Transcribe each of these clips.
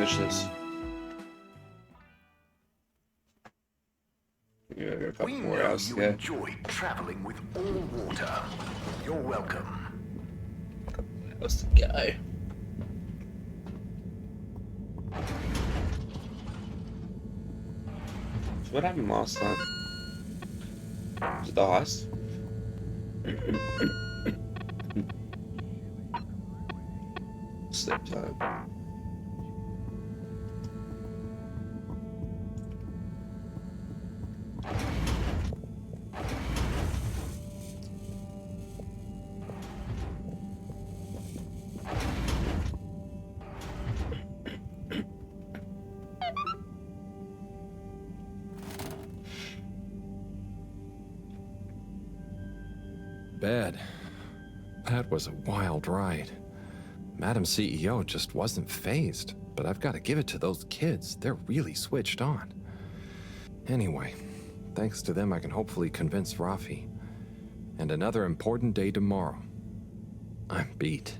finish this. Yeah, I got a couple We more know hours to you go. enjoy traveling with all water. You're welcome. Hours to go. So what happened last time? Was it the heist? Sleep time. Bad. That was a wild ride. Madam CEO just wasn't fazed, but I've got to give it to those kids. They're really switched on. Anyway, thanks to them I can hopefully convince Rafi. And another important day tomorrow. I'm beat.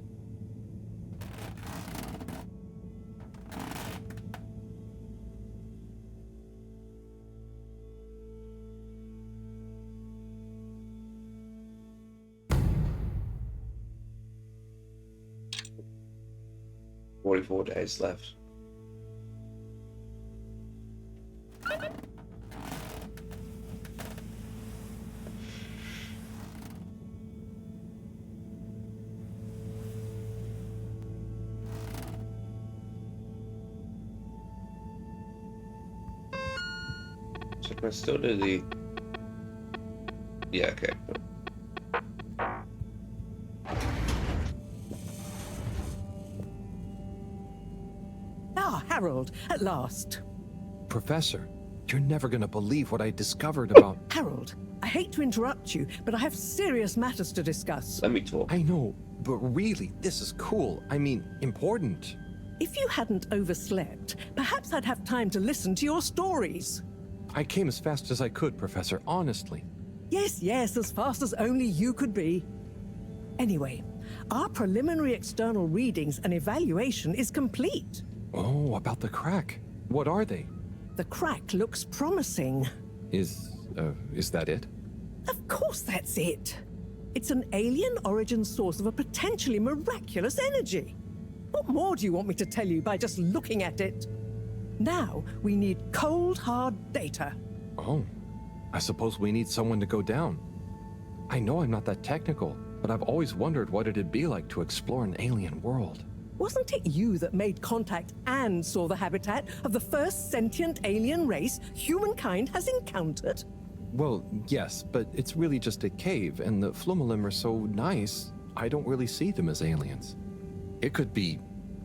$44 days left. So can I still do the... Yeah, okay. Ah, Harold, at last. Professor, you're never gonna believe what I discovered about... Harold, I hate to interrupt you, but I have serious matters to discuss. Let me talk. I know, but really, this is cool. I mean, important. If you hadn't overslept, perhaps I'd have time to listen to your stories. I came as fast as I could, Professor, honestly. Yes, yes, as fast as only you could be. Anyway, our preliminary external readings and evaluation is complete. Oh, about the crack. What are they? The crack looks promising. Is that it? Of course that's it. It's an alien origin source of a potentially miraculous energy. What more do you want me to tell you by just looking at it? Now, we need cold, hard data. Oh, I suppose we need someone to go down. I know I'm not that technical, but I've always wondered what it'd be like to explore an alien world. Wasn't it you that made contact and saw the habitat of the first sentient alien race humankind has encountered? Well, yes, but it's really just a cave, and the Flumalim are so nice, I don't really see them as aliens. It could be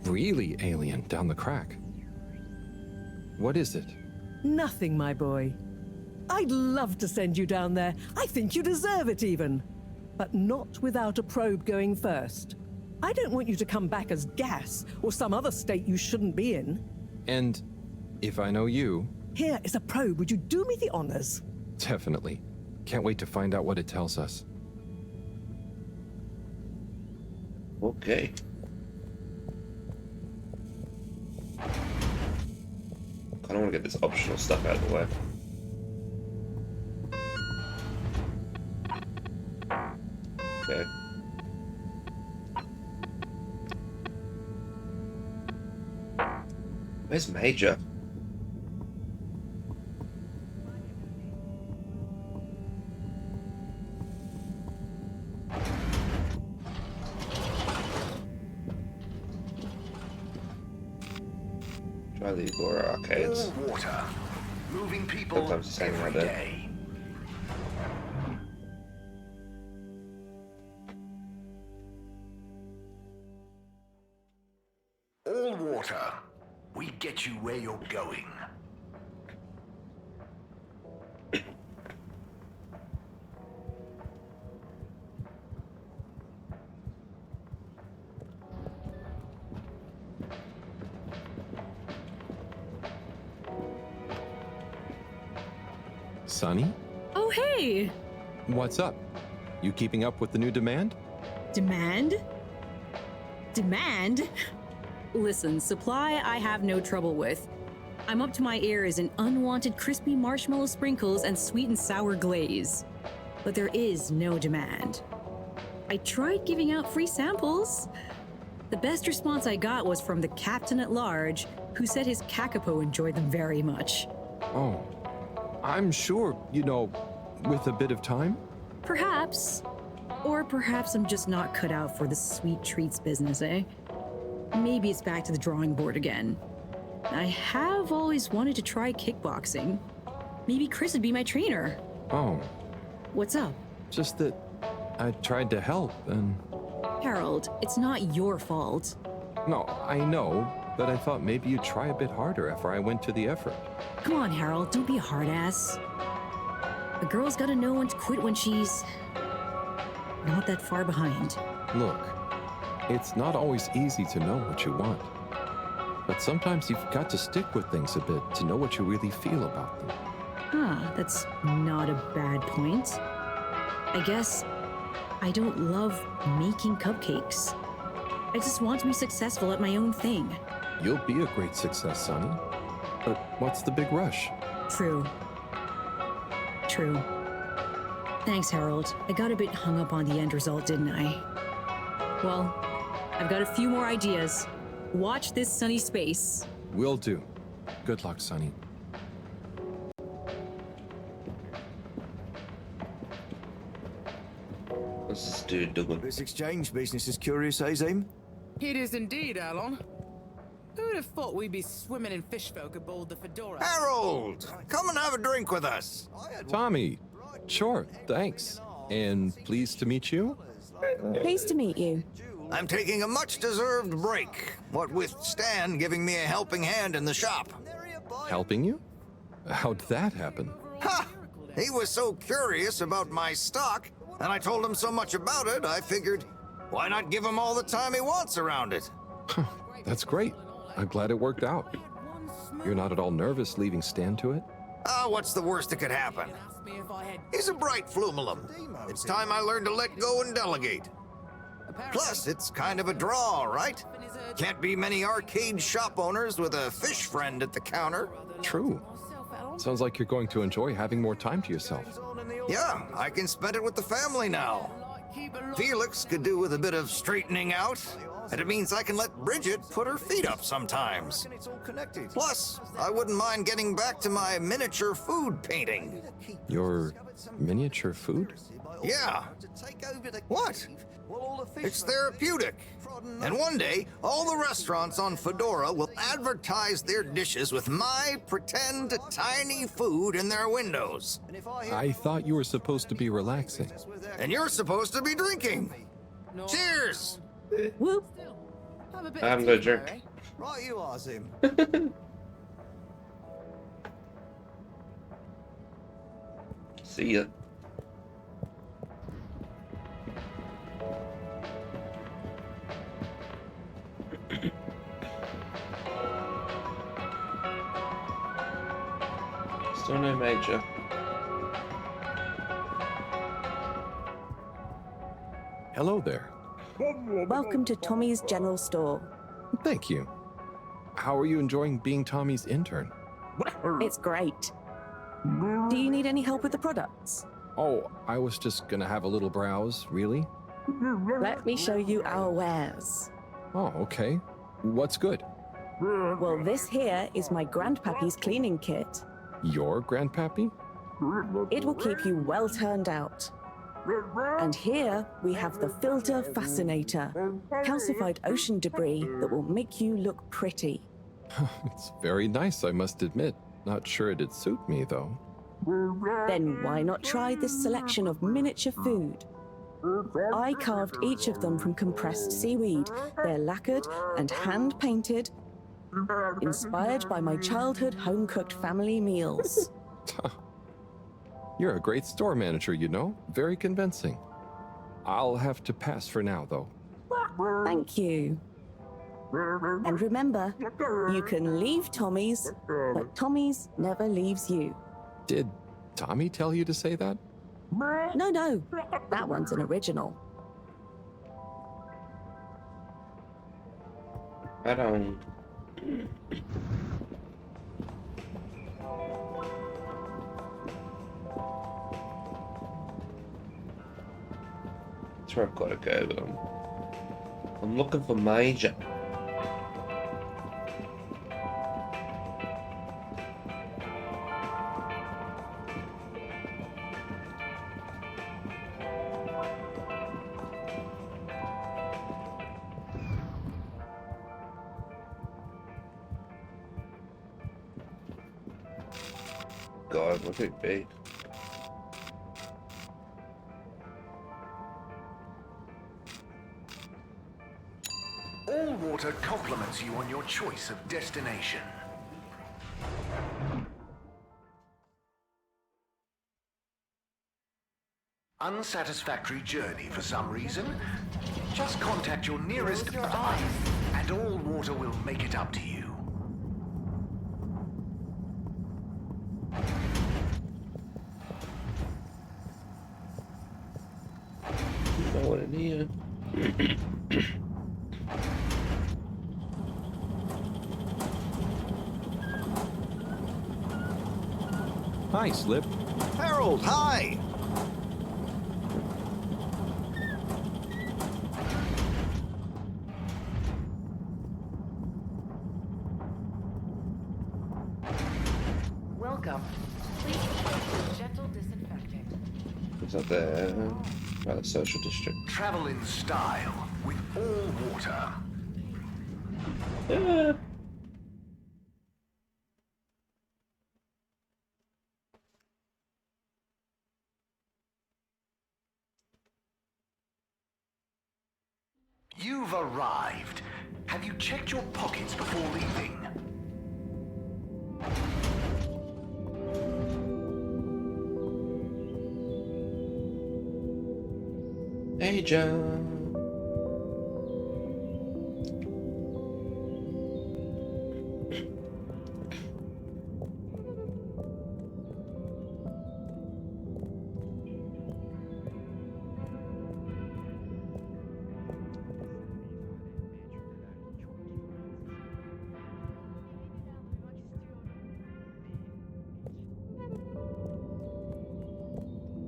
really alien down the crack. What is it? Nothing, my boy. I'd love to send you down there. I think you deserve it even. But not without a probe going first. I don't want you to come back as gas or some other state you shouldn't be in. And if I know you... Here is a probe. Would you do me the honors? Definitely. Can't wait to find out what it tells us. Okay. I don't want to get this optional stuff out of the way. Okay. Where's Major? Try the Agora arcades. All water. Moving people Sometimes the same every right there. day. All water. We get you where you're going. Sunny? Oh, hey! What's up? You keeping up with the new demand? Demand? Demand? Listen, supply I have no trouble with. I'm up to my ears in unwanted crispy marshmallow sprinkles and sweet and sour glaze. But there is no demand. I tried giving out free samples. The best response I got was from the captain at large, who said his kakapo enjoyed them very much. Oh, I'm sure, with a bit of time. Perhaps. Or perhaps I'm just not cut out for the sweet treats business, eh? Maybe it's back to the drawing board again. I have always wanted to try kickboxing. Maybe Chris would be my trainer. Oh, What's up? just that I tried to help and... Harold, it's not your fault. No, I know, but I thought maybe you'd try a bit harder after I went to the effort. Come on, Harold, don't be a hard ass. A girl's gotta know when to quit when she's not that far behind. Look, it's not always easy to know what you want. But sometimes you've got to stick with things a bit to know what you really feel about them. Huh, that's not a bad point. I guess I don't love making cupcakes. I just want to be successful at my own thing. You'll be a great success, Sonny. But what's the big rush? True. Thanks, Harold. I got a bit hung up on the end result, didn't I? Well, I've got a few more ideas. Watch this sunny space. Will do. Good luck, Sonny. What's this dude doing? This exchange business is curious, eh, Zim? It is indeed, Alon. Who'd have thought we'd be swimming in fish folk aboard the Fedora? Harold! Come and have a drink with us. Tommy! Sure, thanks. And pleased to meet you? Pleased to meet you. I'm taking a much-deserved break, what with Stan giving me a helping hand in the shop. Helping you? How'd that happen? Ha! He was so curious about my stock, and I told him so much about it, I figured, why not give him all the time he wants around it? That's great. I'm glad it worked out. You're not at all nervous leaving Stan to it? Ah, what's the worst that could happen? He's a bright flumalum. It's time I learned to let go and delegate. Plus, it's kind of a draw, right? Can't be many arcade shop owners with a fish friend at the counter. True. Sounds like you're going to enjoy having more time to yourself. Yeah, I can spend it with the family now. Felix could do with a bit of straightening out, and it means I can let Bridget put her feet up sometimes. Plus, I wouldn't mind getting back to my miniature food painting. Your miniature food? Yeah. What? It's therapeutic. And one day, all the restaurants on Fedora will advertise their dishes with my pretend tiny food in their windows. I thought you were supposed to be relaxing. And you're supposed to be drinking. Cheers! Whoop. I haven't got a drink. Right you are, Zim. See ya. Still no major. Hello there. Welcome to Tommy's General Store. Thank you. How are you enjoying being Tommy's intern? It's great. Do you need any help with the products? Oh, I was just gonna have a little browse, really? Let me show you our wares. Oh, okay. What's good? Well, this here is my grandpappy's cleaning kit. Your grandpappy? It will keep you well turned out. And here we have the Filter Fascinator, calcified ocean debris that will make you look pretty. It's very nice, I must admit. Not sure it'd suit me, though. Then why not try this selection of miniature food? I carved each of them from compressed seaweed. They're lacquered and hand-painted, inspired by my childhood home-cooked family meals. You're a great store manager, you know. Very convincing. I'll have to pass for now, though. Thank you. And remember, you can leave Tommy's, but Tommy's never leaves you. Did Tommy tell you to say that? No, that one's an original. I don't. That's where I've got to go, but I'm looking for Major. God, what could it be? All water compliments you on your choice of destination. Unsatisfactory journey for some reason? Just contact your nearest and all water will make it up to you. No one in here. Hi, Slip. Harold, hi! Welcome. Please use gentle disinfectant. Is that there? By the social district. Travel in style with all water. Yeah. You've arrived. Have you checked your pockets before leaving? Hey, John.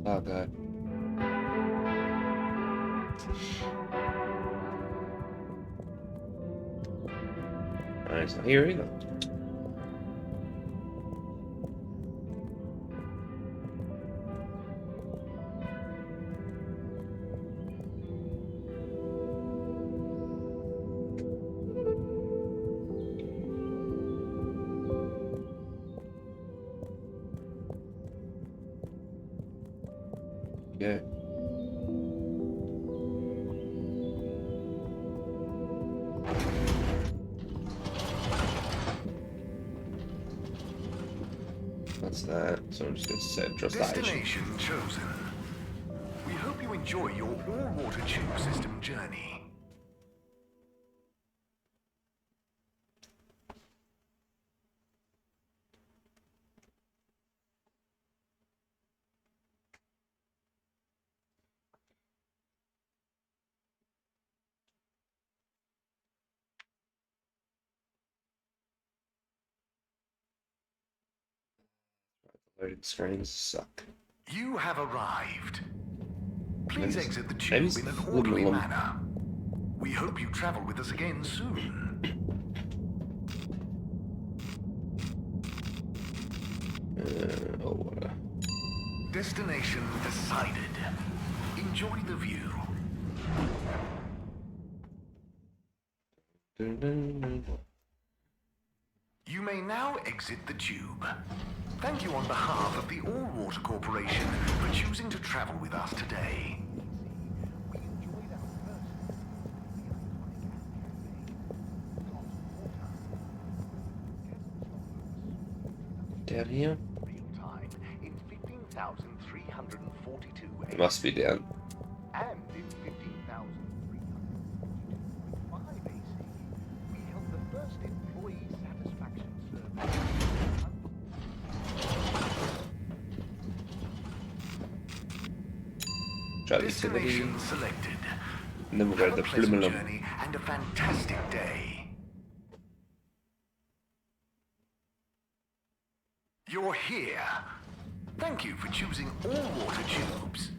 Oh, God. It's not here either. Yeah. That's that. So I'm just gonna set just that issue. Destination chosen. We hope you enjoy your all-water tube system journey. Loading screens suck. You have arrived. Please Maybe- exit the maybe tube in an it's orderly little- manner. We hope you travel with us again soon. Oh, what a... Destination decided. Enjoy the view. You may now exit the tube. Thank you on behalf of the All Water Corporation for choosing to travel with us today. Down here? Real time in 15,342 It must be down. and in 15,345 AC, we held the first employee satisfaction survey. Try the utility. Destination selected. And then we'll go to Have the a pleasant Plumulum. journey and a fantastic day. Thank you for choosing all water tubes.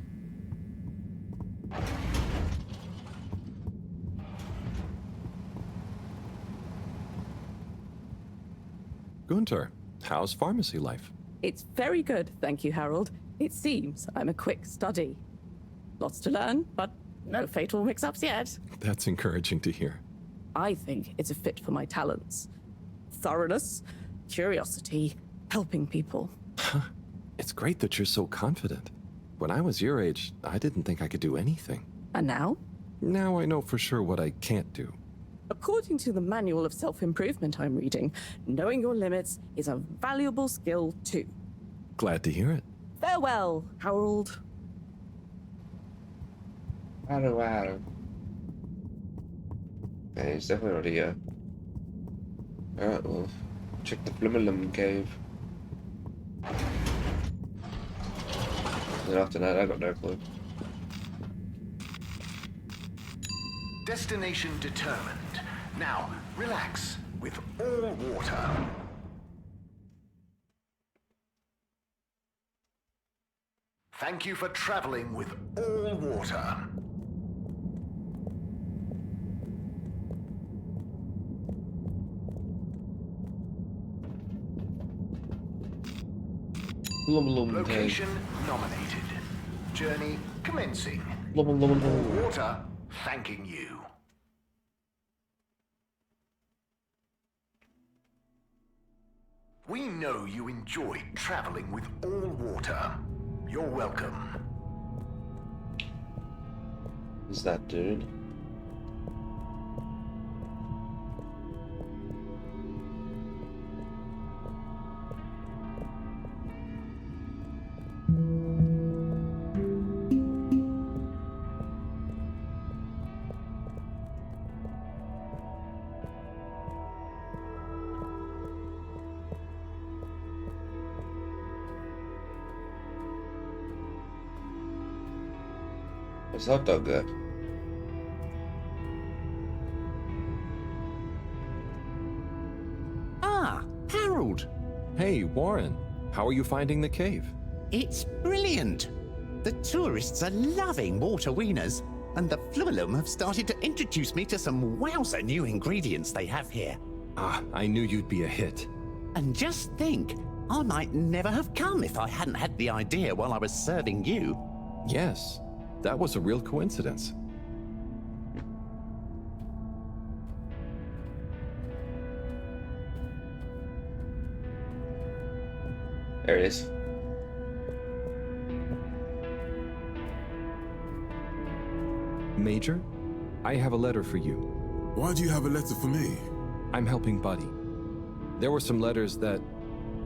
Gunter, how's pharmacy life? It's very good, thank you, Harold. It seems I'm a quick study. Lots to learn, but no fatal mix-ups yet. That's encouraging to hear. I think it's a fit for my talents. Thoroughness, curiosity, helping people. It's great that you're so confident. When I was your age, I didn't think I could do anything. And now? Now I know for sure what I can't do. According to the manual of self-improvement I'm reading, knowing your limits is a valuable skill too. Glad to hear it. Farewell, Harold. Wow. Yeah, he's definitely already here. Alright, well, check the Flimmerlum cave. Then after that, I got no clue. Destination determined. Now, relax with all water. Thank you for traveling with all water. Location nominated. Journey commencing. Water thanking you. We know you enjoyed traveling with all water. You're welcome. Is that dude? Where's hot dog go? Ah, Harold. Hey, Warren. How are you finding the cave? It's brilliant. The tourists are loving water wieners, and the Flumelum have started to introduce me to some wowzer new ingredients they have here. Ah, I knew you'd be a hit. And just think, I might never have come if I hadn't had the idea while I was serving you. Yes, that was a real coincidence. There it is. Major, I have a letter for you. Why do you have a letter for me? I'm helping Buddy. There were some letters that...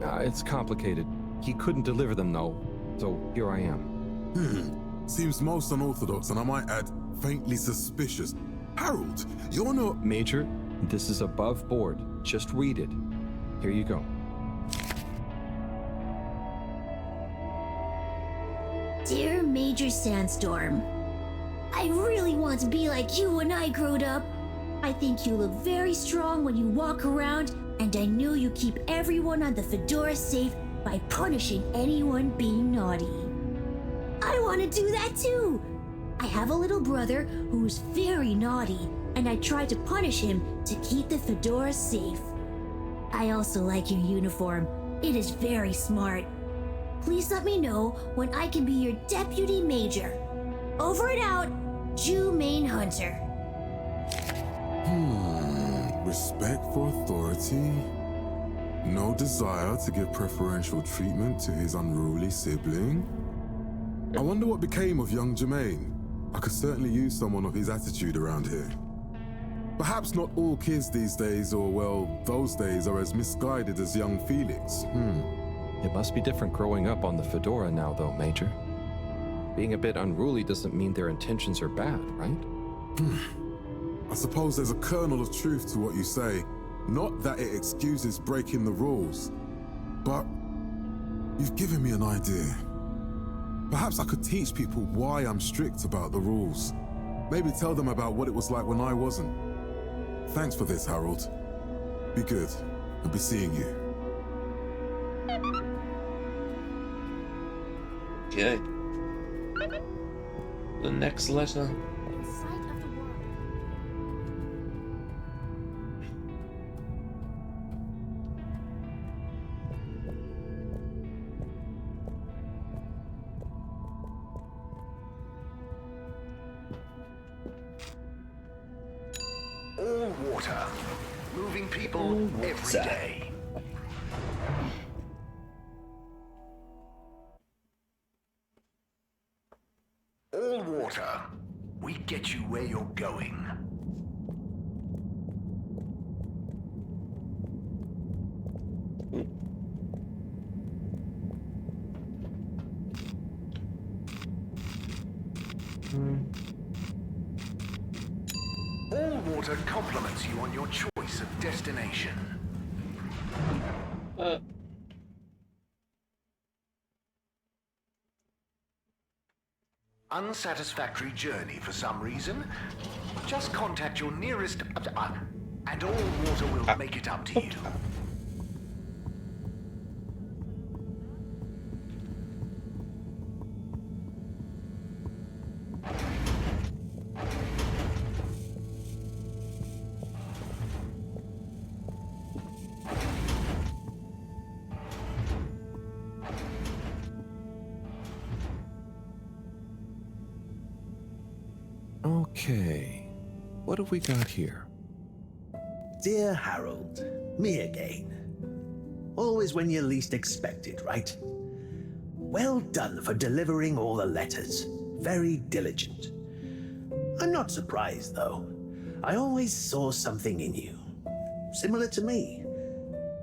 it's complicated. He couldn't deliver them, though, so here I am. Seems most unorthodox, and I might add, faintly suspicious. Harold, you're not... Major, this is above board. Just read it. Here you go. Dear Major Sandstorm, I really want to be like you when I growed up. I think you look very strong when you walk around, and I know you keep everyone on the Fedora safe by punishing anyone being naughty. I want to do that too. I have a little brother who is very naughty, and I try to punish him to keep the Fedora safe. I also like your uniform. It is very smart. Please let me know when I can be your deputy major. Over and out, Jew Main Hunter. Respect for authority. No desire to give preferential treatment to his unruly sibling. I wonder what became of young Jermaine. I could certainly use someone of his attitude around here. Perhaps not all kids these days, or well, those days, are as misguided as young Felix. It must be different growing up on the Fedora now, though, Major. Being a bit unruly doesn't mean their intentions are bad, right? I suppose there's a kernel of truth to what you say. Not that it excuses breaking the rules, but you've given me an idea. Perhaps I could teach people why I'm strict about the rules. Maybe tell them about what it was like when I wasn't. Thanks for this, Harold. Be good, and be seeing you. Okay. The next letter. In sight of the world. All water. Moving people every day. All water. We get you where you're going. All water compliments you on your choice of destination. Unsatisfactory journey for some reason? Just contact your nearest... and all water will make it up to you. Okay, what have we got here? Dear Harold, me again. Always when you least expect it, right? Well done for delivering all the letters. Very diligent. I'm not surprised, though. I always saw something in you. Similar to me.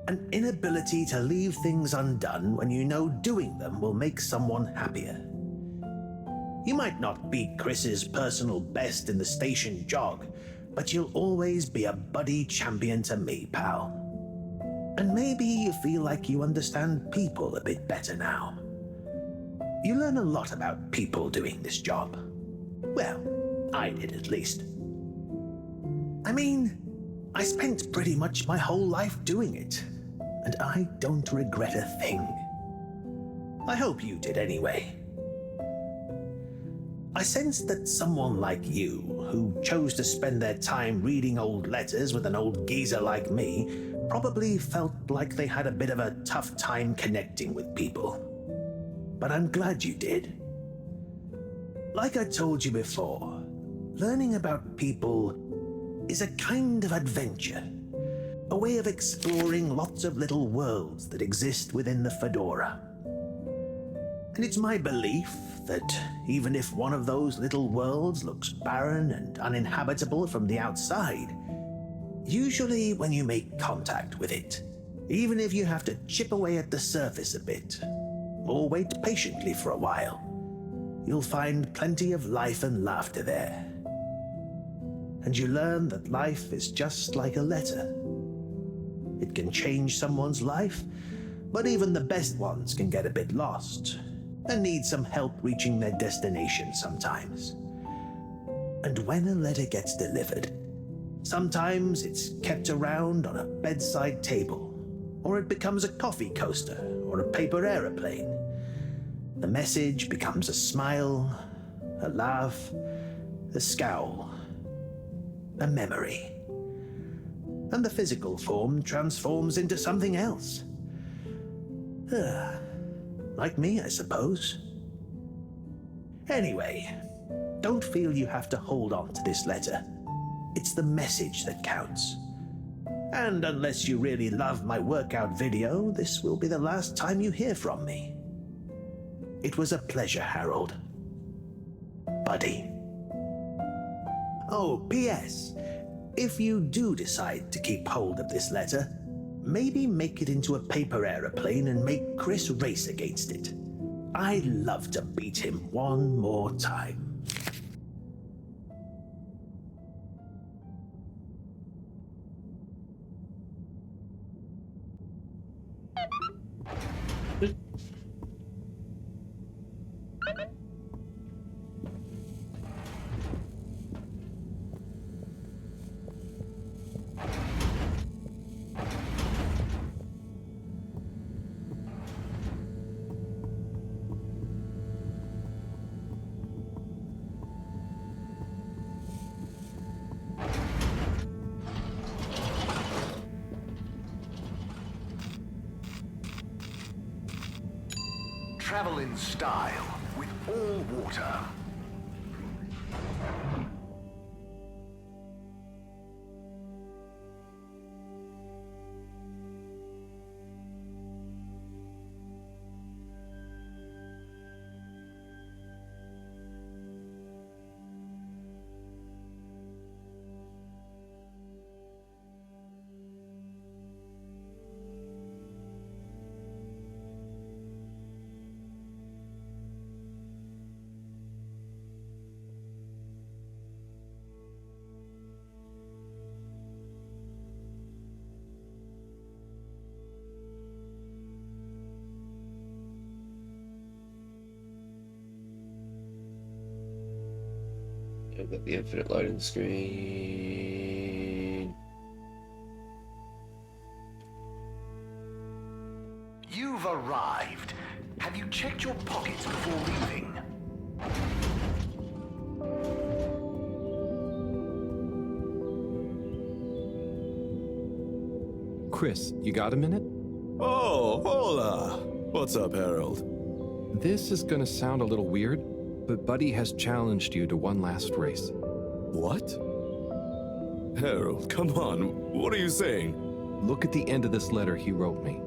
An inability to leave things undone when you know doing them will make someone happier. You might not beat Chris's personal best in the station jog, but you'll always be a buddy champion to me, pal. And maybe you feel like you understand people a bit better now. You learn a lot about people doing this job. Well, I did at least. I mean, I spent pretty much my whole life doing it, and I don't regret a thing. I hope you did anyway. I sensed that someone like you, who chose to spend their time reading old letters with an old geezer like me, probably felt like they had a bit of a tough time connecting with people. But I'm glad you did. Like I told you before, learning about people is a kind of adventure, a way of exploring lots of little worlds that exist within the Fedora. And it's my belief that even if one of those little worlds looks barren and uninhabitable from the outside, usually when you make contact with it, even if you have to chip away at the surface a bit, or wait patiently for a while, you'll find plenty of life and laughter there. And you learn that life is just like a letter. It can change someone's life, but even the best ones can get a bit lost and need some help reaching their destination sometimes. And when a letter gets delivered, sometimes it's kept around on a bedside table, or it becomes a coffee coaster or a paper aeroplane. The message becomes a smile, a laugh, a scowl, a memory. And the physical form transforms into something else. Like me, I suppose. Anyway, don't feel you have to hold on to this letter. It's the message that counts. And unless you really love my workout video, this will be the last time you hear from me. It was a pleasure, Harold. Buddy. Oh, P.S. If you do decide to keep hold of this letter, maybe make it into a paper aeroplane and make Chris race against it. I'd love to beat him one more time. travel in style with all water. I've got the infinite loading screen. You've arrived. Have you checked your pockets before leaving? Chris, you got a minute? Oh, hola! What's up, Harold? This is gonna sound a little weird, but Buddy has challenged you to one last race. What? Harold, come on. What are you saying? Look at the end of this letter he wrote me.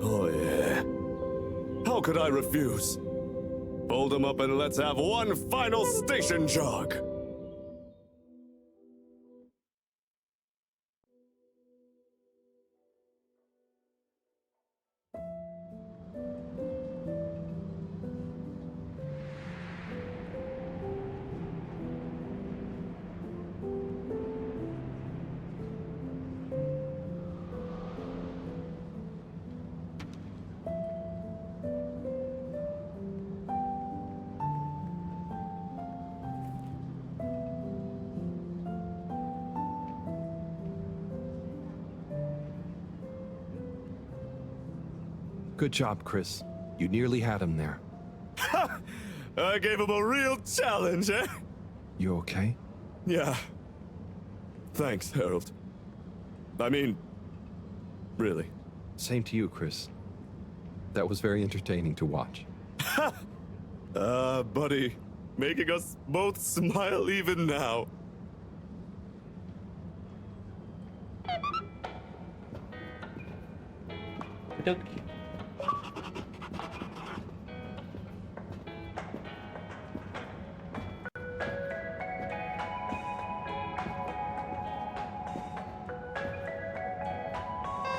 Oh, yeah. How could I refuse? Fold him up and let's have one final station jog. Good job, Chris. You nearly had him there. I gave him a real challenge, eh? You okay? Yeah. Thanks, Harold. I mean, really. Same to you, Chris. That was very entertaining to watch. Buddy, making us both smile even now.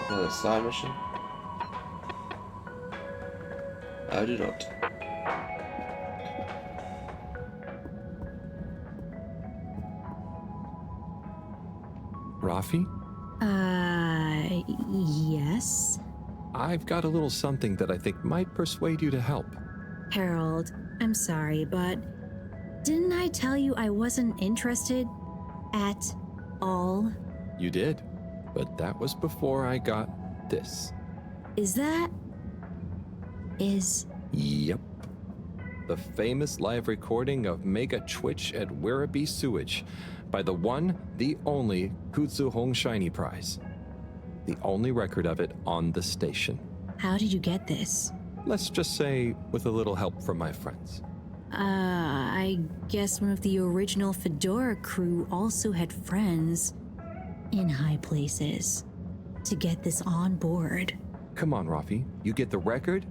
Another side mission? I do not. Rafi? Yes? I've got a little something that I think might persuade you to help. Harold, I'm sorry, but didn't I tell you I wasn't interested at all? You did, but that was before I got this. Yep. The famous live recording of Mega Twitch at Werribee Sewage by the one, the only Kutsu Hong Shiny Prize. The only record of it on the station. How did you get this? Let's just say with a little help from my friends. I guess one of the original Fedora crew also had friends in high places to get this on board. Come on, Rafi. You get the record,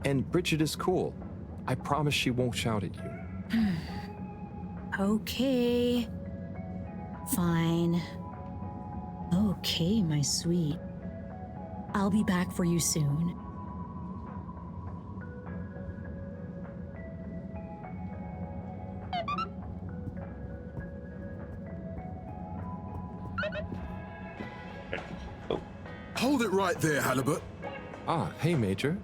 and Bridget is cool. I promise she won't shout at you. Okay. Fine. Okay, my sweet. I'll be back for you soon. Hold it right there, Halibut. Ah, hey, Major.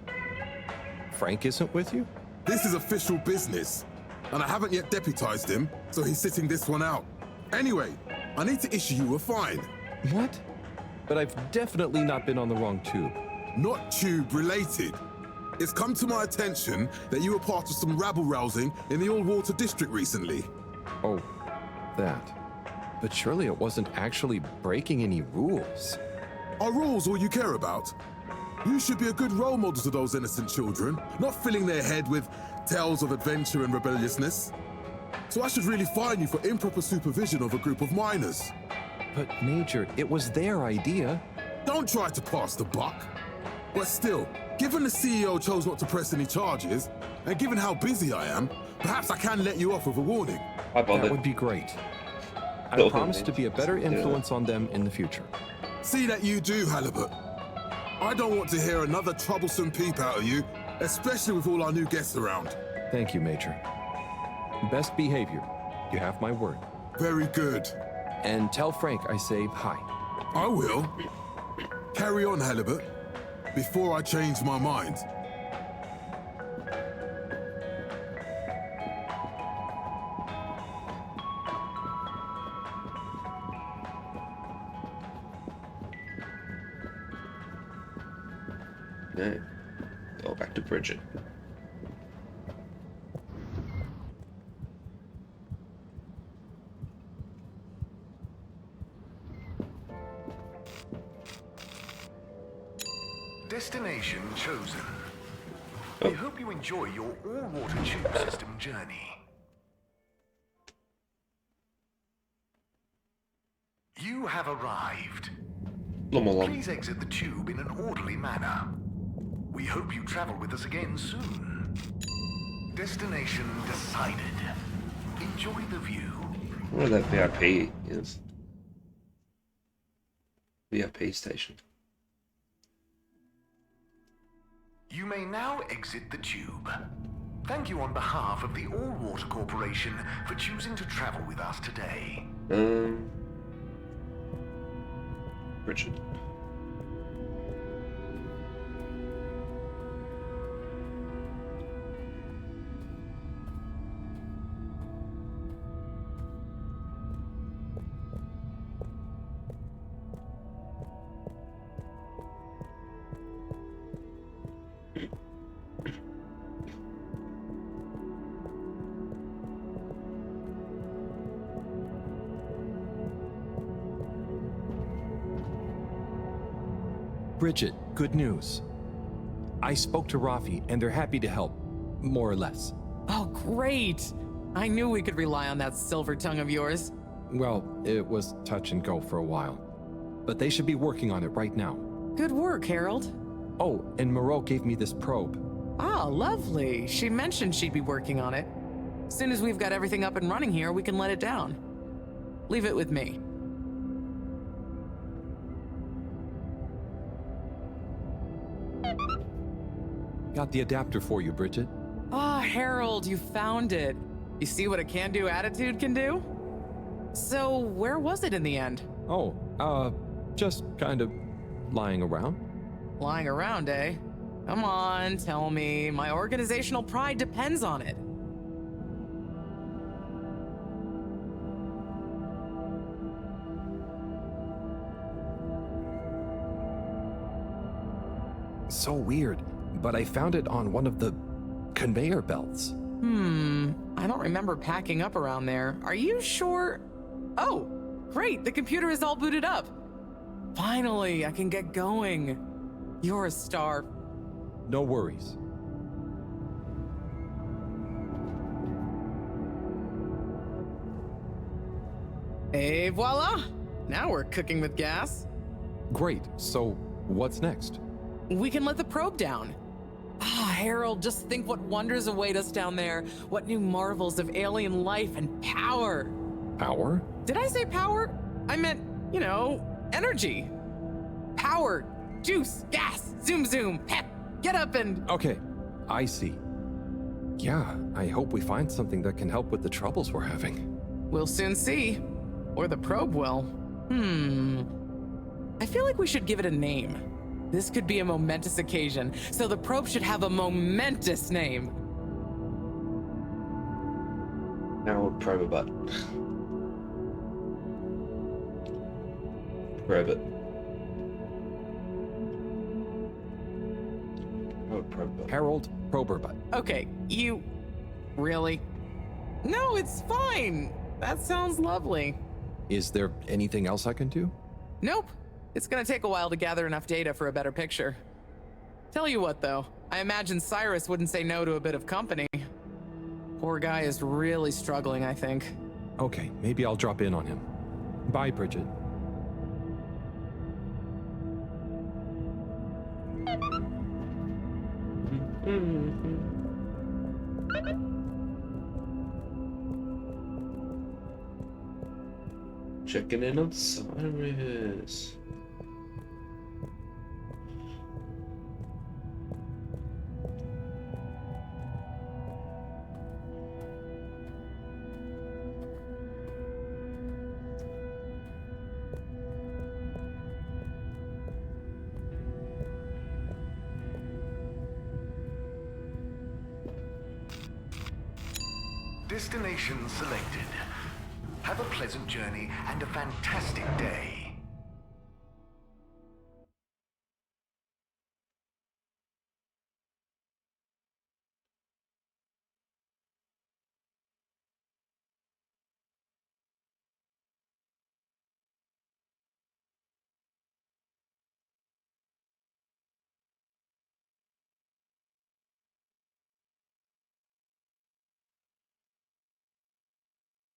Frank isn't with you? This is official business, and I haven't yet deputized him, so he's sitting this one out. Anyway, I need to issue you a fine. What? But I've definitely not been on the wrong tube. Not tube related. It's come to my attention that you were part of some rabble-rousing in the Old Water District recently. Oh, that. But surely it wasn't actually breaking any rules. Are rules all you care about? You should be a good role model to those innocent children, not filling their head with tales of adventure and rebelliousness. So I should really fine you for improper supervision of a group of minors. But Major, it was their idea. Don't try to pass the buck. But still, given the CEO chose not to press any charges, and given how busy I am, perhaps I can let you off with a warning. That would be great. I promise to be a better influence on them in the future. See that you do, Halibut. I don't want to hear another troublesome peep out of you, especially with all our new guests around. Thank you, Major. Best behavior. You have my word. Very good. And tell Frank I say hi. I will. Carry on, Halibut, before I change my mind. No. Go back to Bridget. Destination chosen. We hope you enjoy your all-water tube system journey. You have arrived. Please exit the tube in an orderly manner. We hope you travel with us again soon. Destination decided. Enjoy the view. Where that VIP is. VIP station. You may now exit the tube. Thank you on behalf of the All Water Corporation for choosing to travel with us today. Richard. Bridget, good news. I spoke to Rafi, and they're happy to help, more or less. Oh, great! I knew we could rely on that silver tongue of yours. Well, it was touch and go for a while. But they should be working on it right now. Good work, Harold. Oh, and Moreau gave me this probe. Ah, lovely. She mentioned she'd be working on it. As soon as we've got everything up and running here, we can let it down. Leave it with me. Got the adapter for you, Bridget. Ah, Harold, you found it. You see what a can-do attitude can do? So, where was it in the end? Oh, just kind of lying around. Lying around, eh? Come on, tell me. My organizational pride depends on it. So weird, but I found it on one of the conveyor belts. I don't remember packing up around there. Are you sure? Oh, great, the computer is all booted up. Finally, I can get going. You're a star. No worries. Et voila! Now we're cooking with gas. Great, so what's next? We can let the probe down. Ah, Harold, just think what wonders await us down there. What new marvels of alien life and power. Power? Did I say power? I meant, you know, energy. Power, juice, gas, zoom zoom, pep, get up and... Okay, I see. Yeah, I hope we find something that can help with the troubles we're having. We'll soon see. Or the probe will. I feel like we should give it a name. This could be a momentous occasion, so the probe should have a momentous name. Now we'll probe a butt. Probe it. Oh, probe butt. Harold Proberbutt. Okay, you... Really? No, it's fine. That sounds lovely. Is there anything else I can do? Nope. It's gonna take a while to gather enough data for a better picture. Tell you what, though, I imagine Cyrus wouldn't say no to a bit of company. Poor guy is really struggling, I think. Okay, maybe I'll drop in on him. Bye, Bridget. Checking in on Cyrus. Destination selected. Have a pleasant journey and a fantastic day.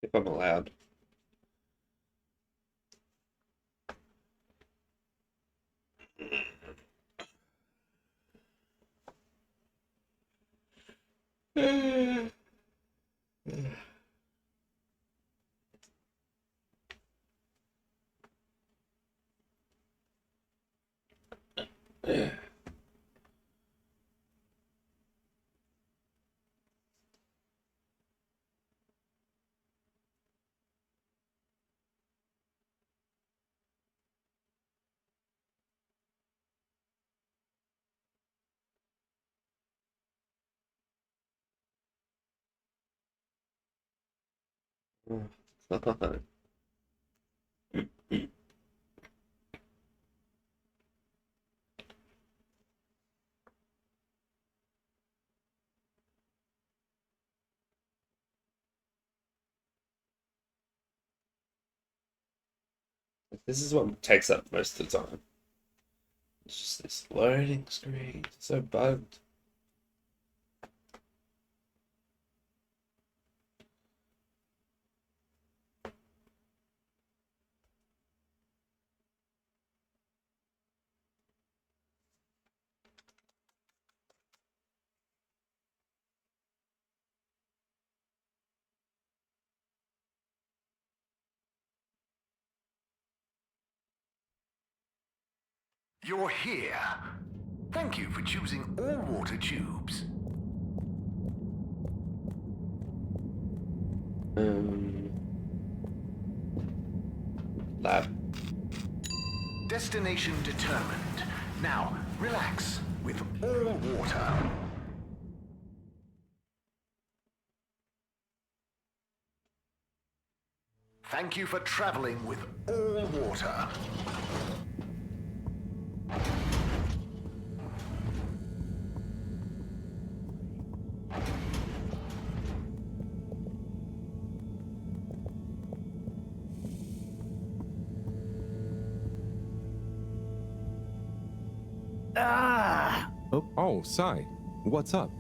If I'm allowed. This is what takes up most of the time. It's just this loading screen. It's so bugged. You're here. Thank you for choosing all water tubes. Lab. Destination determined. Now, relax with all water. Thank you for traveling with all water. Oh, Sai, what's up?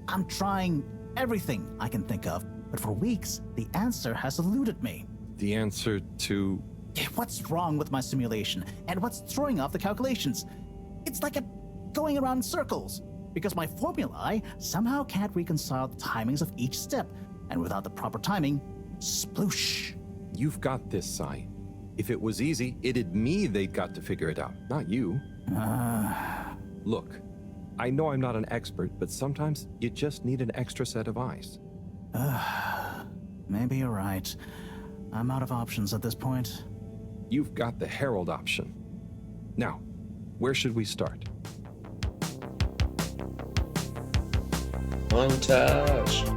I'm trying everything I can think of, but for weeks, the answer has eluded me. The answer to... What's wrong with my simulation, and what's throwing off the calculations? It's like going around in circles, because my formulae somehow can't reconcile the timings of each step, and without the proper timing, sploosh. You've got this, Sai. If it was easy, it'd me they'd got to figure it out, not you. Look, I know I'm not an expert, but sometimes you just need an extra set of eyes. Maybe you're right. I'm out of options at this point. You've got the Herald option. Now, where should we start? Montage.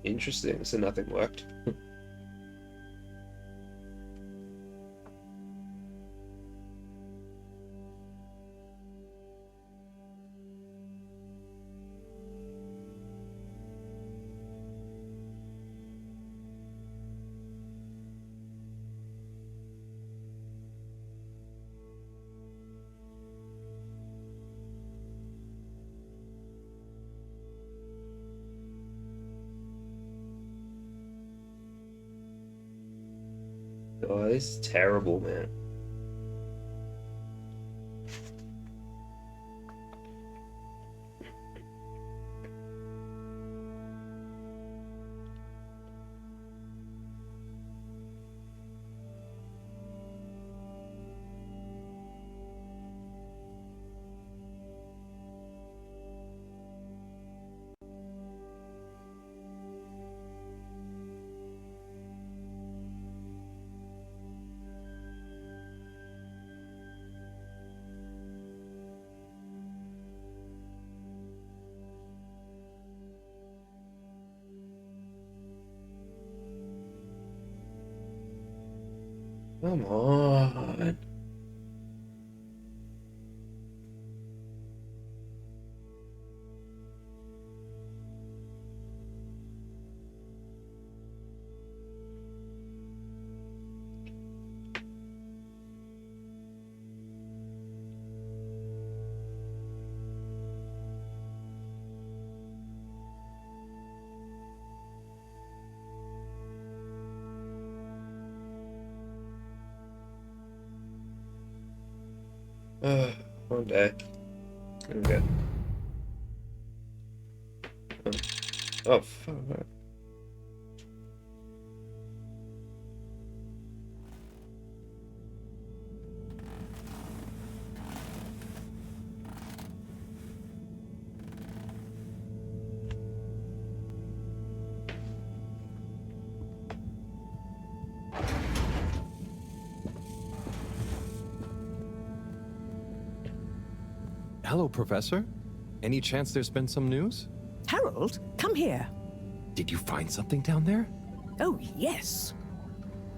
Interesting, so nothing worked. Oh, this is terrible, man. Come on. One day. I'm good. Oh, fuck. Hello, Professor. Any chance there's been some news? Harold, come here. Did you find something down there? Oh, yes.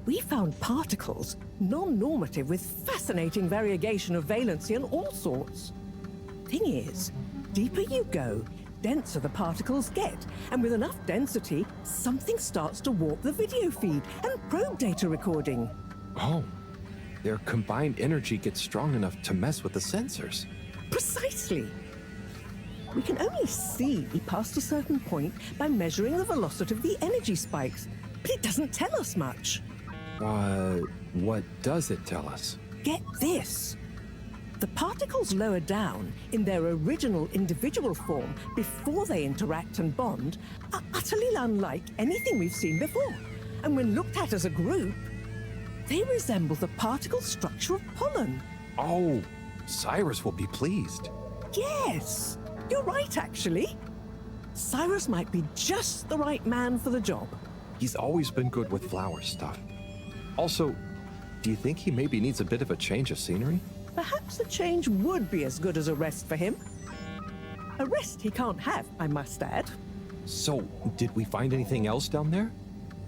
We found particles, non-normative with fascinating variegation of valency and all sorts. Thing is, deeper you go, denser the particles get, and with enough density, something starts to warp the video feed and probe data recording. Oh, their combined energy gets strong enough to mess with the sensors. Precisely. We can only see past a certain point by measuring the velocity of the energy spikes, but it doesn't tell us much. What does it tell us? Get this. The particles lower down, in their original individual form, before they interact and bond, are utterly unlike anything we've seen before. And when looked at as a group, they resemble the particle structure of pollen. Oh, Cyrus will be pleased. Yes, you're right, actually. Cyrus might be just the right man for the job. He's always been good with flower stuff. Also, do you think he maybe needs a bit of a change of scenery? Perhaps a change would be as good as a rest for him. A rest he can't have, I must add. So, did we find anything else down there?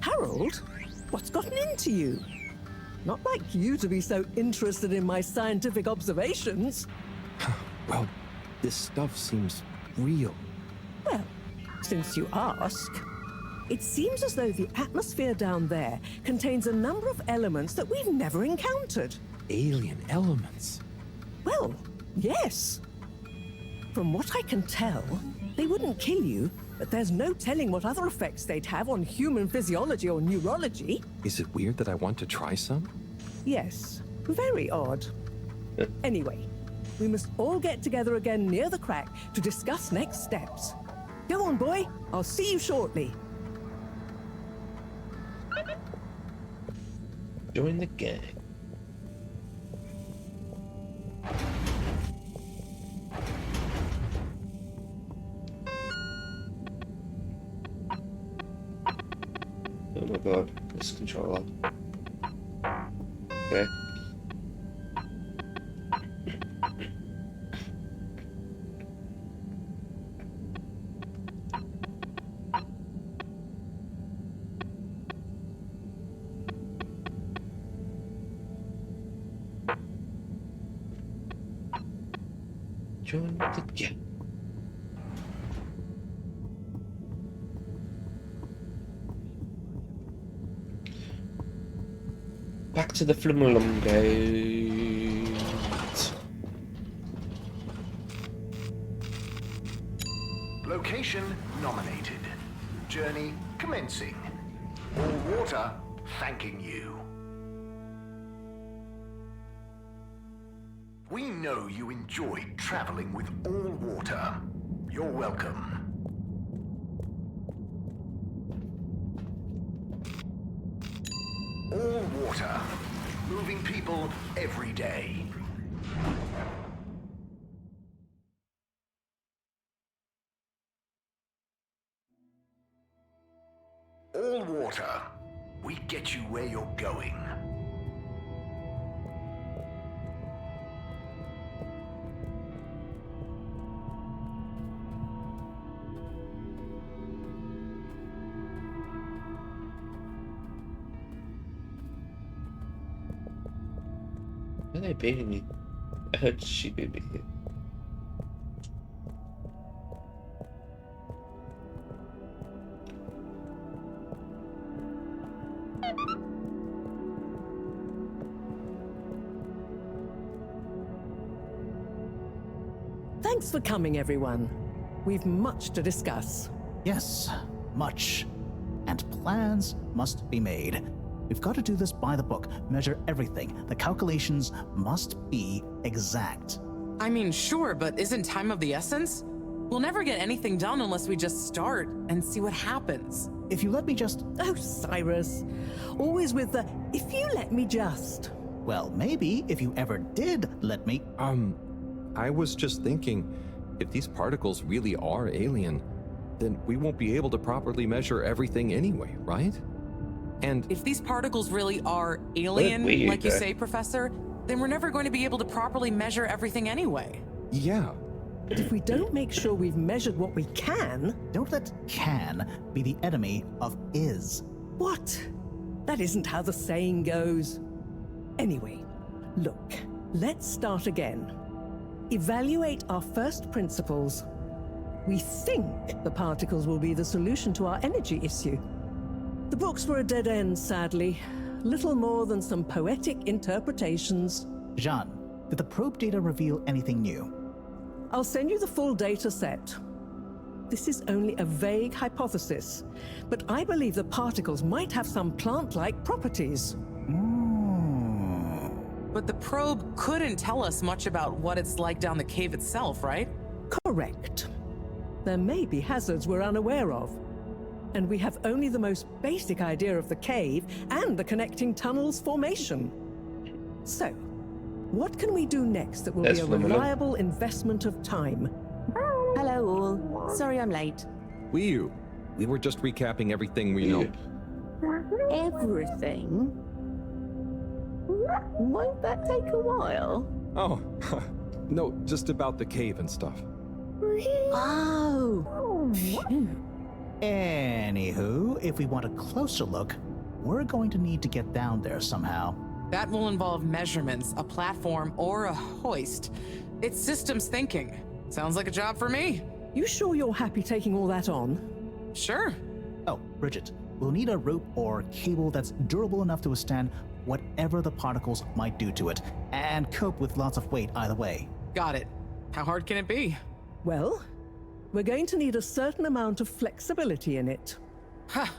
Harold, what's gotten into you? Not like you to be so interested in my scientific observations. Well, this stuff seems real. Well, since you ask, it seems as though the atmosphere down there contains a number of elements that we've never encountered. Alien elements? Well, yes. From what I can tell, they wouldn't kill you, but there's no telling what other effects they'd have on human physiology or neurology. Is it weird that I want to try some? Yes, very odd. Anyway, we must all get together again near the crack to discuss next steps. Go on, boy. I'll see you shortly. Join the gang. Oh my god, this controller. Okay. Yeah. Back to the Flumalum Gate. Location nominated. Journey commencing. All water thanking you. We know you enjoyed traveling with all water. You're welcome. All water. Moving people every day. All water. We get you where you're going. Where are they beating me? I heard she beat me here. Thanks for coming, everyone. We've much to discuss. Yes, much. And plans must be made. We've got to do this by the book, measure everything. The calculations must be exact. I mean, sure, but isn't time of the essence? We'll never get anything done unless we just start and see what happens. If you let me just... Oh, Cyrus. Always with the, if you let me just. Well, maybe if you ever did let me... I was just thinking, if these particles really are alien, then we won't be able to properly measure everything anyway, right? And if these particles really are alien, like you say, Professor, then we're never going to be able to properly measure everything anyway. Yeah. But if we don't make sure we've measured what we can... Don't let can be the enemy of is. What? That isn't how the saying goes. Anyway, look, let's start again. Evaluate our first principles. We think the particles will be the solution to our energy issue. The books were a dead end, sadly. Little more than some poetic interpretations. Jean, did the probe data reveal anything new? I'll send you the full data set. This is only a vague hypothesis, but I believe the particles might have some plant-like properties. But the probe couldn't tell us much about what it's like down the cave itself, right? Correct. There may be hazards we're unaware of. And we have only the most basic idea of the cave and the connecting tunnels formation. So, what can we do next that will be a reliable investment of time? Hello all. Sorry I'm late. We were just recapping everything we know. Everything? Won't that take a while? Oh, no, just about the cave and stuff. Oh. Anywho, if we want a closer look, we're going to need to get down there somehow. That will involve measurements, a platform, or a hoist. It's systems thinking. Sounds like a job for me. You sure you're happy taking all that on? Sure. Oh, Bridget, we'll need a rope or cable that's durable enough to withstand whatever the particles might do to it, and cope with lots of weight either way. Got it. How hard can it be? Well, we're going to need a certain amount of flexibility in it.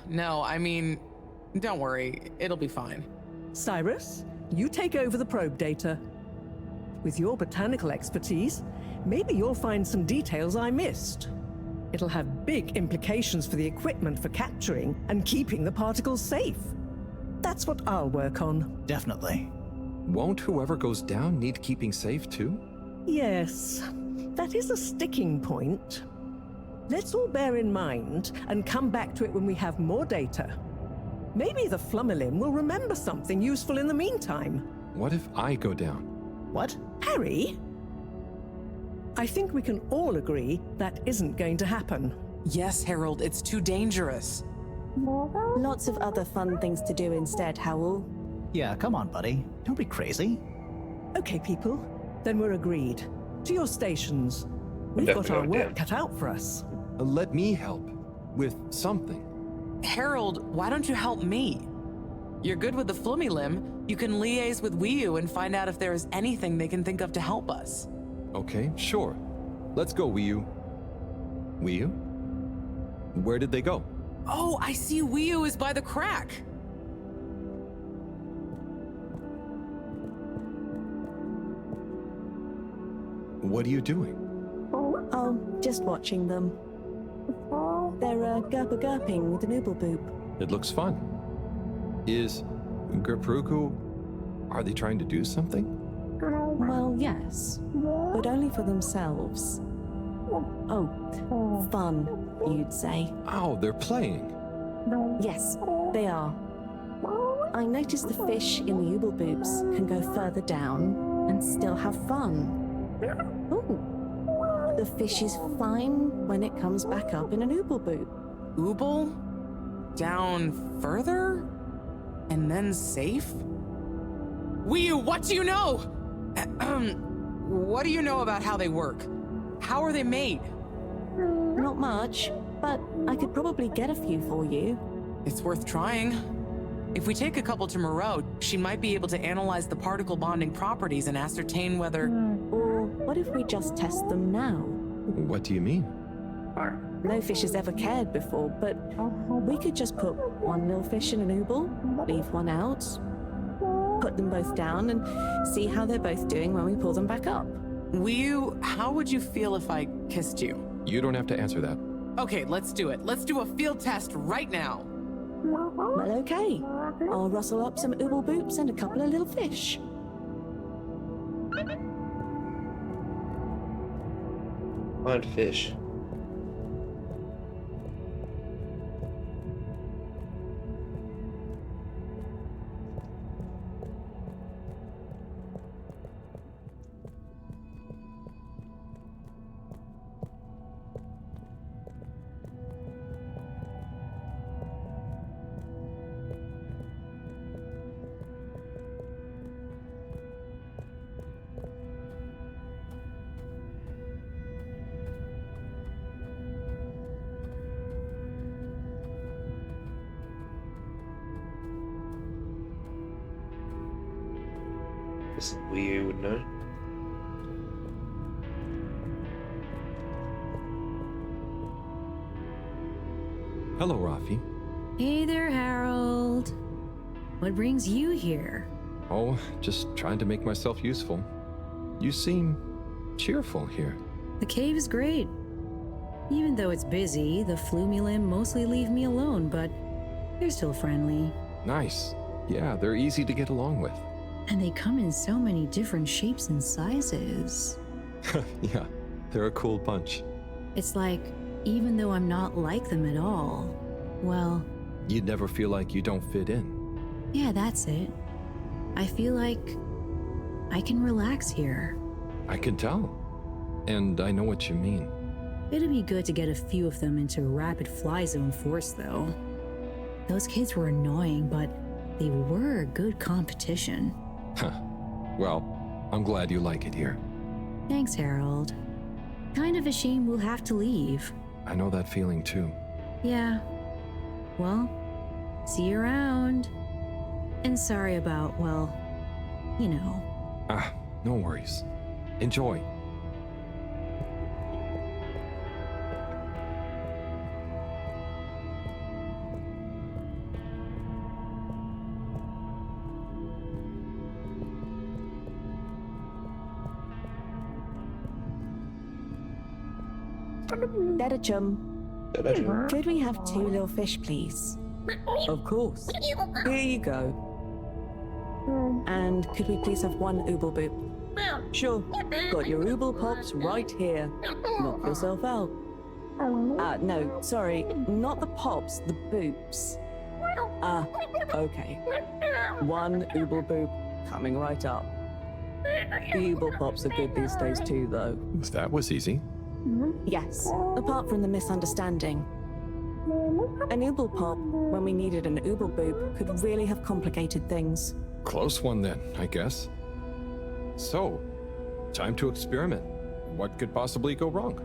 No, I mean, don't worry, it'll be fine. Cyrus, you take over the probe data. With your botanical expertise, maybe you'll find some details I missed. It'll have big implications for the equipment for capturing and keeping the particles safe. That's what I'll work on. Definitely. Won't whoever goes down need keeping safe too? Yes, that is a sticking point. Let's all bear in mind and come back to it when we have more data. Maybe the Flumalim will remember something useful in the meantime. What if I go down? What? Harry? I think we can all agree that isn't going to happen. Yes, Harold, it's too dangerous. Lots of other fun things to do instead, Howell. Yeah, come on, buddy. Don't be crazy. Okay, people. Then we're agreed. To your stations. We've got our work cut out for us. Let me help with something. Harold, why don't you help me? You're good with the Flummy Limb. You can liaise with Wiyu and find out if there is anything they can think of to help us. Okay, sure. Let's go, Wiyu. Wiyu? Where did they go? Oh, I see Wiyu is by the crack. What are you doing? Oh, just watching them. They're gerping with an ooble boop. It looks fun. Is Gerpruku... Are they trying to do something? Well, yes, but only for themselves. Oh, fun, you'd say. Oh, they're playing. Yes, they are. I noticed the fish in the ooble boops can go further down and still have fun. Ooh. The fish is fine when it comes back up in an ooble boop. Ooble? Down further? And then safe? Wiyu, what do you know? What do you know about how they work? How are they made? Not much, but I could probably get a few for you. It's worth trying. If we take a couple to Moreau, she might be able to analyze the particle bonding properties and ascertain whether... Or what if we just test them now? What do you mean? No fish has ever cared before, but we could just put one little fish in an ooble, leave one out, put them both down, and see how they're both doing when we pull them back up. Wiyu, how would you feel if I kissed you? You don't have to answer that. Okay, let's do it. Let's do a field test right now. Well, okay. I'll rustle up some ooble boops and a couple of little fish. Find fish. This Wiyu would know. Hello, Rafi. Hey there, Harold. What brings you here? Oh, just trying to make myself useful. You seem cheerful here. The cave is great. Even though it's busy, the Flumilim mostly leave me alone, but they're still friendly. Nice. Yeah, they're easy to get along with. And they come in so many different shapes and sizes. Yeah, they're a cool bunch. It's like, even though I'm not like them at all, well... You'd never feel like you don't fit in. Yeah, that's it. I feel like I can relax here. I can tell. And I know what you mean. It'd be good to get a few of them into rapid fly zone force, though. Those kids were annoying, but they were a good competition. Huh. Well, I'm glad you like it here. Thanks, Harold. Kind of a shame we'll have to leave. I know that feeling too. Yeah. Well, see you around. And sorry about, well, you know. Ah, no worries. Enjoy. Dedachum. Could we have 2 little fish, please? Of course. Here you go. And could we please have 1 ooble boop? Sure. Got your ooble pops right here. Knock yourself out. No, sorry. Not the pops, the boops. Okay. 1 ooble boop coming right up. The ooble pops are good these days too, though. That was easy. Yes, apart from the misunderstanding. An ooble pop, when we needed an ooble boop, could really have complicated things. Close one then, I guess. So, time to experiment. What could possibly go wrong?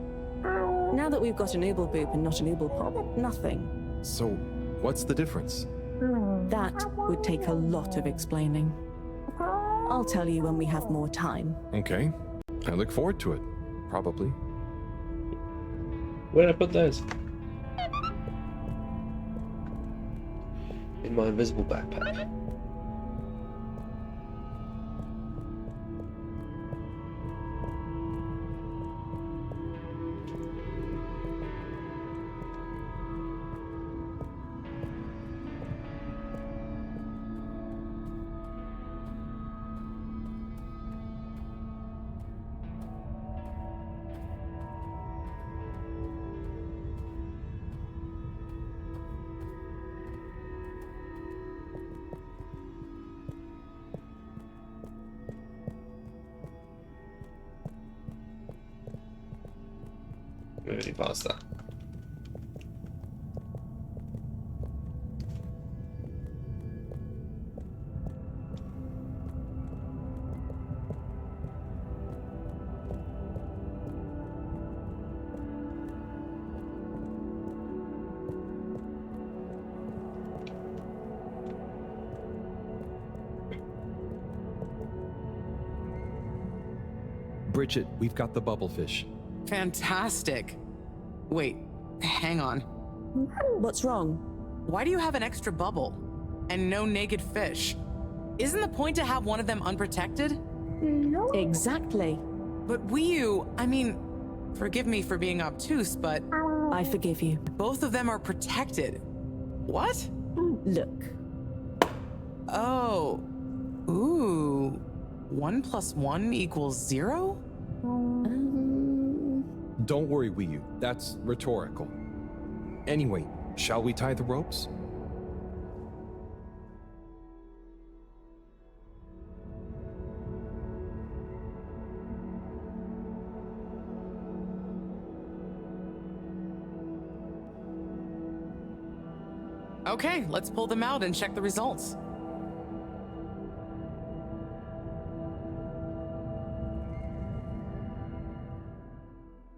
Now that we've got an Ooble Boop and not an Ooble Pop, nothing. So, what's the difference? That would take a lot of explaining. I'll tell you when we have more time. Okay. I look forward to it. Probably. Where did I put those? In my invisible backpack. Moving past that. Bridget, we've got the bubblefish. Fantastic. Wait, hang on. What's wrong? Why do you have an extra bubble? And no naked fish? Isn't the point to have one of them unprotected? Exactly. But I mean, forgive me for being obtuse, but... I forgive you. Both of them are protected. What? Look. Oh. Ooh. 1 + 1 = 0? Don't worry, Wiyu. That's rhetorical. Anyway, shall we tie the ropes? Okay, let's pull them out and check the results.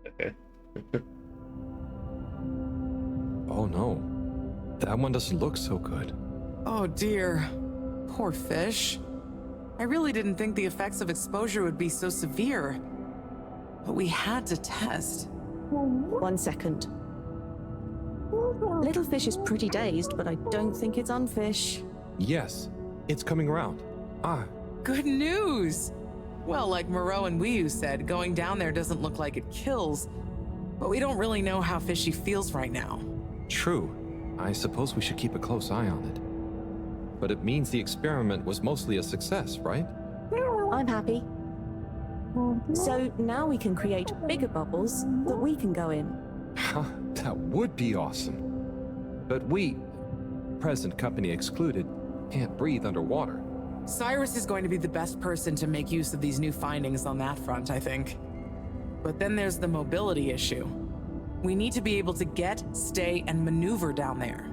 Okay. Oh no. That one doesn't look so good. Oh dear. Poor fish. I really didn't think the effects of exposure would be so severe. But we had to test. 1 second. Little fish is pretty dazed, but I don't think it's unfish. Yes, it's coming around. Ah. Good news! Well, like Moreau and Wiyu said, going down there doesn't look like it kills, but we don't really know how fishy feels right now. True. I suppose we should keep a close eye on it. But it means the experiment was mostly a success, right? I'm happy. So now we can create bigger bubbles that we can go in. That would be awesome. But we, present company excluded, can't breathe underwater. Cyrus is going to be the best person to make use of these new findings on that front, I think. But then there's the mobility issue. We need to be able to get, stay, and maneuver down there.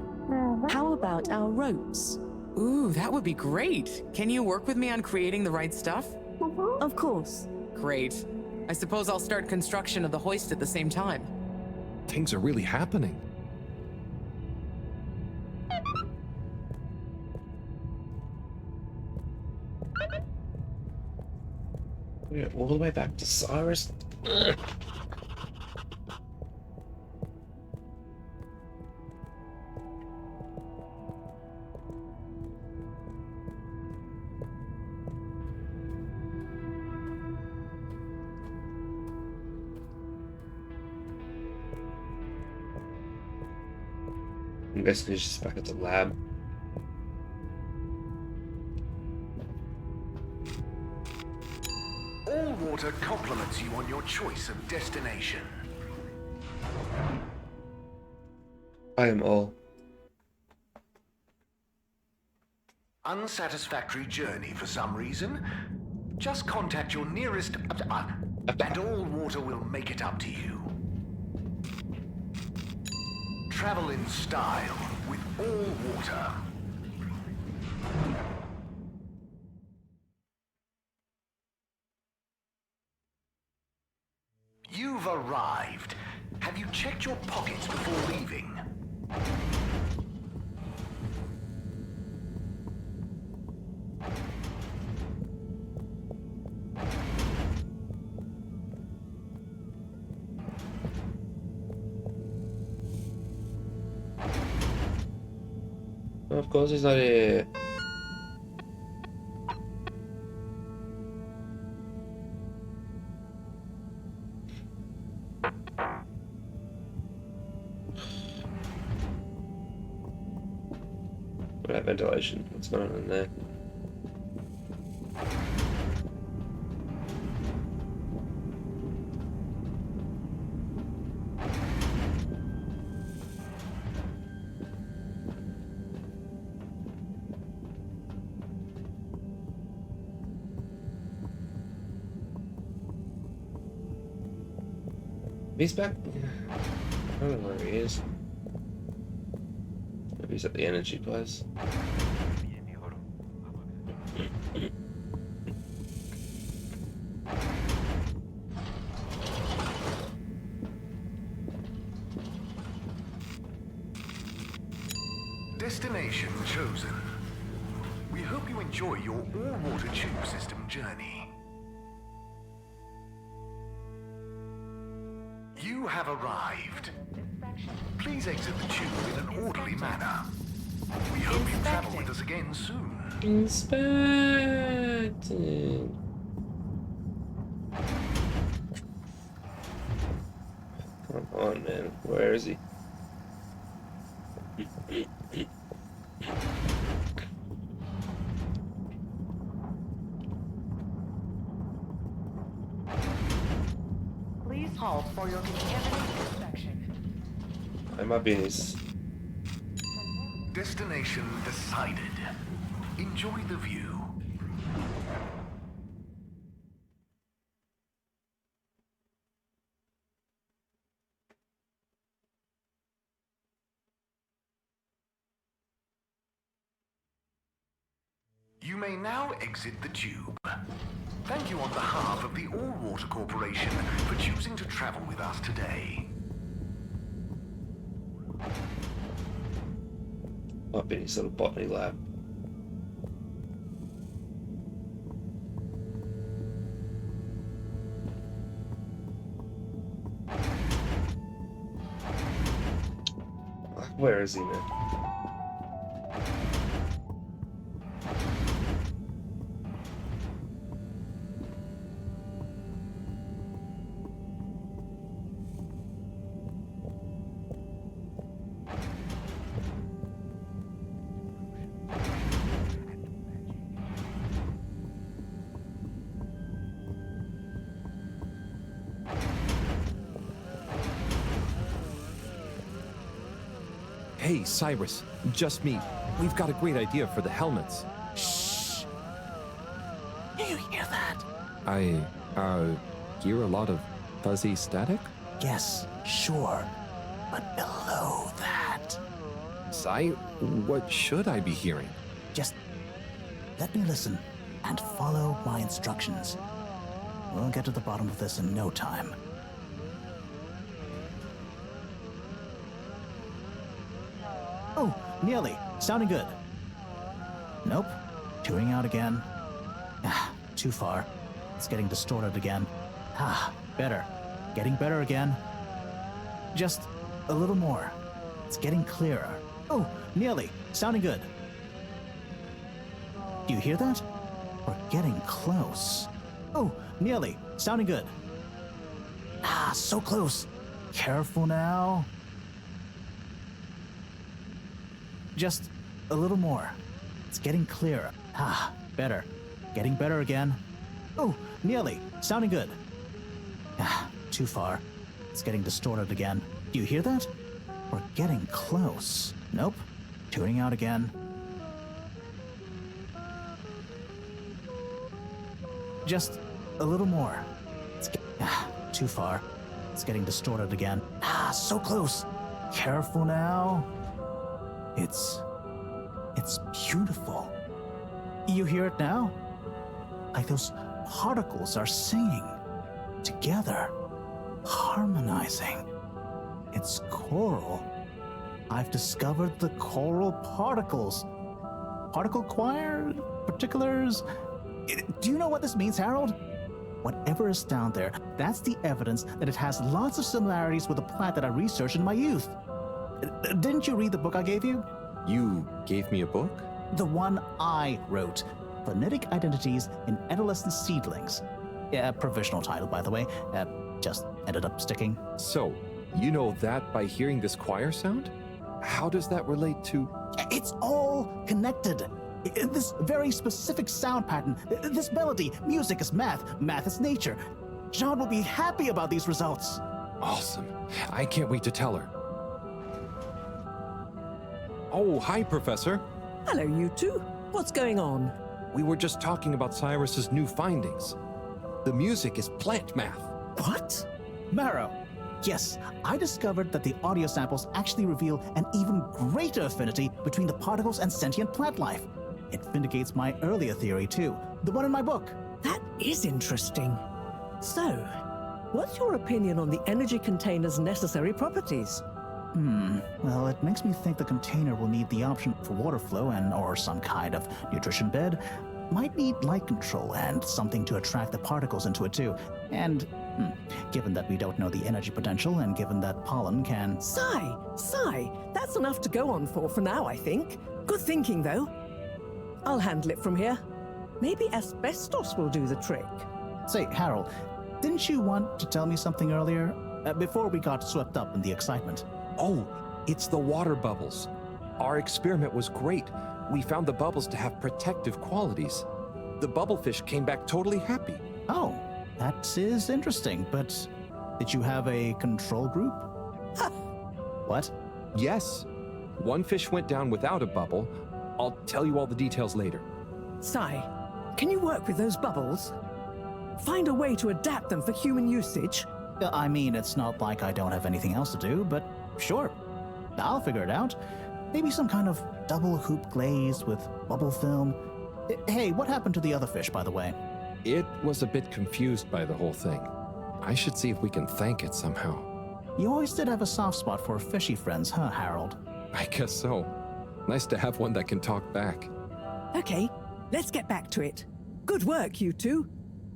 How about our ropes? Ooh, that would be great. Can you work with me on creating the right stuff? Of course. Great. I suppose I'll start construction of the hoist at the same time. Things are really happening. We're all the way back to Cyrus. I'm guessing he's just back at the lab. All water compliments you on your choice of destination. I am all. Unsatisfactory journey for some reason? Just contact your nearest... and all water will make it up to you. Travel in style with all water. You've arrived. Have you checked your pockets before leaving? Of course he's not here. What about ventilation? What's going on in there? He's back. I don't know where he is. Maybe he's at the energy place. Destination chosen. We hope you enjoy your all-water tube system journey. You have arrived. Please exit the tube in an orderly manner. We hope you travel with us again soon. Inspecting. Come on, man. Where is he? Please halt for your contaminated inspection. I might be in his. Destination decided. Enjoy the view. You may now exit the tube. Thank you on behalf of the All Water Corporation for choosing to travel with us today. Might be in his little botany lab. Where is he, man? Hey, Cyrus, just me. We've got a great idea for the helmets. Shh. Do you hear that? I, hear a lot of fuzzy static? Yes, sure. But below that. Cy, what should I be hearing? Just let me listen and follow my instructions. We'll get to the bottom of this in no time. Oh, nearly. Sounding good. Nope. Tuning out again. Ah, too far. It's getting distorted again. Ah, better. Getting better again. Just a little more. It's getting clearer. Oh, nearly. Sounding good. Do you hear that? We're getting close. Oh, nearly. Sounding good. Ah, so close. Careful now. Just a little more. It's getting clearer. Ah, better. Getting better again. Oh, nearly. Sounding good. Ah, too far. It's getting distorted again. Do you hear that? We're getting close. Nope. Tuning out again. Just a little more. Too far. It's getting distorted again. Ah, so close. Careful now. It's beautiful. You hear it now? Like those particles are singing together. Harmonizing. It's coral. I've discovered the coral particles. Particle choir? Particulars? Do you know what this means, Harold? Whatever is down there, that's the evidence that it has lots of similarities with the plant that I researched in my youth. Didn't you read the book I gave you? You gave me a book? The one I wrote. Phonetic Identities in Adolescent Seedlings. Yeah, provisional title, by the way. Just ended up sticking. So, you know that by hearing this choir sound? How does that relate to... It's all connected. This very specific sound pattern, this melody, music is math, math is nature. John will be happy about these results. Awesome. I can't wait to tell her. Oh, hi, Professor. Hello, you two. What's going on? We were just talking about Cyrus's new findings. The music is plant math. What? Marrow. Yes, I discovered that the audio samples actually reveal an even greater affinity between the particles and sentient plant life. It vindicates my earlier theory, too. The one in my book. That is interesting. So, what's your opinion on the energy container's necessary properties? Well, it makes me think the container will need the option for water flow or some kind of nutrition bed. Might need light control and something to attract the particles into it, too. And, given that we don't know the energy potential and given that pollen can... Sigh. That's enough to go on for now, I think. Good thinking, though. I'll handle it from here. Maybe asbestos will do the trick. Say, Harold, didn't you want to tell me something earlier? Before we got swept up in the excitement. Oh, it's the water bubbles. Our experiment was great. We found the bubbles to have protective qualities. The bubblefish came back totally happy. Oh, that is interesting, but did you have a control group? What? Yes. One fish went down without a bubble. I'll tell you all the details later. Sai, can you work with those bubbles? Find a way to adapt them for human usage? I mean, it's not like I don't have anything else to do, but sure. I'll figure it out. Maybe some kind of double hoop glaze with bubble film. Hey, what happened to the other fish, by the way? It was a bit confused by the whole thing. I should see if we can thank it somehow. You always did have a soft spot for fishy friends, huh, Harold? I guess so. Nice to have one that can talk back. Okay, let's get back to it. Good work, you two.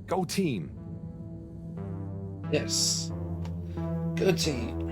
Go team. Yes. Good team.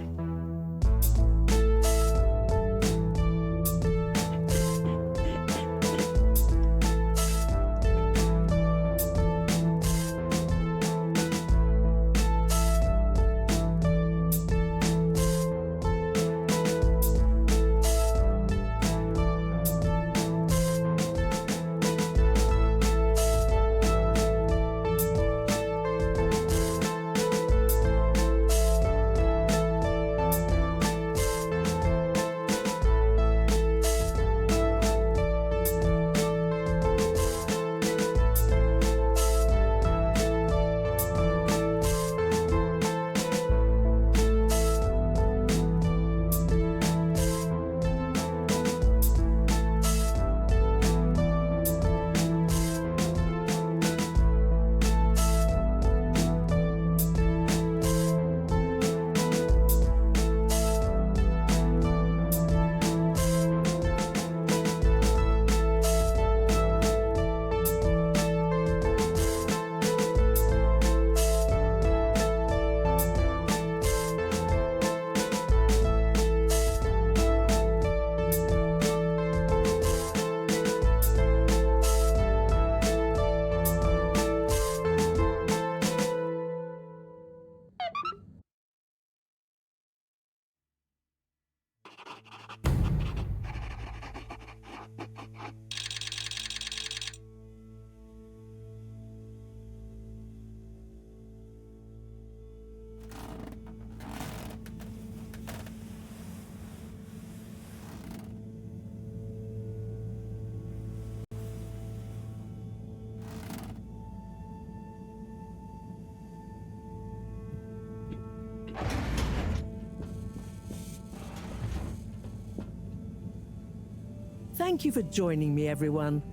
Thank you for joining me, everyone.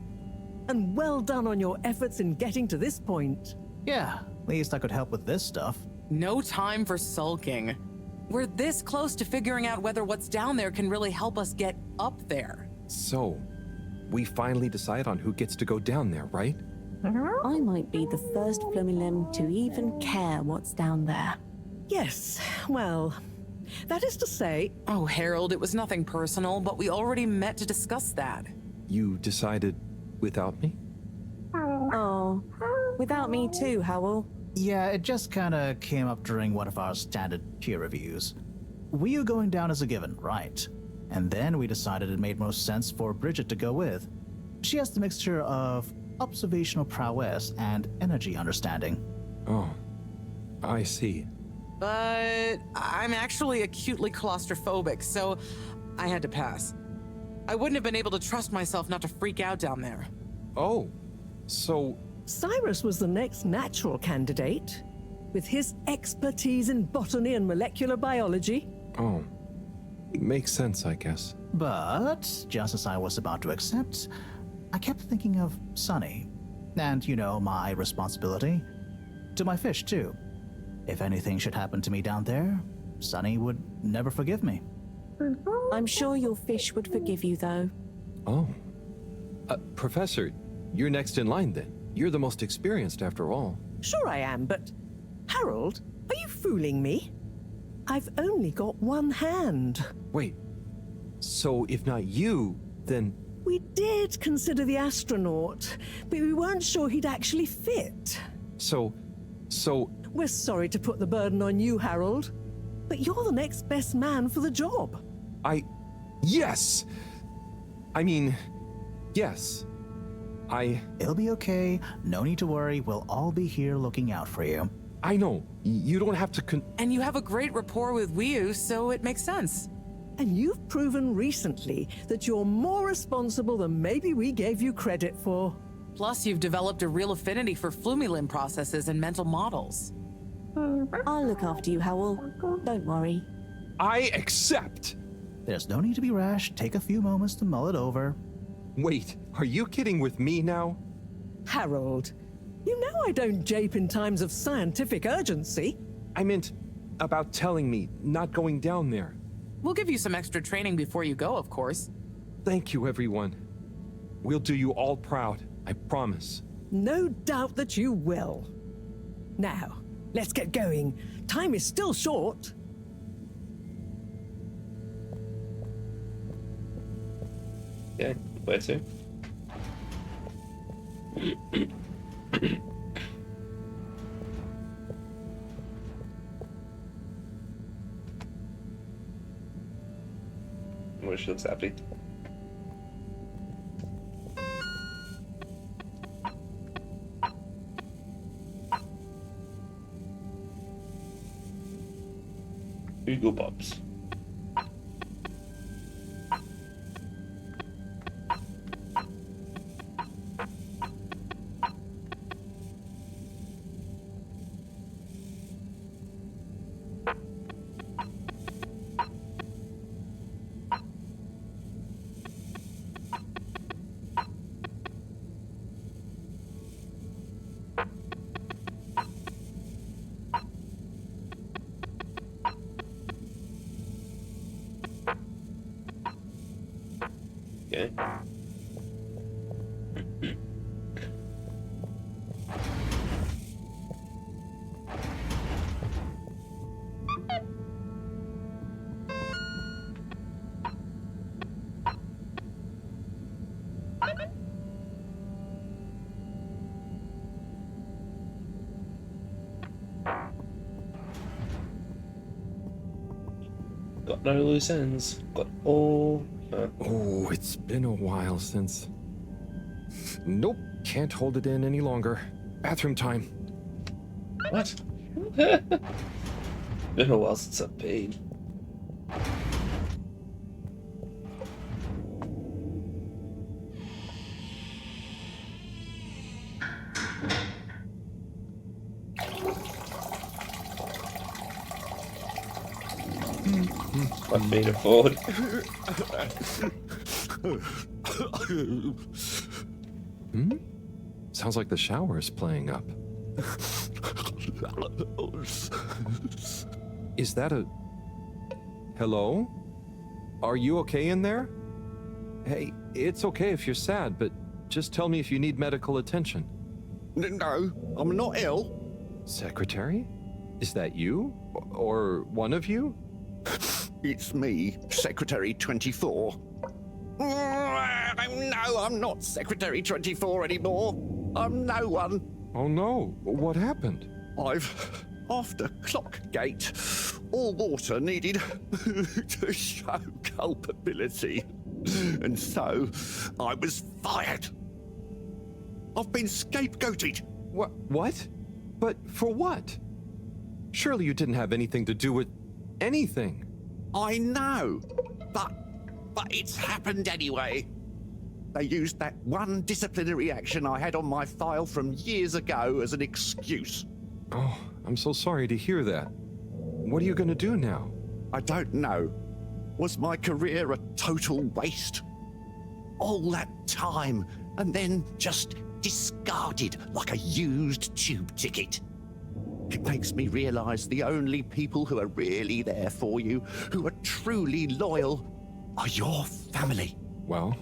And well done on your efforts in getting to this point. Yeah, at least I could help with this stuff. No time for sulking. We're this close to figuring out whether what's down there can really help us get up there. So, we finally decide on who gets to go down there, right? I might be the first Flumilim to even care what's down there. Yes, well, that is to say... Oh, Harold, it was nothing personal, but we already met to discuss that. You decided without me? Oh, without me too, Howell. Yeah, it just kinda came up during one of our standard peer reviews. We were going down as a given, right? And then we decided it made most sense for Bridget to go with. She has the mixture of observational prowess and energy understanding. Oh, I see. But I'm actually acutely claustrophobic, so I had to pass. I wouldn't have been able to trust myself not to freak out down there. Oh, so... Cyrus was the next natural candidate, with his expertise in botany and molecular biology. Oh, makes sense, I guess. But, just as I was about to accept, I kept thinking of Sunny. And, you know, my responsibility. To my fish, too. If anything should happen to me down there, Sunny would never forgive me. I'm sure your fish would forgive you, though. Oh. Professor, you're next in line then. You're the most experienced after all. Sure I am, but... Harold, are you fooling me? I've only got one hand. Wait, so if not you, then... We did consider the astronaut, but we weren't sure he'd actually fit. So... We're sorry to put the burden on you, Harold, but you're the next best man for the job. Yes! I mean, yes. It'll be okay. No need to worry. We'll all be here looking out for you. I know. You don't have to And you have a great rapport with Wiu, so it makes sense. And you've proven recently that you're more responsible than maybe we gave you credit for. Plus, you've developed a real affinity for Flumilim processes and mental models. I'll look after you, Howell. Don't worry. I accept! There's no need to be rash. Take a few moments to mull it over. Wait, are you kidding with me now? Harold, you know I don't jape in times of scientific urgency. I meant about telling me, not going down there. We'll give you some extra training before you go, of course. Thank you, everyone. We'll do you all proud, I promise. No doubt that you will. Now, let's get going. Time is still short. Okay, where to? Which looks happy. Google Pops. Okay. Got no loose ends. Got all... Oh, it's been a while since... Nope, can't hold it in any longer. Bathroom time. What? Been a while since I've paid. My feet are forward. Sounds like the shower is playing up. Is that a... Hello? Are you okay in there? Hey, it's okay if you're sad, but just tell me if you need medical attention. No, I'm not ill. Secretary? Is that you? Or one of you? It's me, Secretary 24. No, I'm not Secretary 24 anymore. I'm no one. Oh no, what happened? After Clockgate, all water needed to show culpability. And so, I was fired. I've been scapegoated. What? But for what? Surely you didn't have anything to do with anything. I know, but it's happened anyway. They used that one disciplinary action I had on my file from years ago as an excuse. Oh, I'm so sorry to hear that. What are you going to do now? I don't know. Was my career a total waste? All that time, and then just discarded like a used tube ticket. It makes me realize the only people who are really there for you, who are truly loyal, are your family. Well,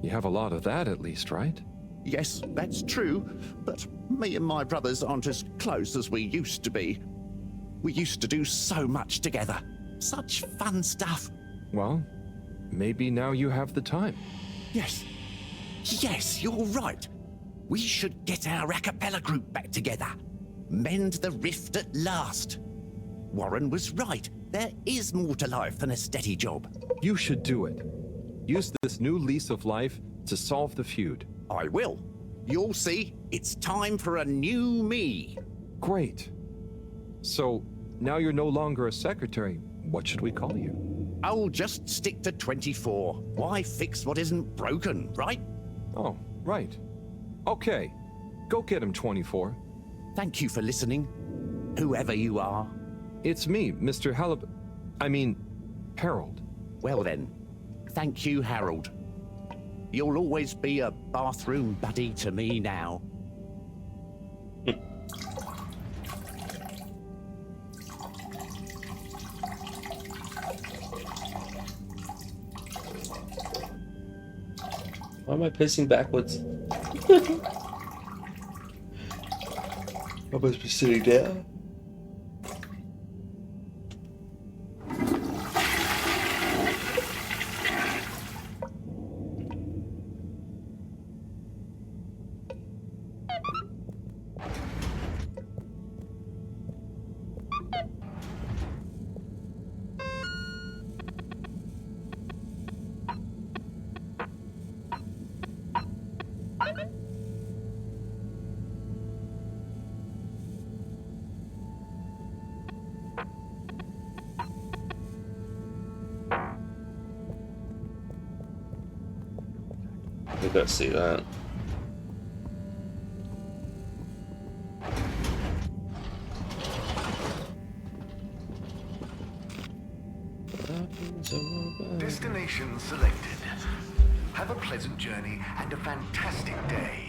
you have a lot of that at least, right? Yes, that's true, but me and my brothers aren't as close as we used to be. We used to do so much together. Such fun stuff. Well, maybe now you have the time. Yes, you're right. We should get our a cappella group back together. Mend the rift at last. Warren was right. There is more to life than a steady job. You should do it. Use this new lease of life to solve the feud. I will. You'll see, it's time for a new me. Great. So, now you're no longer a secretary. What should we call you? I'll just stick to 24. Why fix what isn't broken, right? Oh, right. Okay. Go get him, 24. Thank you for listening, whoever you are. It's me, Mr. Halibut. Harold. Well then, thank you, Harold. You'll always be a bathroom buddy to me now. Why am I pacing backwards? I must be sitting down. We gotta see that. Destination selected. Have a pleasant journey and a fantastic day.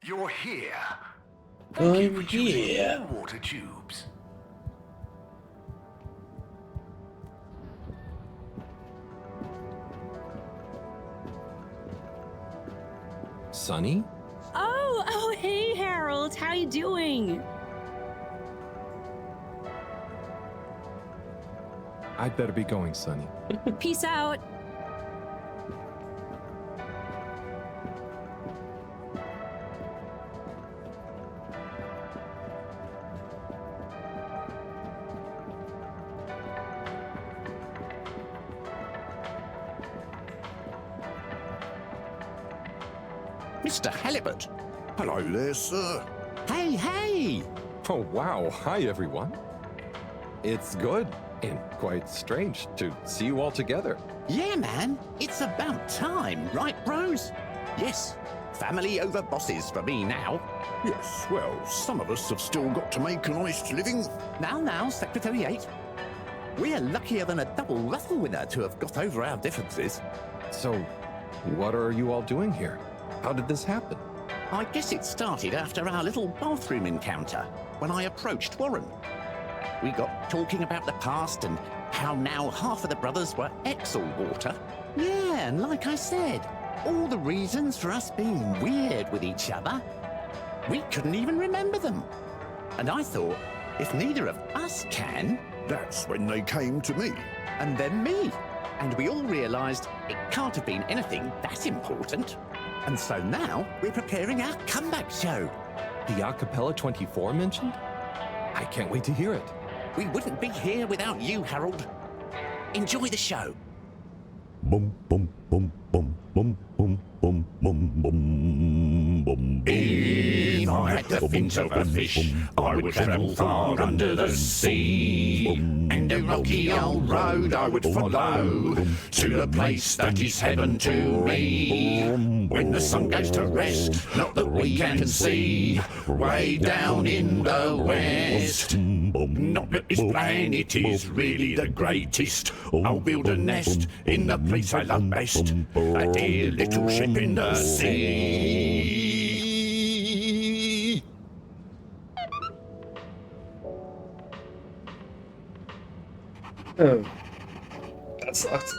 You're here. Thank you for choosing all water tubes. Sunny? Oh, hey, Harold. How you doing? I'd better be going, Sunny. Peace out. Mr. Halibut. Hello there, sir. Hey! Oh, wow. Hi, everyone. It's good. And quite strange to see you all together. Yeah, man. It's about time, right, bros? Yes. Family over bosses for me now. Yes, well, some of us have still got to make an honest living. Now, Secretary 8. We're luckier than a double raffle winner to have got over our differences. So, what are you all doing here? How did this happen? I guess it started after our little bathroom encounter, when I approached Warren. We got talking about the past and how now half of the brothers were ex-all-water. Yeah, and like I said, all the reasons for us being weird with each other, we couldn't even remember them. And I thought, if neither of us can... That's when they came to me. And then me. And we all realised it can't have been anything that important. And so now we're preparing our comeback show. The Acapella 24 mentioned? I can't wait to hear it. We wouldn't be here without you, Harold. Enjoy the show. Bum, bum, bum, bum, bum, bum, bum, bum, bum, bum. If I had the fins of a fish, I would travel far under the sea. And a rocky old road I would follow to the place that is heaven to me. When the sun goes to rest, not that we can see, way down in the west. Not that this planet is really the greatest. I'll build a nest in the place I love best, a dear little ship in the sea. Oh, that sucks.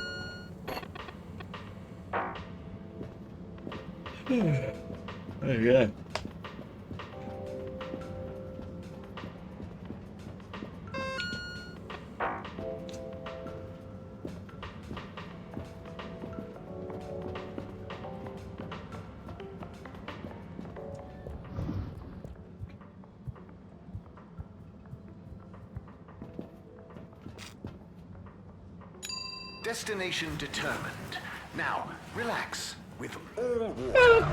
There you go. Destination determined. Now, relax with all water.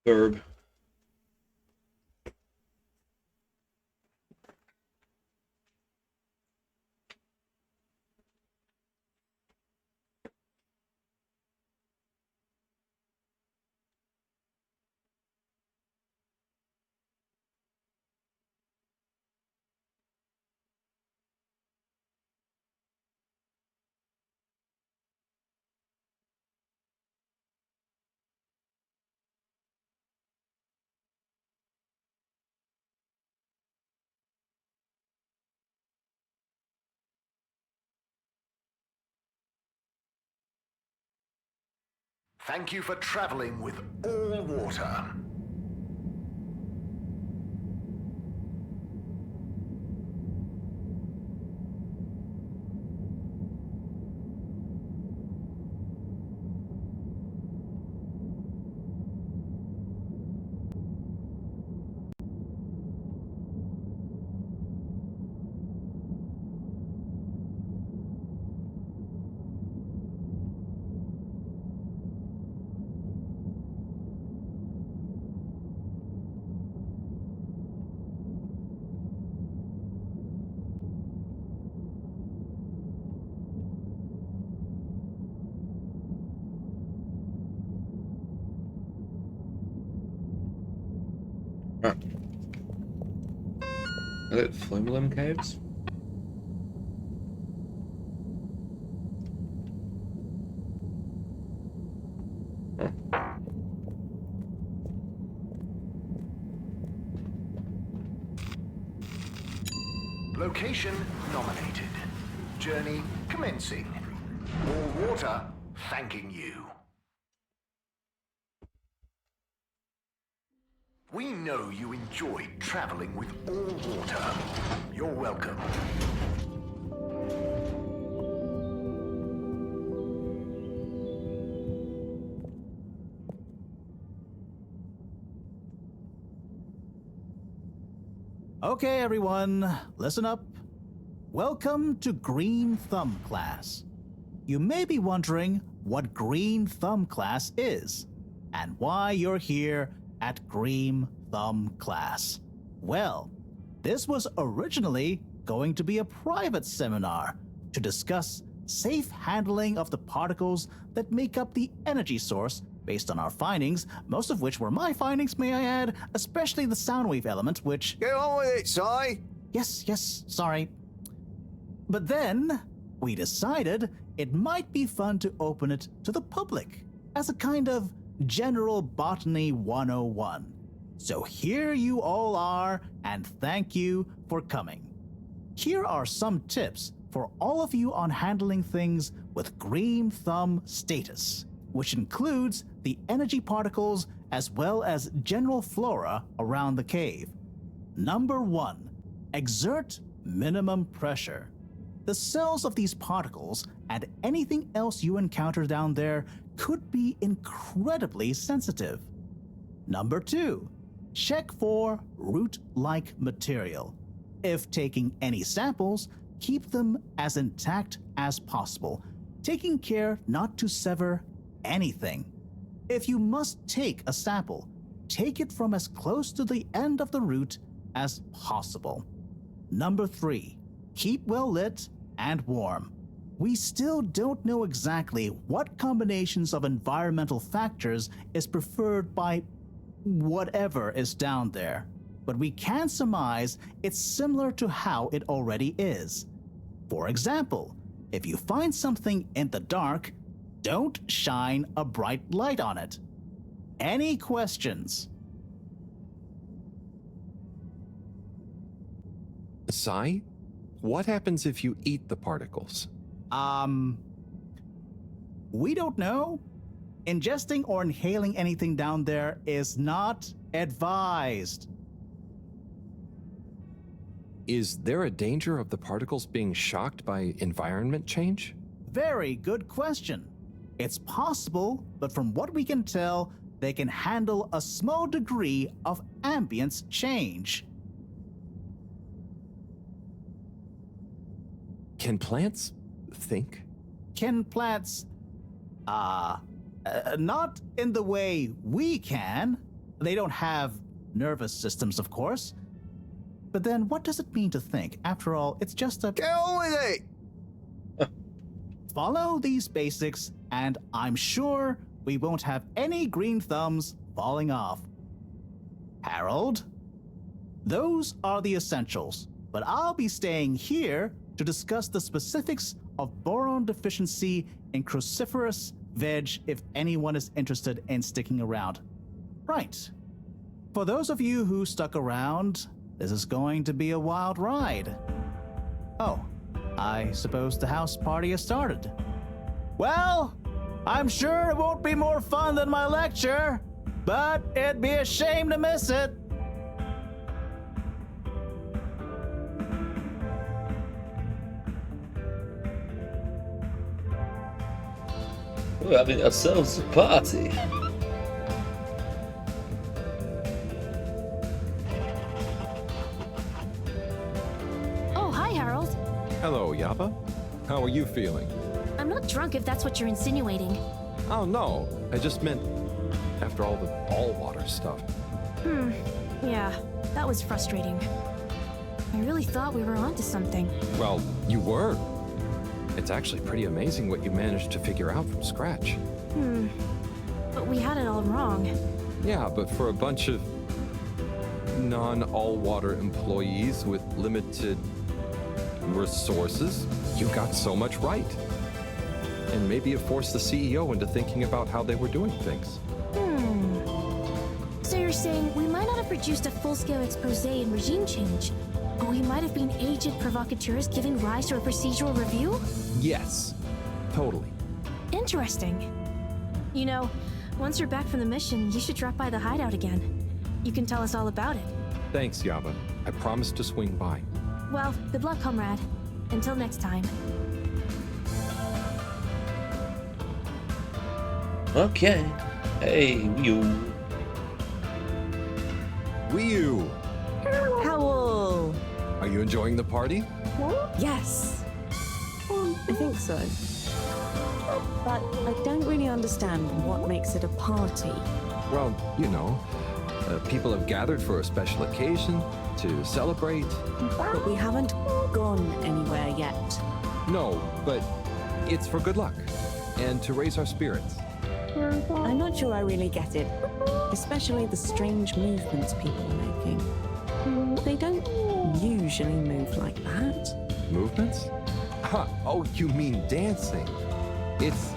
Verb. Thank you for traveling with all water. Are it Flimblem Caves? Location nominated. Journey commencing. All water thanking you. We know you enjoyed traveling with all water. You're welcome. Okay, everyone, listen up. Welcome to Green Thumb class. You may be wondering what Green Thumb class is and why you're here at Green Thumb class. Well, this was originally going to be a private seminar to discuss safe handling of the particles that make up the energy source based on our findings, most of which were my findings, may I add, especially the sound wave element, which... Get on with it, Si! Yes, sorry. But then, we decided it might be fun to open it to the public as a kind of General Botany 101. So here you all are, and thank you for coming. Here are some tips for all of you on handling things with Green Thumb status, which includes the energy particles as well as general flora around the cave. Number 1, exert minimum pressure. The cells of these particles and anything else you encounter down there could be incredibly sensitive. Number 2, check for root-like material. If taking any samples, keep them as intact as possible, taking care not to sever anything. If you must take a sample, take it from as close to the end of the root as possible. Number 3, keep well lit and warm. We still don't know exactly what combinations of environmental factors is preferred by whatever is down there, but we can surmise it's similar to how it already is. For example, if you find something in the dark, don't shine a bright light on it. Any questions? Si, what happens if you eat the particles? We don't know. Ingesting or inhaling anything down there is not advised. Is there a danger of the particles being shocked by environment change? Very good question. It's possible, but from what we can tell, they can handle a small degree of ambience change. Can plants think? Can plants... not in the way we can. They don't have nervous systems, of course. But then what does it mean to think? After all, it's just a... Get on with it! Follow these basics, and I'm sure we won't have any green thumbs falling off. Harold? Those are the essentials, but I'll be staying here to discuss the specifics of boron deficiency in cruciferous veg if anyone is interested in sticking around. Right. For those of you who stuck around, this is going to be a wild ride. Oh, I suppose the house party has started. Well, I'm sure it won't be more fun than my lecture, but it'd be a shame to miss it. We're having ourselves a party. Oh, hi, Harold. Hello, Yappa. How are you feeling? I'm not drunk if that's what you're insinuating. Oh, no. I just meant after all the all-water stuff. Yeah, that was frustrating. I really thought we were onto something. Well, you were. It's actually pretty amazing what you managed to figure out from scratch. But we had it all wrong. Yeah, but for a bunch of non-all-water employees with limited resources, you got so much right. And maybe it forced the CEO into thinking about how they were doing things. So you're saying we might not have produced a full-scale expose in regime change, but we might have been agent provocateurs giving rise to a procedural review? Yes, totally. Interesting. You know, once you're back from the mission, you should drop by the hideout again. You can tell us all about it. Thanks, Yaba. I promise to swing by. Well, good luck, comrade. Until next time. Okay. Hey, you. Wii Howl! Are you enjoying the party? Yes. I think so. But I don't really understand what makes it a party. Well, you know, people have gathered for a special occasion to celebrate. But we haven't gone anywhere yet. No, but it's for good luck and to raise our spirits. I'm not sure I really get it, especially the strange movements people are making. They don't usually move like that. Movements? Oh, you mean dancing? It's,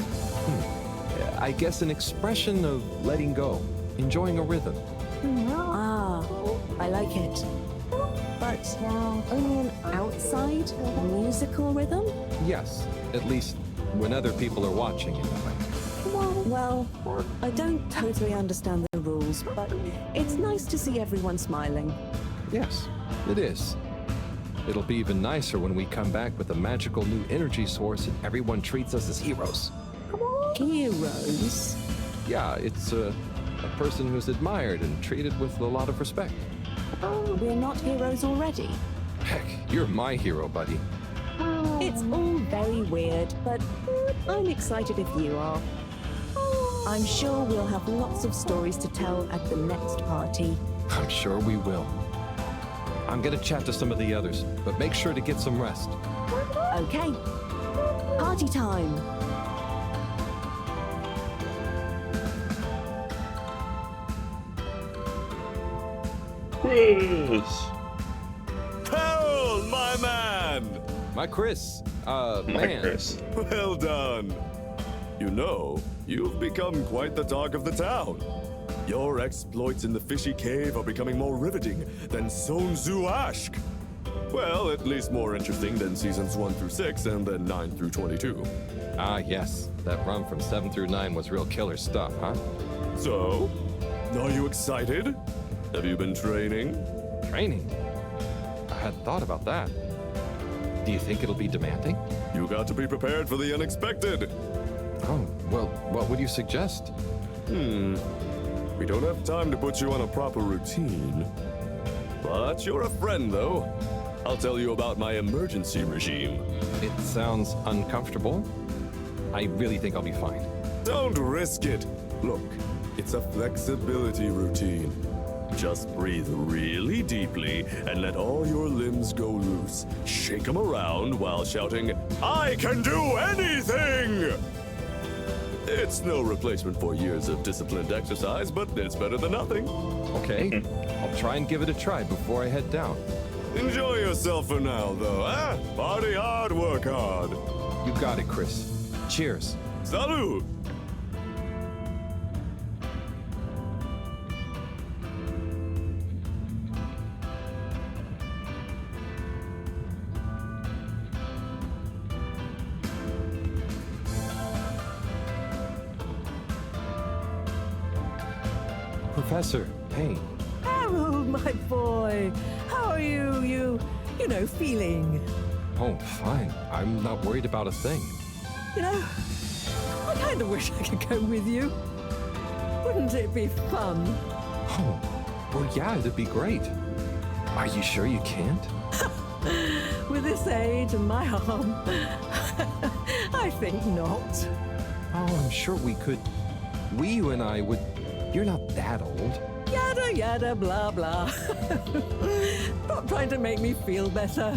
I guess, an expression of letting go, enjoying a rhythm. Ah, I like it. But only an outside musical rhythm? Yes, at least when other people are watching anyway. Well, I don't totally understand the rules, but it's nice to see everyone smiling. Yes, it is. It'll be even nicer when we come back with a magical new energy source and everyone treats us as heroes. Heroes? Yeah, it's a person who's admired and treated with a lot of respect. We're not heroes already? Heck, you're my hero, buddy. It's all very weird, but I'm excited if you are. I'm sure we'll have lots of stories to tell at the next party. I'm sure we will. I'm gonna chat to some of the others, but make sure to get some rest. Okay. Party time. Chris! Harold, my man! My Chris. My man. Chris. Well done. You know, you've become quite the talk of the town. Your exploits in the fishy cave are becoming more riveting than Sun Tzu Ashk. Well, at least more interesting than seasons 1 through 6 and then 9 through 22. Ah, yes. That run from 7 through 9 was real killer stuff, huh? So, are you excited? Have you been training? Training? I hadn't thought about that. Do you think it'll be demanding? You got to be prepared for the unexpected. Oh, well, what would you suggest? We don't have time to put you on a proper routine. But you're a friend, though. I'll tell you about my emergency regime. It sounds uncomfortable. I really think I'll be fine. Don't risk it. Look, it's a flexibility routine. Just breathe really deeply and let all your limbs go loose. Shake them around while shouting, "I can do anything!" It's no replacement for years of disciplined exercise, but it's better than nothing. Okay, I'll try and give it a try before I head down. Enjoy yourself for now, though, eh? Party hard, work hard. You got it, Chris. Cheers. Salud! Professor, hey. Harold, my boy. How are you? You know, feeling? Oh, fine. I'm not worried about a thing. You know, I kind of wish I could go with you. Wouldn't it be fun? Oh, well, yeah, it'd be great. Are you sure you can't? With this age and my arm, I think not. Oh, I'm sure we could. You and I would. You're not that old. Yada yada blah blah. Stop trying to make me feel better.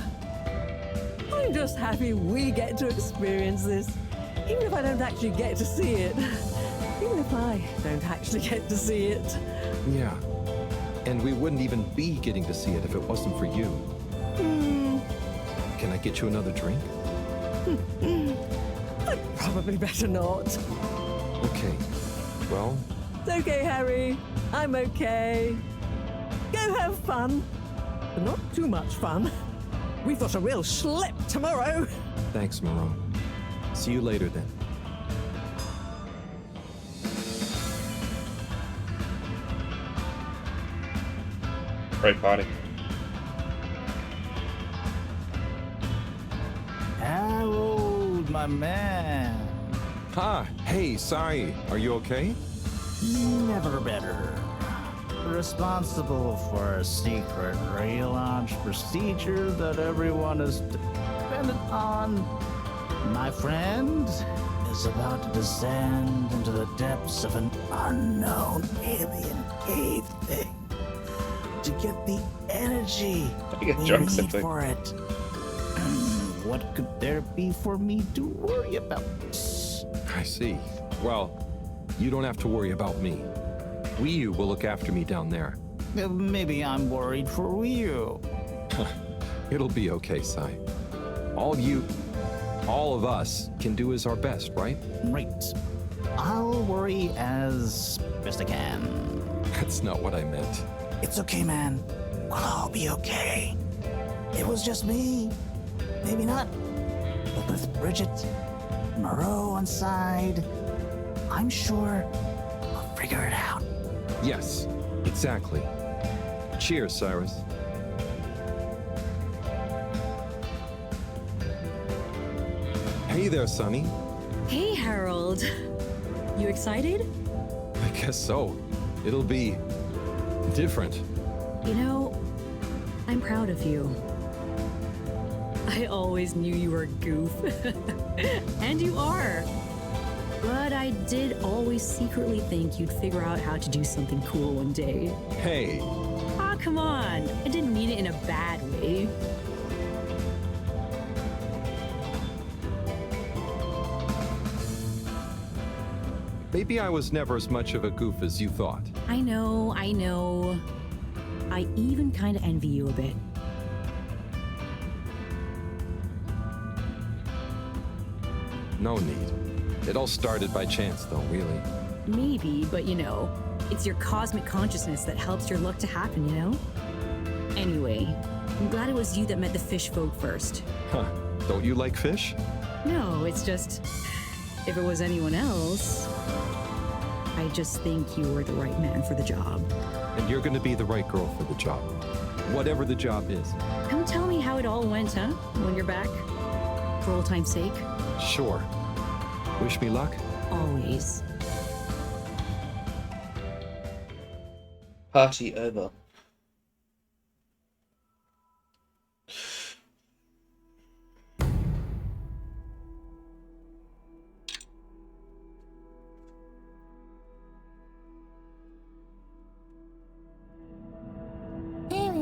I'm just happy we get to experience this, even if I don't actually get to see it. Even if I don't actually get to see it. Yeah. And we wouldn't even be getting to see it if it wasn't for you. Can I get you another drink? I'd probably better not. Okay. Well, It's okay, Harry. I'm okay. Go have fun. But not too much fun. We've got a real schlep tomorrow. thanks, Moreau. See you later then. Great party. Harold, my man. Ha! Hey, Sai, are you okay? Never better. Responsible for a secret relaunch procedure that everyone is dependent on. My friend is about to descend into the depths of an unknown alien cave thing to get the energy we need for it. What could there be for me to worry about? I see. Well, you don't have to worry about me. Wii U will look after me down there. Maybe I'm worried for Wii U. It'll be okay, Sai. All of us can do is our best, right? Right. I'll worry as best I can. That's not what I meant. It's okay, man. We'll all be okay. It was just me. Maybe not. But with Bridget, Moreau on side, I'm sure we'll figure it out. Yes, exactly. Cheers, Cyrus. Hey there, Sonny. Hey, Harold. You excited? I guess so. It'll be different. You know, I'm proud of you. I always knew you were a goof. And you are. But I did always secretly think you'd figure out how to do something cool one day. Hey. Ah, come on. I didn't mean it in a bad way. Maybe I was never as much of a goof as you thought. I know. I even kind of envy you a bit. No need. It all started by chance, though, really. Maybe, but you know, it's your cosmic consciousness that helps your luck to happen, you know? Anyway, I'm glad it was you that met the fish folk first. Huh. Don't you like fish? No, it's just, if it was anyone else, I just think you were the right man for the job. And you're gonna be the right girl for the job. Whatever the job is. Come tell me how it all went, huh? When you're back? For old time's sake? Sure. Wish me luck? Always. Party over.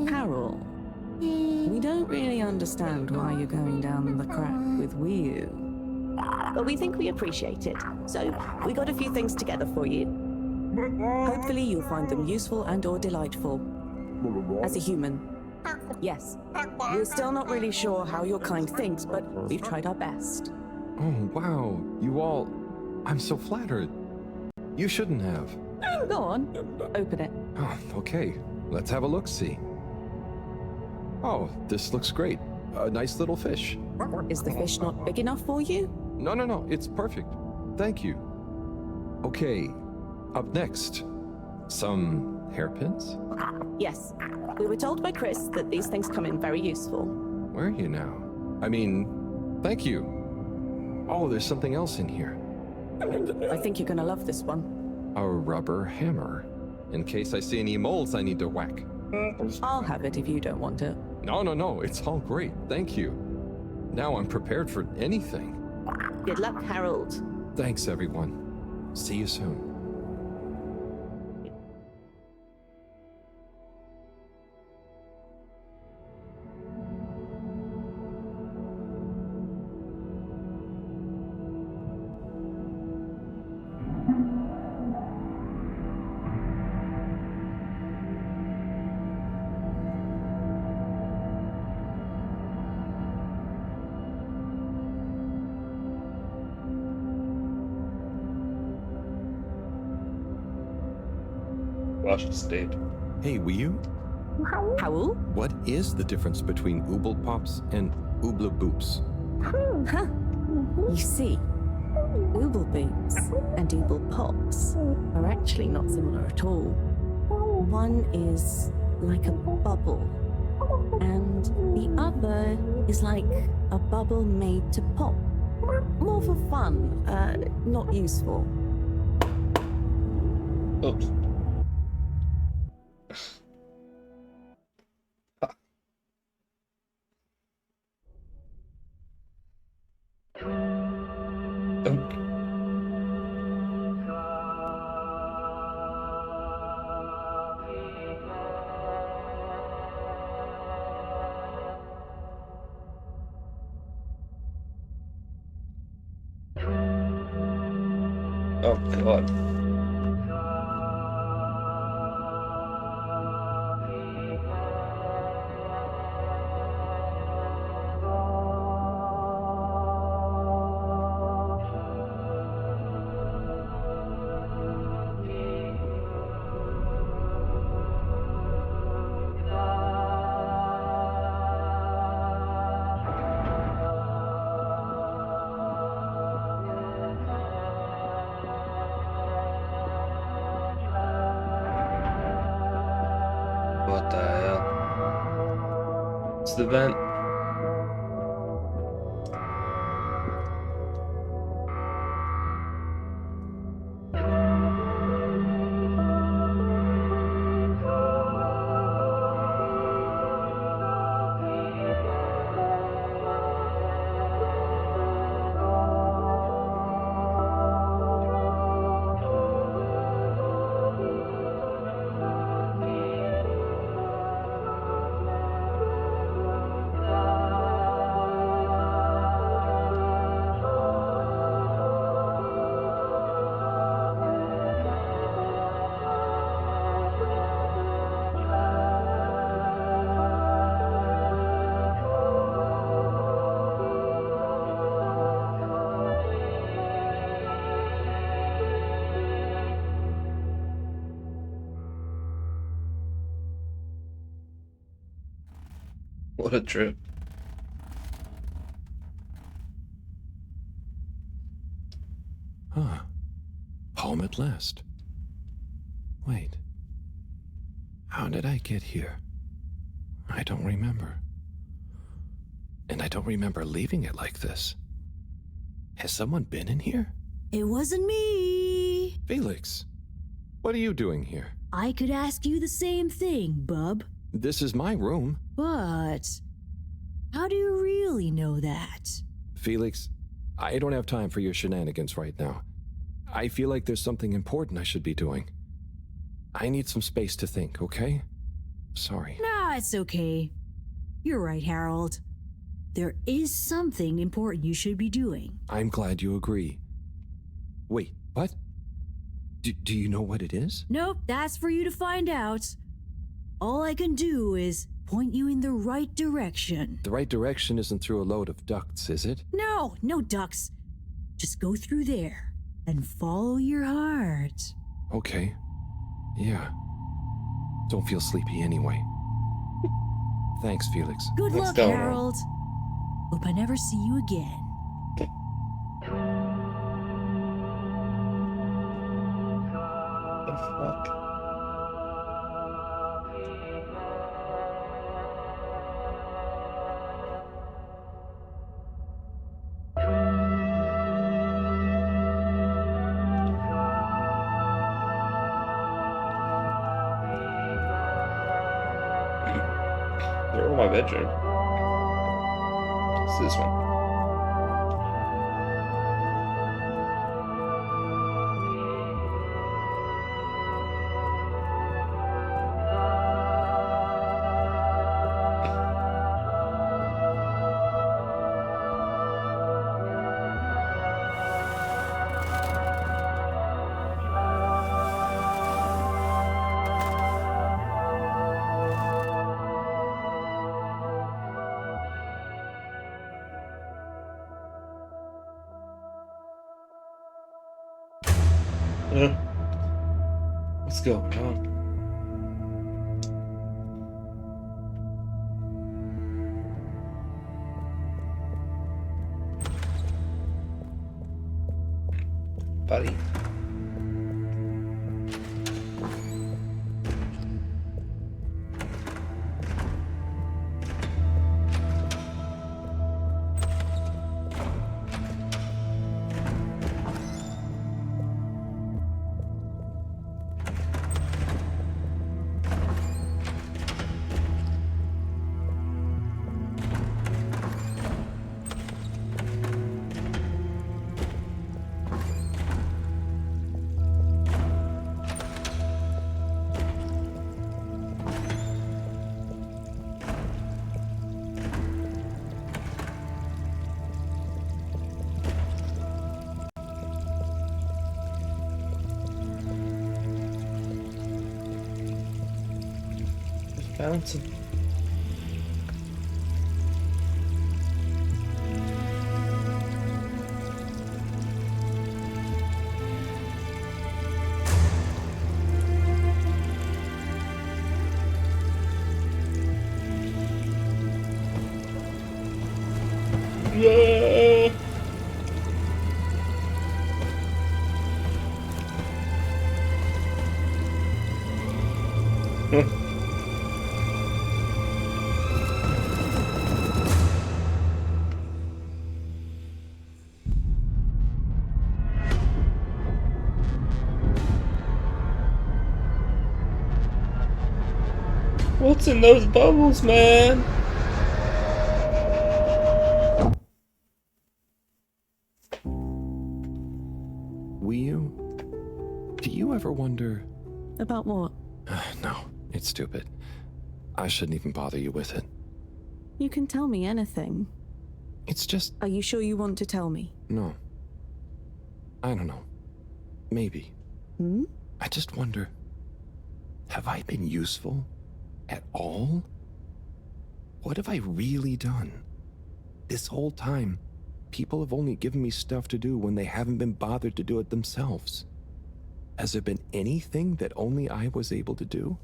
Carol, we don't really understand why you're going down the crack with Wii U. But we think we appreciate it, so we got a few things together for you. Hopefully you'll find them useful and or delightful. As a human. Yes, we're still not really sure how your kind thinks, but we've tried our best. Oh, wow. You all... I'm so flattered. You shouldn't have. Go on, open it. Oh, okay. Let's have a look-see. Oh, this looks great. A nice little fish. Is the fish not big enough for you? No. It's perfect. Thank you. Okay. Up next. Some hairpins? Yes. We were told by Chris that these things come in very useful. Where are you now? I mean, thank you. Oh, there's something else in here. I think you're gonna love this one. A rubber hammer. In case I see any moles I need to whack. I'll have it if you don't want it. No. It's all great. Thank you. Now I'm prepared for anything. Good luck, Harold. Thanks, everyone. See you soon. State. Hey, Wii U? Howl? What is the difference between Ooble Pops and Ooble Boops? Huh. You see, Ooble Boops and Ooble Pops are actually not similar at all. One is like a bubble. And the other is like a bubble made to pop. More for fun, not useful. Oops. Oh god. What the hell? It's the vent. What a trip. Huh. Home at last. Wait. How did I get here? I don't remember. And I don't remember leaving it like this. Has someone been in here? It wasn't me. Felix, what are you doing here? I could ask you the same thing, bub. This is my room. But how do you really know that? Felix, I don't have time for your shenanigans right now. I feel like there's something important I should be doing. I need some space to think, okay? Sorry. Nah, it's okay. You're right, Harold. There is something important you should be doing. I'm glad you agree. Wait, what? Do you know what it is? Nope, that's for you to find out. All I can do is point you in the right direction. The right direction isn't through a load of ducts, is it? No, no ducks. Just go through there and follow your heart. Okay. Yeah. Don't feel sleepy anyway. Thanks, Felix. Good luck, Harold. Hope I never see you again. The fuck? They're all my bedroom. It's this one. What's going on? Buddy. fountain. Yeah. What's in those bubbles, man? Do you ever wonder... About what? No, it's stupid. I shouldn't even bother you with it. You can tell me anything. It's just... Are you sure you want to tell me? No. I don't know. Maybe. Hmm? I just wonder... Have I been useful? At all? What have I really done? This whole time, people have only given me stuff to do when they haven't been bothered to do it themselves. Has there been anything that only I was able to do?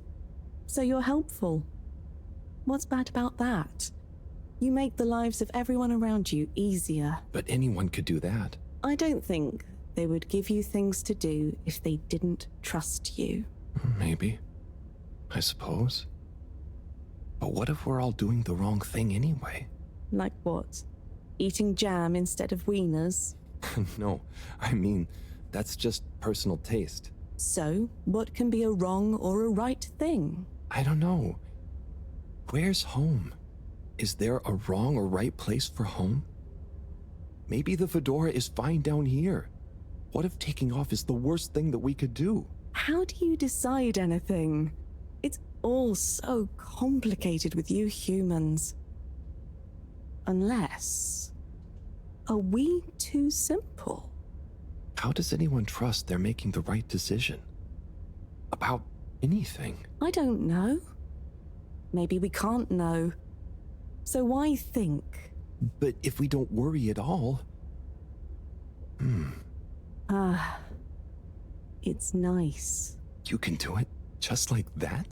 So you're helpful. What's bad about that? You make the lives of everyone around you easier. But anyone could do that. I don't think they would give you things to do if they didn't trust you. Maybe. I suppose. But what if we're all doing the wrong thing anyway? Like what? Eating jam instead of wieners? No, I mean, that's just personal taste. So, what can be a wrong or a right thing? I don't know. Where's home? Is there a wrong or right place for home? Maybe the fedora is fine down here. What if taking off is the worst thing that we could do? How do you decide anything? It's all so complicated with you humans. Unless... Are we too simple? How does anyone trust they're making the right decision? About anything? I don't know. Maybe we can't know. So why think? But if we don't worry at all... It's nice. You can do it just like that?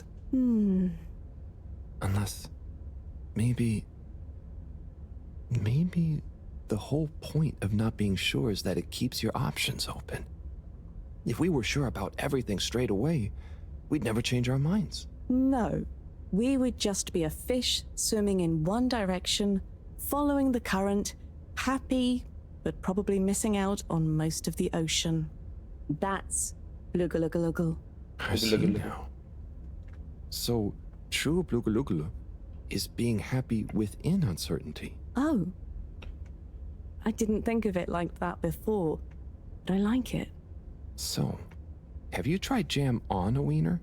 Unless... Maybe the whole point of not being sure is that it keeps your options open. If we were sure about everything straight away, we'd never change our minds. No. We would just be a fish swimming in one direction, following the current, happy, but probably missing out on most of the ocean. That's Blugaluggaluggal. I see now. So, true Blugaluggal is being happy within uncertainty. Oh. I didn't think of it like that before, but I like it. So, have you tried jam on a wiener?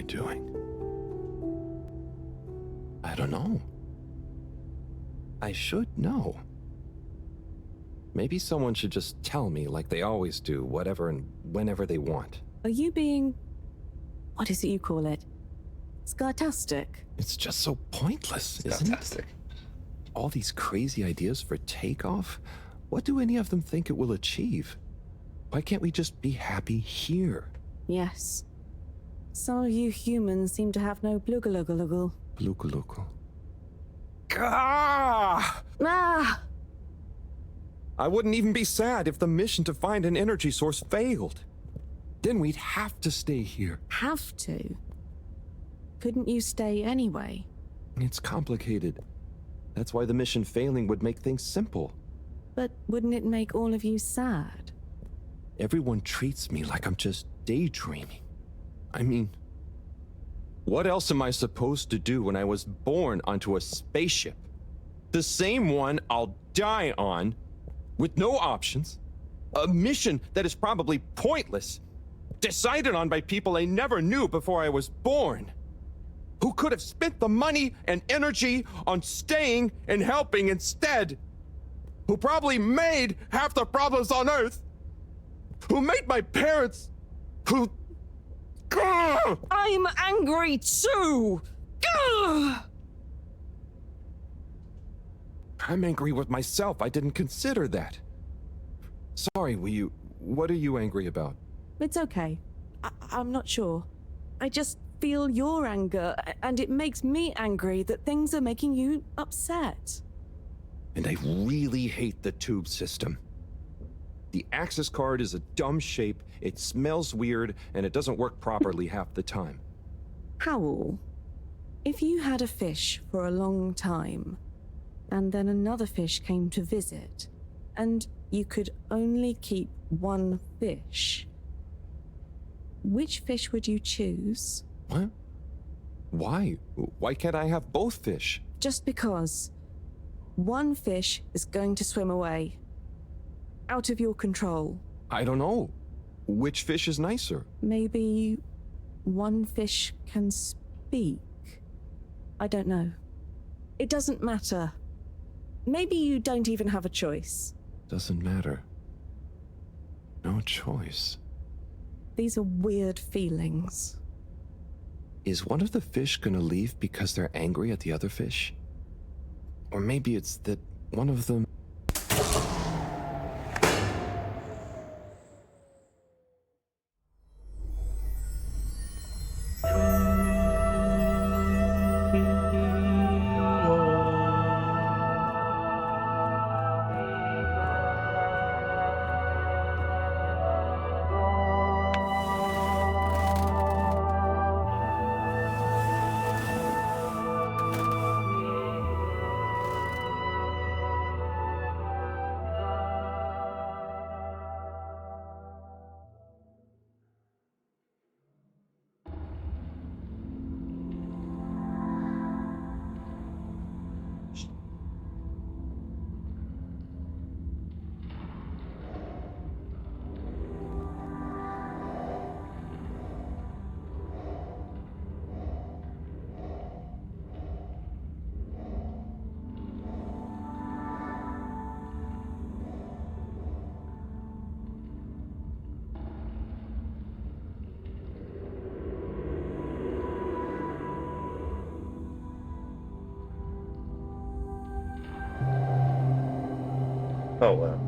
doing? I don't know. I should know. Maybe someone should just tell me like they always do, whatever and whenever they want. Are you being... what is it you call it? Scartastic? It's just so pointless, isn't it? All these crazy ideas for takeoff? What do any of them think it will achieve? Why can't we just be happy here? Yes. Some of you humans seem to have no blugaluggaluggle. Blugaluggal. Ah! Ah! I wouldn't even be sad if the mission to find an energy source failed. Then we'd have to stay here. Have to? Couldn't you stay anyway? It's complicated. That's why the mission failing would make things simple. But wouldn't it make all of you sad? Everyone treats me like I'm just daydreaming. I mean, what else am I supposed to do when I was born onto a spaceship? The same one I'll die on, with no options. A mission that is probably pointless, decided on by people I never knew before I was born. Who could have spent the money and energy on staying and helping instead. Who probably made half the problems on Earth. Who made my parents. Who... Gah! I'm angry too! Gah! I'm angry with myself. I didn't consider that. Sorry, what are you angry about? It's okay. I'm not sure. I just feel your anger, and it makes me angry that things are making you upset. And I really hate the tube system. The access card is a dumb shape, it smells weird, and it doesn't work properly half the time. Howl, if you had a fish for a long time, and then another fish came to visit, and you could only keep one fish, which fish would you choose? What? Why? Why can't I have both fish? Just because. One fish is going to swim away. Out of your control. I don't know. Which fish is nicer? Maybe one fish can speak. I don't know. It doesn't matter. Maybe you don't even have a choice. Doesn't matter. No choice. These are weird feelings. Is one of the fish gonna leave because they're angry at the other fish? Or maybe it's that one of them... Oh, wow.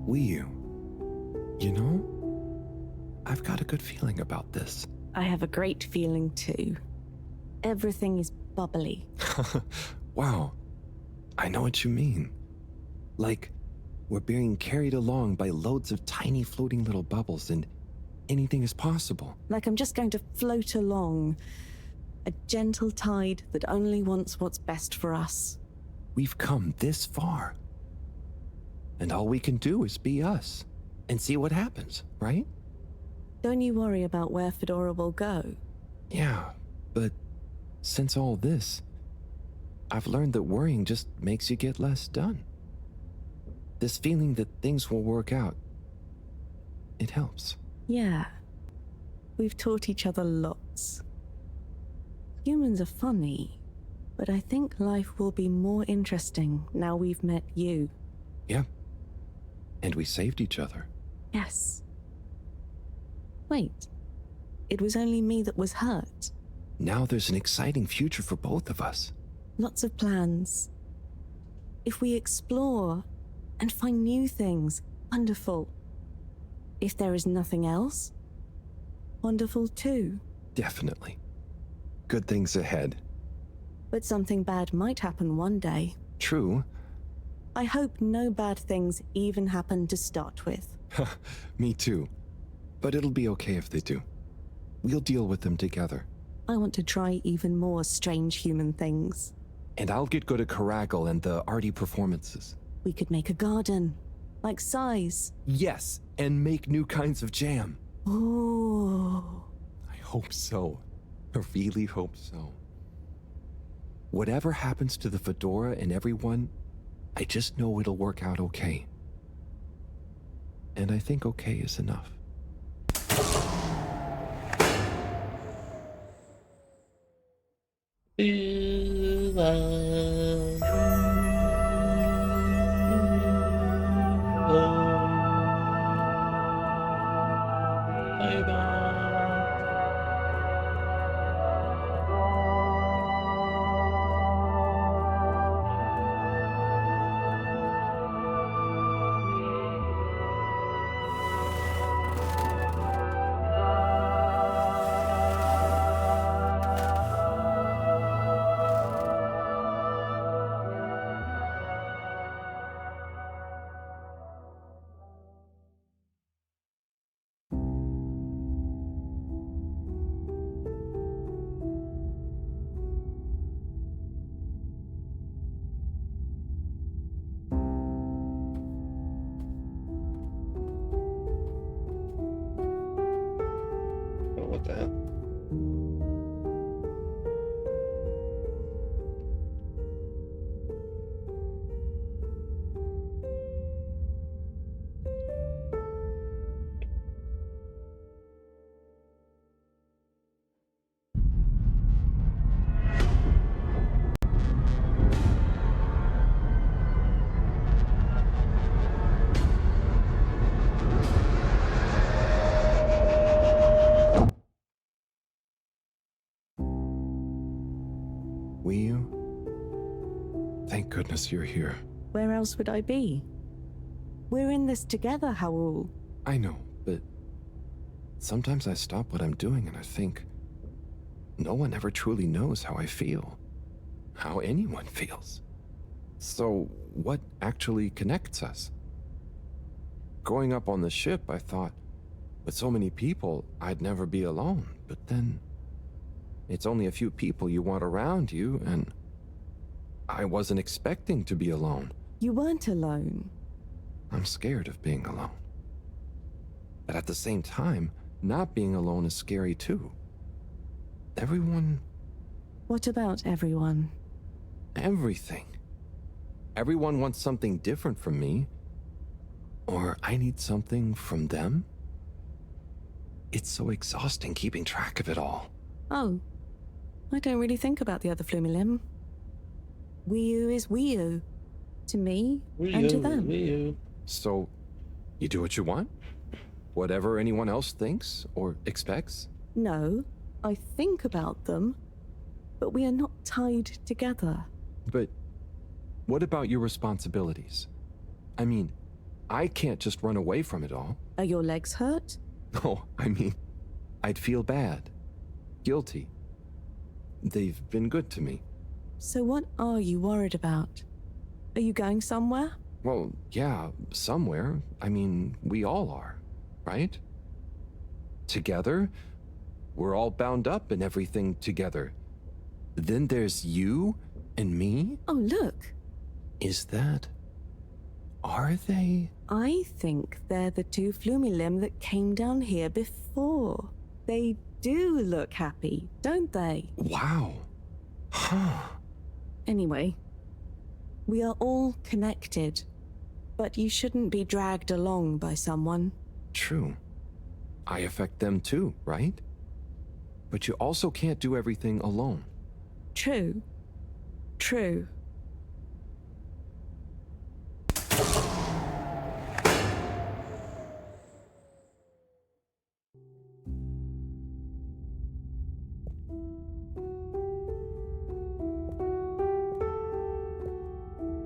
You know, I've got a good feeling about this. I have a great feeling too. Everything is bubbly. Wow, I know what you mean. Like, we're being carried along by loads of tiny floating little bubbles and anything is possible. Like I'm just going to float along. A gentle tide that only wants what's best for us. We've come this far. And all we can do is be us and see what happens, right? Don't you worry about where Fedora will go. Yeah, but since all this, I've learned that worrying just makes you get less done. This feeling that things will work out, it helps. Yeah. We've taught each other lots. Humans are funny, but I think life will be more interesting now we've met you. Yeah. And we saved each other. Yes. Wait. It was only me that was hurt. Now there's an exciting future for both of us. Lots of plans. If we explore and find new things, wonderful. If there is nothing else, wonderful too. Definitely. Good things ahead. But something bad might happen one day. True. I hope no bad things even happen to start with. Me too. But it'll be okay if they do. We'll deal with them together. I want to try even more strange human things. And I'll get good at Caragal and the arty performances. We could make a garden, like size. Yes, and make new kinds of jam. Oh. I hope so. I really hope so. Whatever happens to the Fedora and everyone, I just know it'll work out okay. And I think okay is enough. What the hell? Thank goodness you're here. Where else would I be? We're in this together, Howell. I know, but sometimes I stop what I'm doing and I think, no one ever truly knows how I feel, how anyone feels. So what actually connects us? Growing up on the ship, I thought, with so many people, I'd never be alone. But then, it's only a few people you want around you, and I wasn't expecting to be alone. You weren't alone. I'm scared of being alone. But at the same time, not being alone is scary too. Everyone... What about everyone? Everything. Everyone wants something different from me. Or I need something from them. It's so exhausting keeping track of it all. Oh, I don't really think about the other Flumilim. Wii is Wii to me and to them. So, you do what you want? Whatever anyone else thinks or expects? No, I think about them, but we are not tied together. But what about your responsibilities? I mean, I can't just run away from it all. Are your legs hurt? No, I mean, I'd feel bad. Guilty. They've been good to me. So what are you worried about? Are you going somewhere? Well, yeah, somewhere. I mean, we all are, right? Together, we're all bound up in everything together. Then there's you and me? Oh, look. Is that... Are they? I think they're the two Flumilim that came down here before. They do look happy, don't they? Wow. Huh. Anyway, we are all connected, but you shouldn't be dragged along by someone. True. I affect them too, right? But you also can't do everything alone. True. True.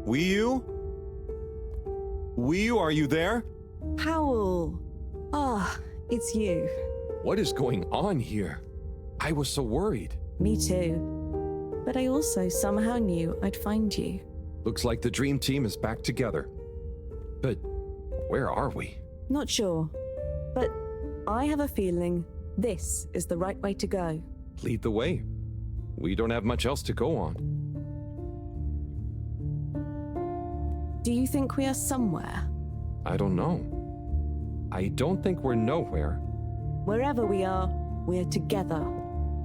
Wiyu? Wiyu, are you there? Powell! Ah, it's you. What is going on here? I was so worried. Me too. But I also somehow knew I'd find you. Looks like the dream team is back together. But where are we? Not sure, but I have a feeling this is the right way to go. Lead the way. We don't have much else to go on. Do you think we are somewhere? I don't know. I don't think we're nowhere. Wherever we are together.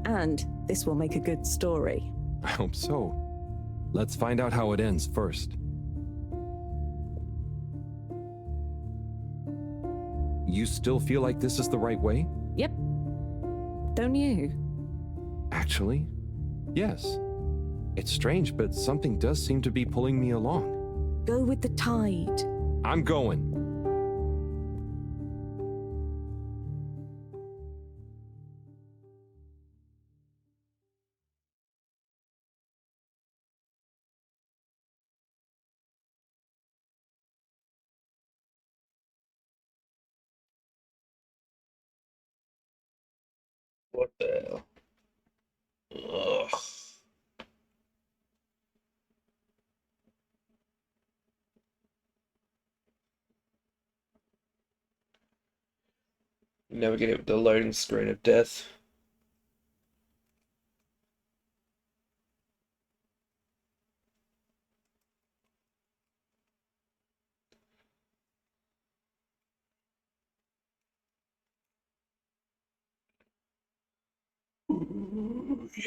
And this will make a good story. I hope so. Let's find out how it ends first. You still feel like this is the right way? Yep. Don't you? Actually, yes. It's strange, but something does seem to be pulling me along. Go with the tide. I'm going. What the hell? Ugh. Navigate it with the loading screen of death. Ooh, yeah.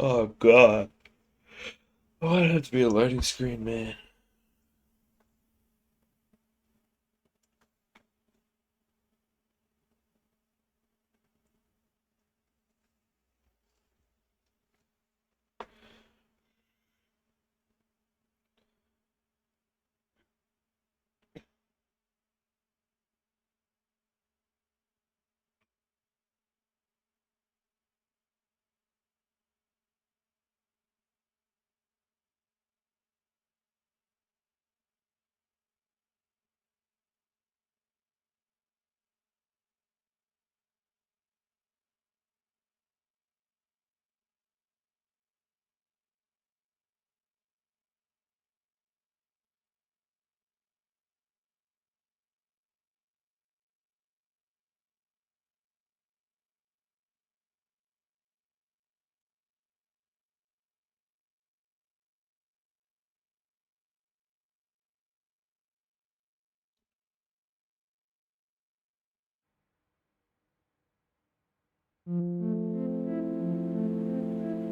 Oh god. Why did it have to be a loading screen, man?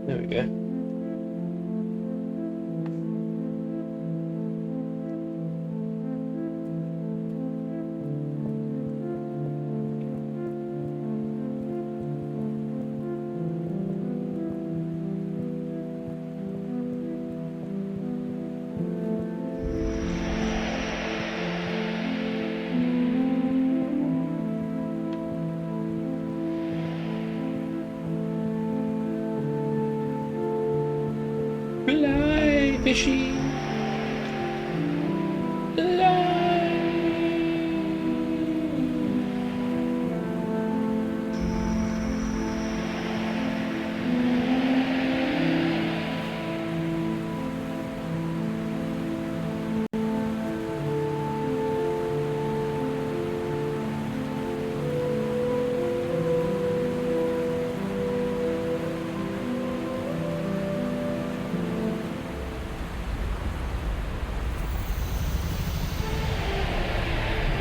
There we go. Fishy.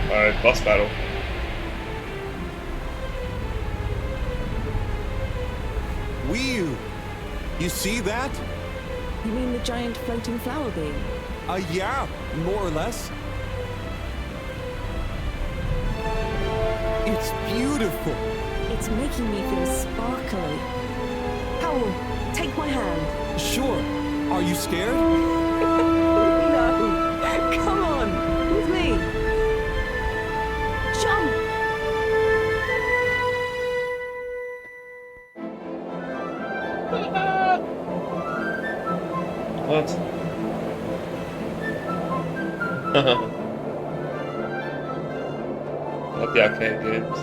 Alright, boss battle. Whew! You see that? You mean the giant floating flower being? Yeah, more or less. It's beautiful. It's making me feel sparkly. Howell, take my hand. Sure. Are you scared? No. Come on, with me. Jump. What? Like the arcade games.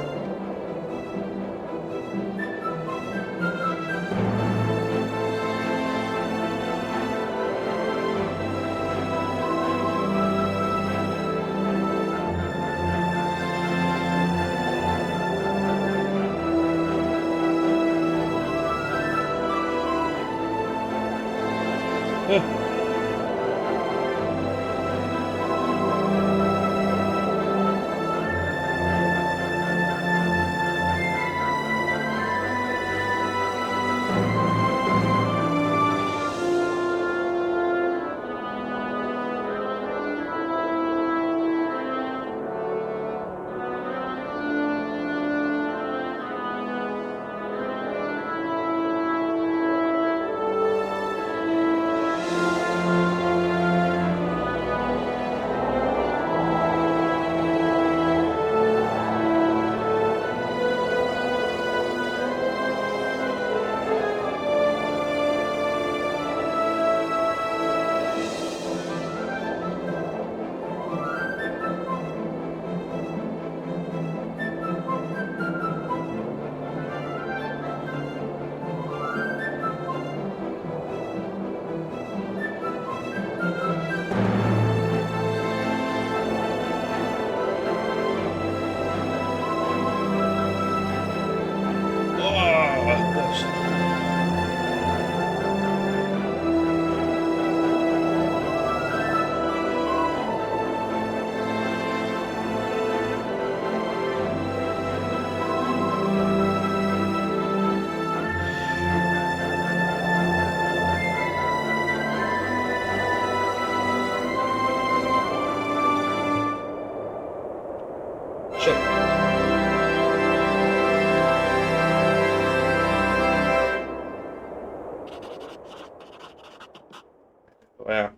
Wow.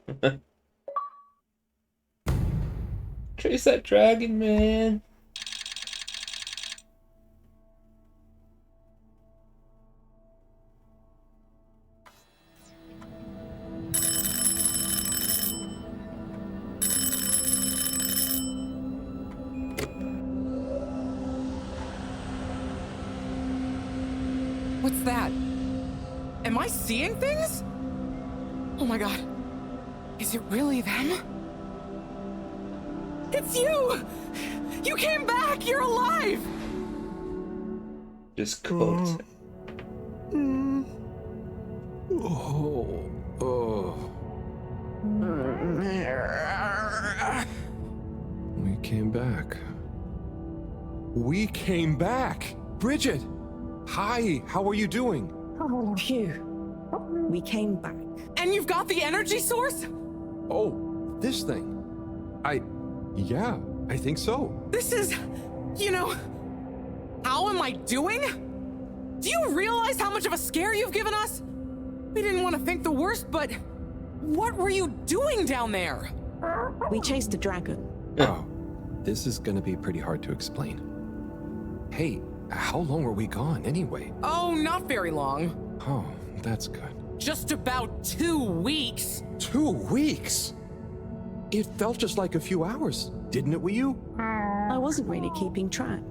Chase that dragon, man. What's that? Am I seeing things? Oh my god. Is it really them? It's you! You came back! You're alive! Just cooked. We came back. We came back! Bridget! Hi, how are you doing? Oh, phew. We came back. And you've got the energy source? Oh, this thing. Yeah, I think so. This is, how am I doing? Do you realize how much of a scare you've given us? We didn't want to think the worst, but what were you doing down there? We chased a dragon. Oh, this is gonna be pretty hard to explain. Hey, how long were we gone anyway? Oh, not very long. Oh, that's good. just about 2 weeks. 2 weeks? It felt just like a few hours, didn't it, Wii U? I wasn't really keeping track.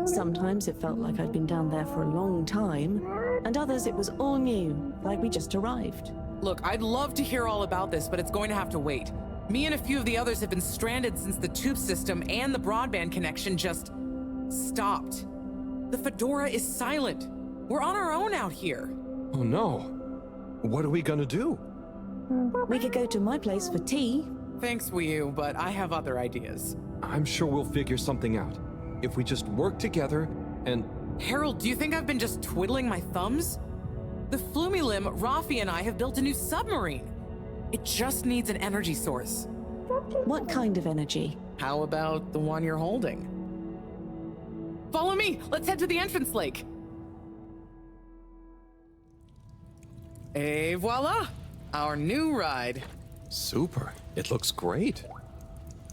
Sometimes it felt like I'd been down there for a long time, and others it was all new, like we just arrived. Look, I'd love to hear all about this, but it's going to have to wait. Me and a few of the others have been stranded since the tube system and the broadband connection just stopped. The Fedora is silent. We're on our own out here. Oh no. What are we gonna do? We could go to my place for tea. Thanks, Wii U, but I have other ideas. I'm sure we'll figure something out. If we just work together and... Harold, do you think I've been just twiddling my thumbs? The Flumilim, Rafi, and I have built a new submarine. It just needs an energy source. What kind of energy? How about the one you're holding? Follow me! Let's head to the entrance lake! Et voila! Our new ride. Super. It looks great.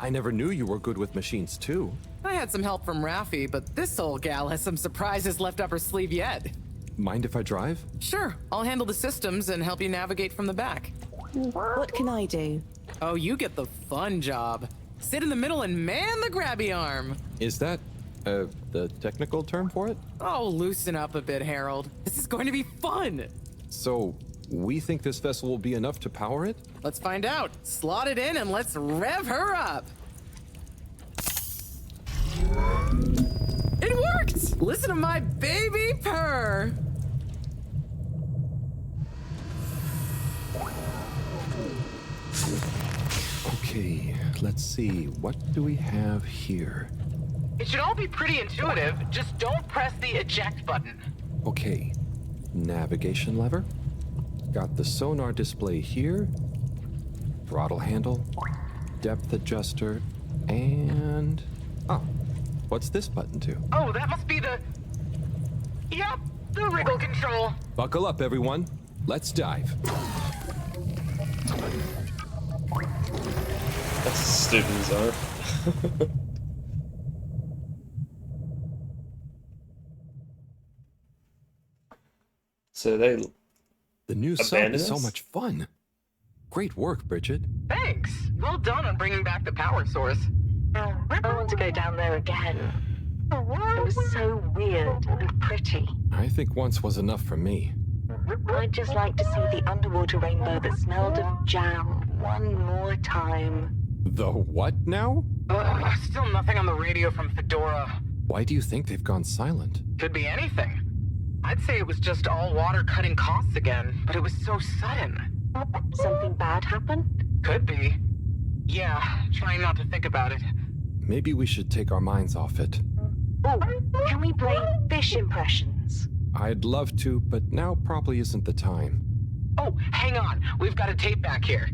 I never knew you were good with machines too. I had some help from Rafi, but this old gal has some surprises left up her sleeve yet. Mind if I drive? Sure, I'll handle the systems and help you navigate from the back. What can I do? Oh, you get the fun job. Sit in the middle and man the grabby arm. Is that, the technical term for it? Oh, loosen up a bit, Harold. This is going to be fun. So, we think this vessel will be enough to power it? Let's find out. Slot it in and let's rev her up. It worked! Listen to my baby purr. Okay, let's see. What do we have here? It should all be pretty intuitive. Just don't press the eject button. Okay, navigation lever. Got the sonar display here. Throttle handle. Depth adjuster. And... oh, what's this button do? Oh, that must be the... Yep, the wriggle control. Buckle up, everyone. Let's dive. That's a stupid zone. So they... The new sub is so much fun. Great work, Bridget. Thanks. Well done on bringing back the power source. I want to go down there again. It was so weird and pretty. I think once was enough for me. I'd just like to see the underwater rainbow that smelled of jam one more time. The what now? Still nothing on the radio from Fedora. Why do you think they've gone silent? Could be anything. I'd say it was just all water cutting costs again, but it was so sudden. Something bad happened? Could be. Yeah, trying not to think about it. Maybe we should take our minds off it. Oh, can we play fish impressions? I'd love to, but now probably isn't the time. Oh, hang on. We've got a tape back here.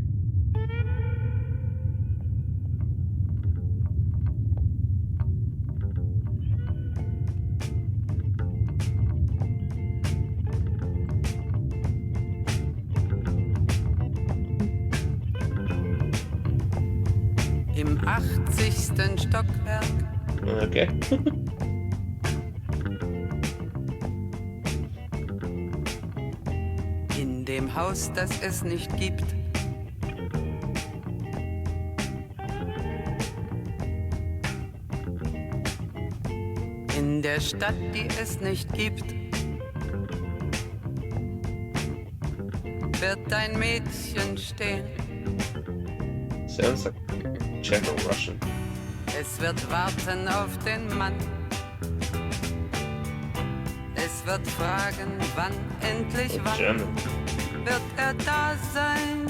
Im 80. Stockwerk. Okay. In dem Haus, das es nicht gibt. In der Stadt, die es nicht gibt. Wird ein Mädchen stehen. Sounds like Czech or Russian. Es wird warten auf den Mann. Es wird fragen, wann, endlich wann German. wird er da sein.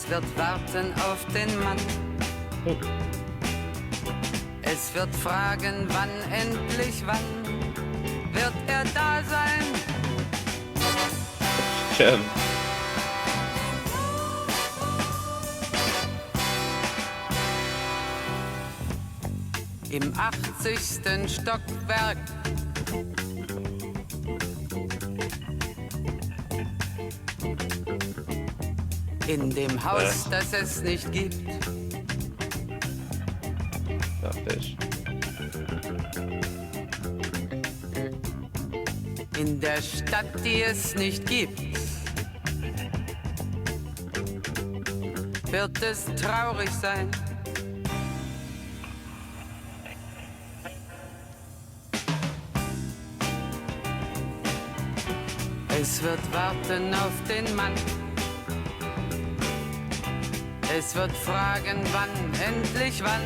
Es wird warten auf den Mann. Es wird fragen, wann, endlich wann wird er da sein? Schön. Im 80. Stockwerk. In dem Haus, das es nicht gibt. Fisch. In der Stadt, die es nicht gibt, wird es traurig sein. Es wird warten auf den Mann. Es wird fragen, wann, endlich wann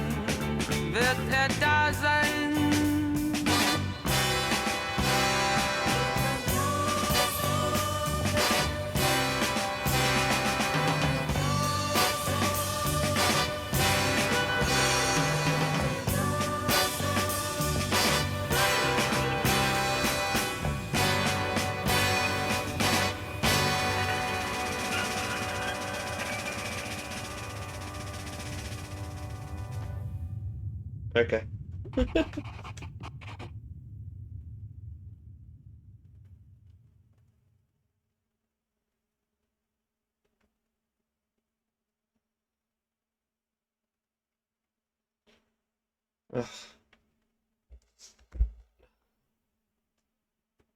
wird er da sein? Okay. Ugh.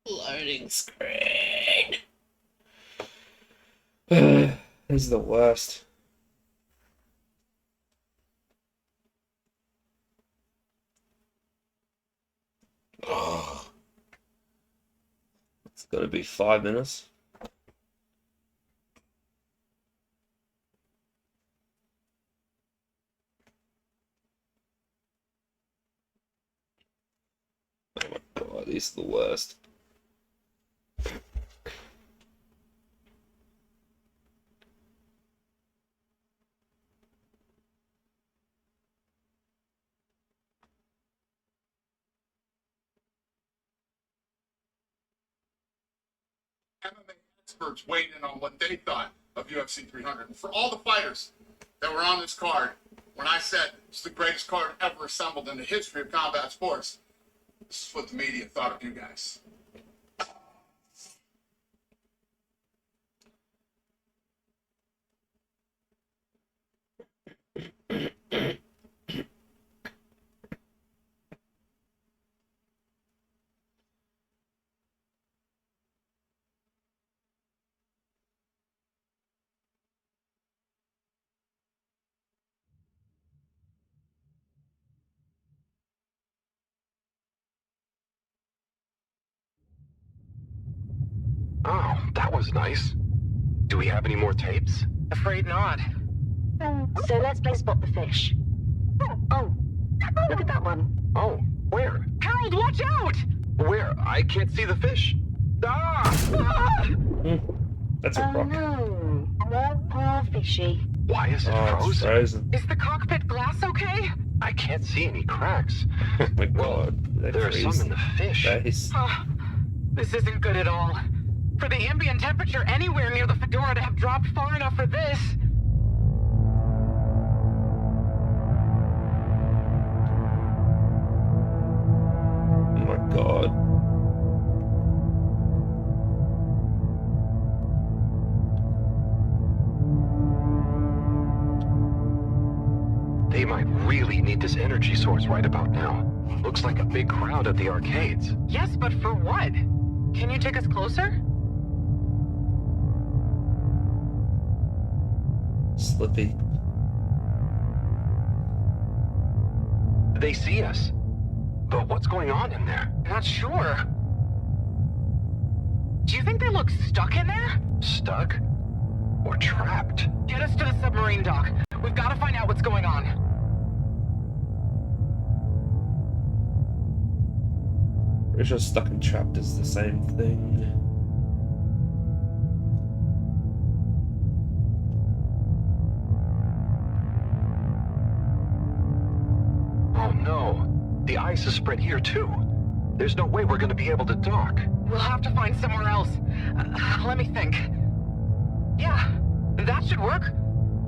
Loading screen. This is the worst. Oh. It's got to be 5 minutes. Oh my god, these are the worst. MMA experts weighed in on what they thought of UFC 300. And for all the fighters that were on this card, when I said it's the greatest card ever assembled in the history of combat sports, this is what the media thought of you guys. Oh, that was nice. Do we have any more tapes? Afraid not. So let's play Spot the Fish. Oh, look at that one. Oh, where? Harold, watch out! Where? I can't see the fish. Ah! That's a problem. No. Poor fishy. Why is it frozen? Frozen. Is the cockpit glass okay? I can't see any cracks. Oh my god. There are some in the fish. This isn't good at all. For the ambient temperature anywhere near the Fedora to have dropped far enough for this. Oh my god. They might really need this energy source right about now. Looks like a big crowd at the arcades. Yes, but for what? Can you take us closer? Slippy. They see us. But what's going on in there? Not sure. Do you think they look stuck in there? Stuck? Or trapped? Get us to the submarine dock. We've got to find out what's going on. Pretty sure stuck and trapped is the same thing. crisis spread here too. There's no way we're gonna be able to dock. We'll have to find somewhere else. Let me think. Yeah, that should work.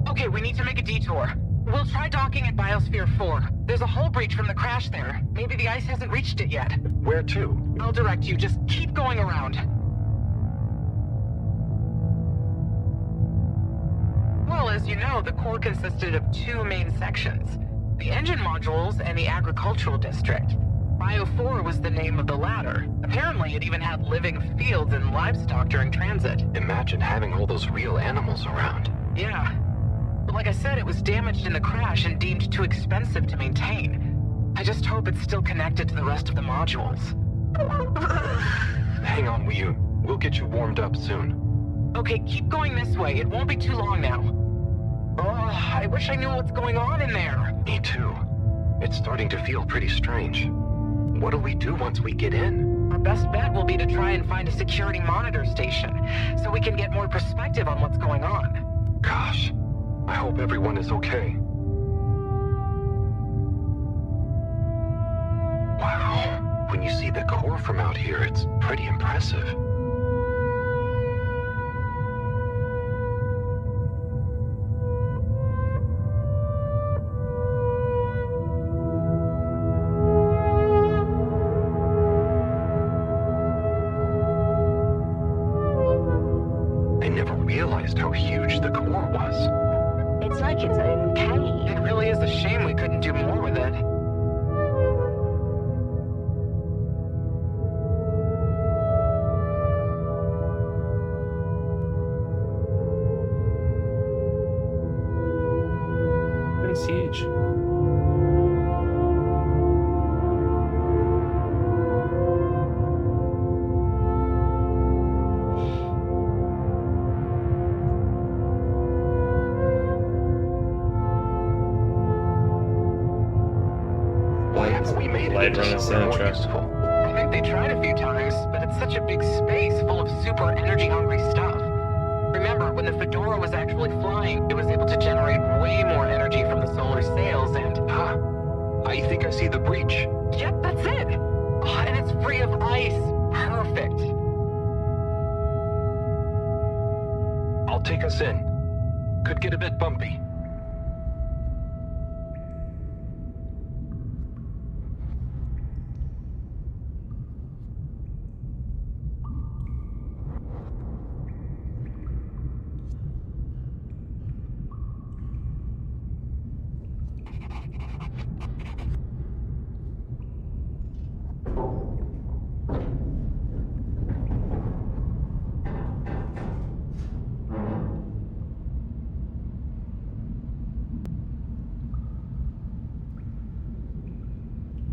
Okay, we need to make a detour. We'll try docking at Biosphere 4. There's a hull breach from the crash there. Maybe the ice hasn't reached it yet. Where to? I'll direct you. Just keep going around. Well, as you know, the core consisted of 2 main sections. The engine modules and the agricultural district. Bio 4 was the name of the latter. Apparently, it even had living fields and livestock during transit. Imagine having all those real animals around. Yeah. But like I said, it was damaged in the crash and deemed too expensive to maintain. I just hope it's still connected to the rest of the modules. Hang on, Wii. We'll get you warmed up soon. Okay, keep going this way. It won't be too long now. Oh, I wish I knew what's going on in there. Me too. It's starting to feel pretty strange. What'll we do once we get in? Our best bet will be to try and find a security monitor station, so we can get more perspective on what's going on. Gosh, I hope everyone is okay. Wow, when you see the core from out here, it's pretty impressive. How huge the core was. It's like its own cave. It really is a shame we couldn't do more with it. It's huge. Blade Runner soundtrack. I think they tried a few times, but it's such a big space full of super energy-hungry stuff. Remember, when the Fedora was actually flying, it was able to generate way more energy from the solar sails and... I think I see the breach. Yep, that's it! Oh, and it's free of ice. Perfect. I'll take us in. Could get a bit bumpy.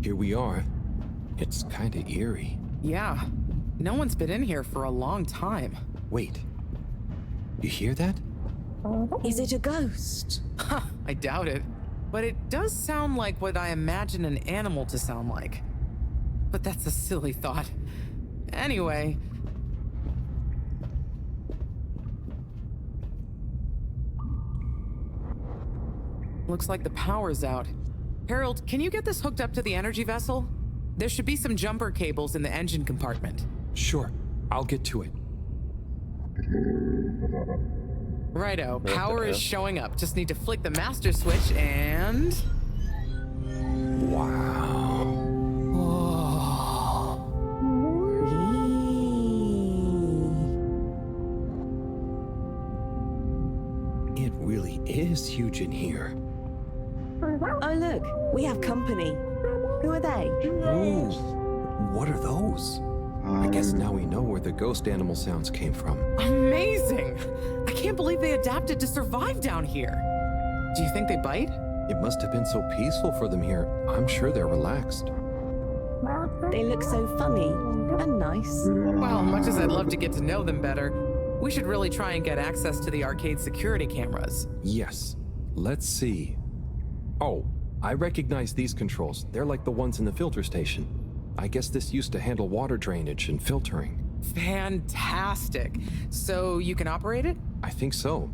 Here we are. It's kinda eerie. Yeah. No one's been in here for a long time. Wait. You hear that? Is it a ghost? I doubt it. But it does sound like what I imagine an animal to sound like. But that's a silly thought. Anyway. Looks like the power's out. Harold, can you get this hooked up to the energy vessel? There should be some jumper cables in the engine compartment. Sure, I'll get to it. Righto, power is showing up. Just need to flick the master switch and... Wow. It really is huge in here. Oh look, we have company. Who are they? Ooh, what are those? I guess now we know where the ghost animal sounds came from. Amazing! I can't believe they adapted to survive down here. Do you think they bite? It must have been so peaceful for them here. I'm sure they're relaxed. They look so funny and nice. Well, much as I'd love to get to know them better, we should really try and get access to the arcade security cameras. Yes. Let's see. Oh, I recognize these controls. They're like the ones in the filter station. I guess this used to handle water drainage and filtering. Fantastic. So you can operate it? I think so.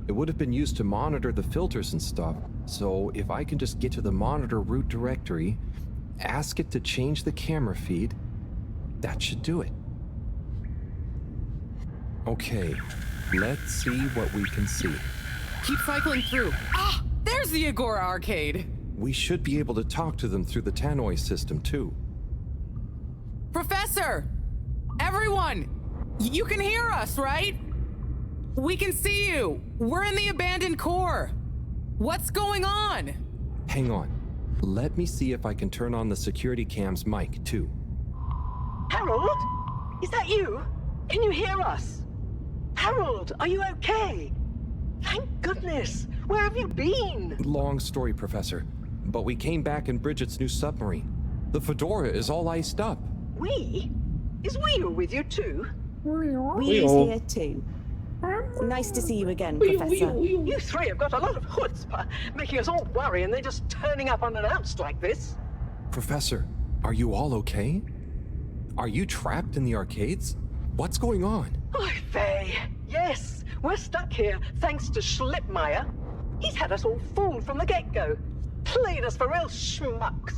It would have been used to monitor the filters and stuff. So if I can just get to the monitor root directory... ask it to change the camera feed. That should do it. Okay, let's see what we can see. Keep cycling through. Ah, there's the Agora arcade. We should be able to talk to them through the tannoy system, too. Professor! Everyone! You can hear us, right? We can see you. We're in the abandoned core. What's going on? Hang on. Let me see if I can turn on the security cam's mic, too. Harold? Is that you? Can you hear us? Harold, are you okay? Thank goodness. Where have you been? Long story, Professor. But we came back in Bridget's new submarine. The Fedora is all iced up. We? Is Wheel with you too? We's here too. Nice to see you again, Professor. You three have got a lot of chutzpah, making us all worry and then just turning up unannounced like this. Professor, are you all okay? Are you trapped in the arcades? What's going on? Oy vey. Yes, we're stuck here thanks to Schlipmeyer. He's had us all fooled from the get-go. Played us for real schmucks.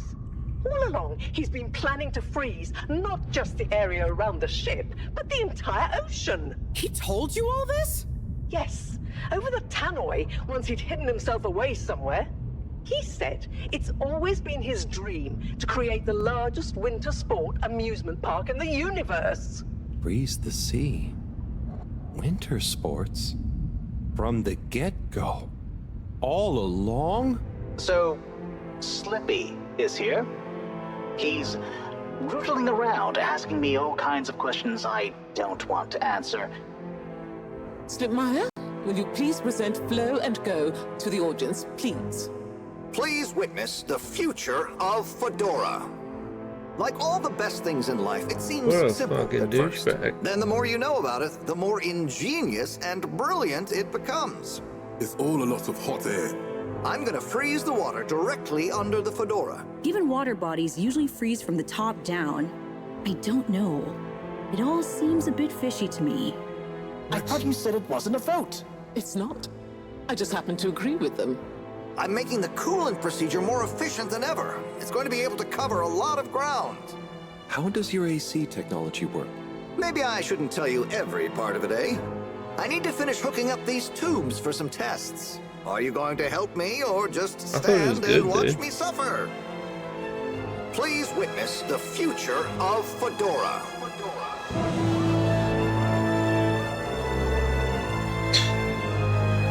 All along, he's been planning to freeze not just the area around the ship, but the entire ocean. He told you all this? Yes. Over the tannoy, once he'd hidden himself away somewhere. He said it's always been his dream to create the largest winter sport amusement park in the universe. Freeze the sea. Winter sports? From the get-go? All along? So, Slippy is here. He's rootling around, asking me all kinds of questions I don't want to answer. Slipmeyer, will you please present Flow and Go to the audience, please? Please witness the future of Fedora. Like all the best things in life, it seems What a simple fucking at first. douchebag. Then the more you know about it, the more ingenious and brilliant it becomes. It's all a lot of hot air. I'm gonna freeze the water directly under the Fedora. Given water bodies usually freeze from the top down, I don't know. It all seems a bit fishy to me. I thought you said it wasn't a vote. It's not. I just happen to agree with them. I'm making the coolant procedure more efficient than ever. It's going to be able to cover a lot of ground. How does your AC technology work? Maybe I shouldn't tell you every part of it, eh? I need to finish hooking up these tubes for some tests. Are you going to help me or just stand and watch me suffer? Please witness the future of Fedora.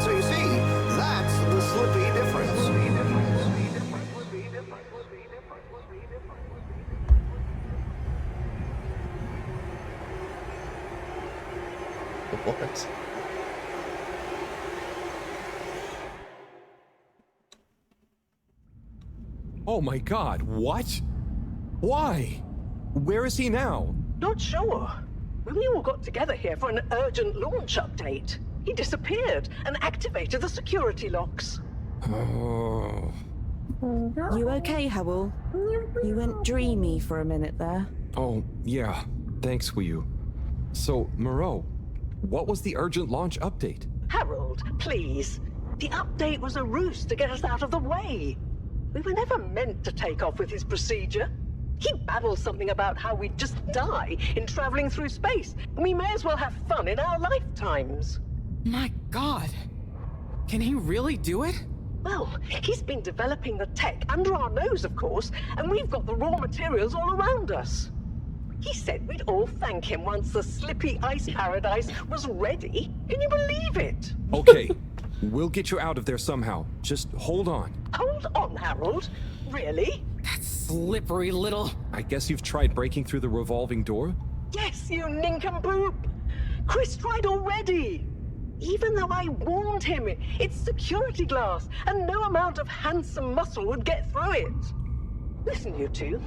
So you see, that's the Slippy difference. What? Oh my god, what? Why? Where is he now? Not sure. When we all got together here for an urgent launch update, he disappeared and activated the security locks. Oh. You okay, Howell? You went dreamy for a minute there. Oh, yeah. Thanks, Wii. So, Moreau, what was the urgent launch update? Harold, please. The update was a ruse to get us out of the way. We were never meant to take off with his procedure. He babbles something about how we'd just die in traveling through space, and we may as well have fun in our lifetimes. My God. Can he really do it? Well, he's been developing the tech under our nose, of course, and we've got the raw materials all around us. He said we'd all thank him once the Slippy Ice Paradise was ready. Can you believe it? Okay, we'll get you out of there somehow. Just hold on. Hold on, Harold. Really? That slippery little... I guess you've tried breaking through the revolving door? Yes, you nincompoop. Chris tried already. Even though I warned him, it's security glass, and no amount of handsome muscle would get through it. Listen, you two.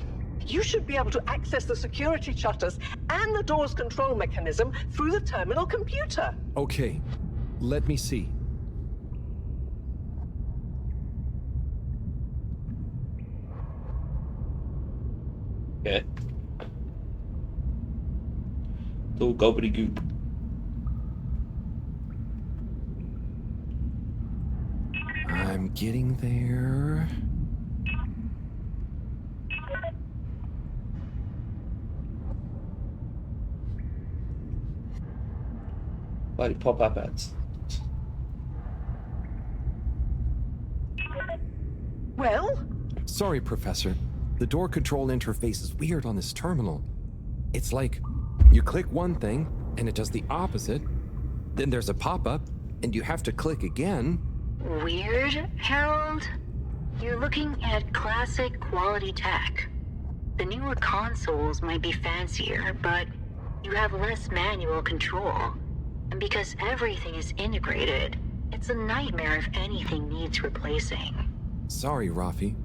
You should be able to access the security shutters and the door's control mechanism through the terminal computer. Okay, let me see. Okay. Little gobbledygook. I'm getting there. Bloody pop-up ads. Well? Sorry, Professor. The door control interface is weird on this terminal. It's like you click one thing and it does the opposite. Then there's a pop-up and you have to click again. Weird, Harold? You're looking at classic quality tech. The newer consoles might be fancier, but you have less manual control. And because everything is integrated, it's a nightmare if anything needs replacing. Sorry, Rafi.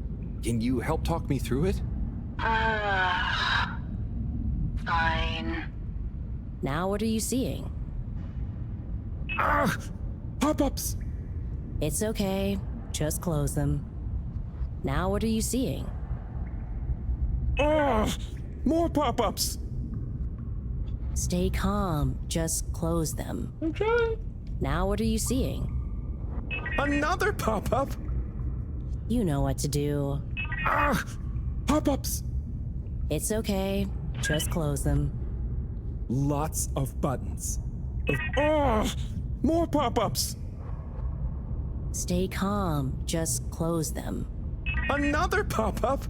Can you help talk me through it? Fine. Now what are you seeing? Ah! Pop-ups! It's okay. Just close them. Now what are you seeing? Ah! More pop-ups! Stay calm. Just close them. Okay. Now what are you seeing? Another pop-up? You know what to do. Ah! Pop-ups! It's okay. Just close them. Lots of buttons. Ah! More pop-ups! Stay calm. Just close them. Another pop-up?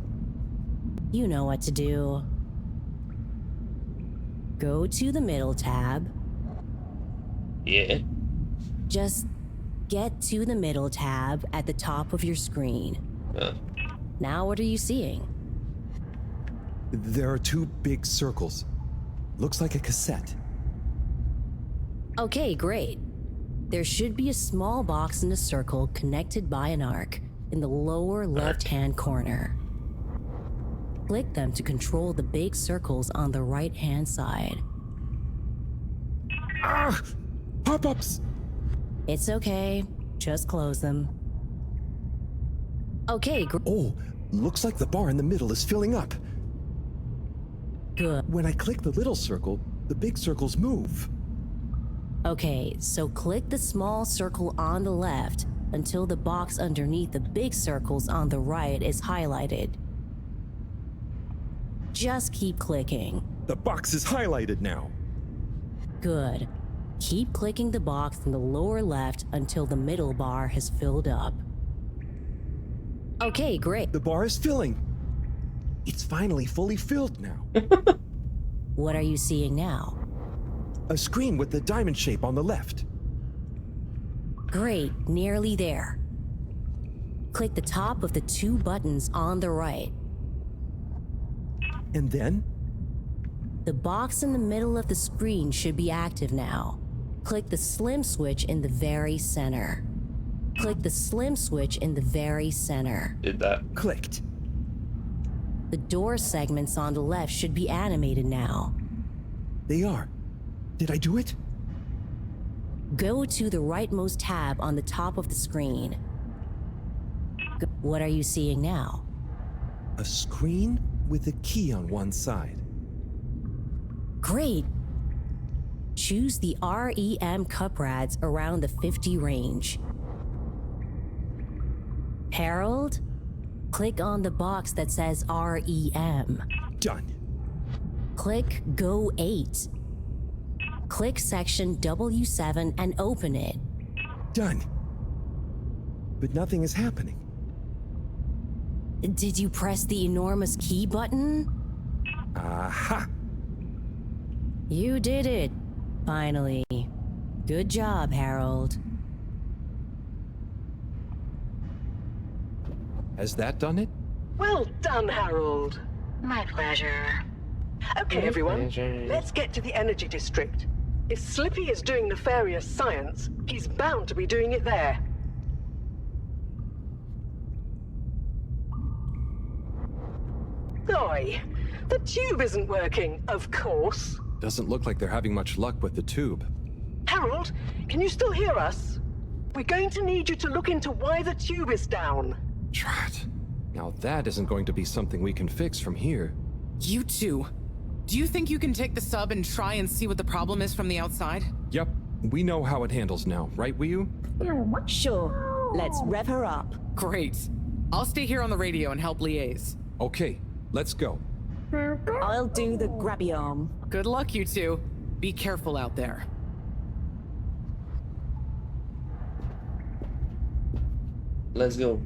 You know what to do. Go to the middle tab. Yeah. Just get to the middle tab at the top of your screen. Now what are you seeing? There are two big circles. Looks like a cassette. Okay, great. There should be a small box in a circle connected by an arc in the lower left-hand corner. Click them to control the big circles on the right-hand side. Ah! Pop-ups! It's okay. Just close them. Okay, oh, looks like the bar in the middle is filling up. Good. When I click the little circle, the big circles move. Okay, so click the small circle on the left until the box underneath the big circles on the right is highlighted. Just keep clicking. The box is highlighted now. Good. Keep clicking the box in the lower left until the middle bar has filled up. Okay, great. The bar is filling. It's finally fully filled now. What are you seeing now? A screen with the diamond shape on the left. Great, nearly there. Click the top of the two buttons on the right. And then? The box in the middle of the screen should be active now. Click the slim switch in the very center. Click the slim switch in the very center. Did that. Clicked. The door segments on the left should be animated now. They are. Did I do it? Go to the rightmost tab on the top of the screen. What are you seeing now? A screen with a key on one side. Great! Choose the REM cup rads around the 50 range. Harold, click on the box that says REM. Done. Click Go 8. Click section W7 and open it. Done. But nothing is happening. Did you press the enormous key button? Aha! You did it, finally. Good job, Harold. Has that done it? Well done, Harold. My pleasure. Okay, everyone, let's get to the energy district. If Slippy is doing nefarious science, he's bound to be doing it there. Oi, the tube isn't working, of course. Doesn't look like they're having much luck with the tube. Harold, can you still hear us? We're going to need you to look into why the tube is down. Drat. Now that isn't going to be something we can fix from here. You two. Do you think you can take the sub and try and see what the problem is from the outside? Yep. We know how it handles now, right, Wiyu? Sure. Let's rev her up. Great. I'll stay here on the radio and help liaise. Okay, let's go. I'll do the grabby arm. Good luck, you two. Be careful out there. Let's go.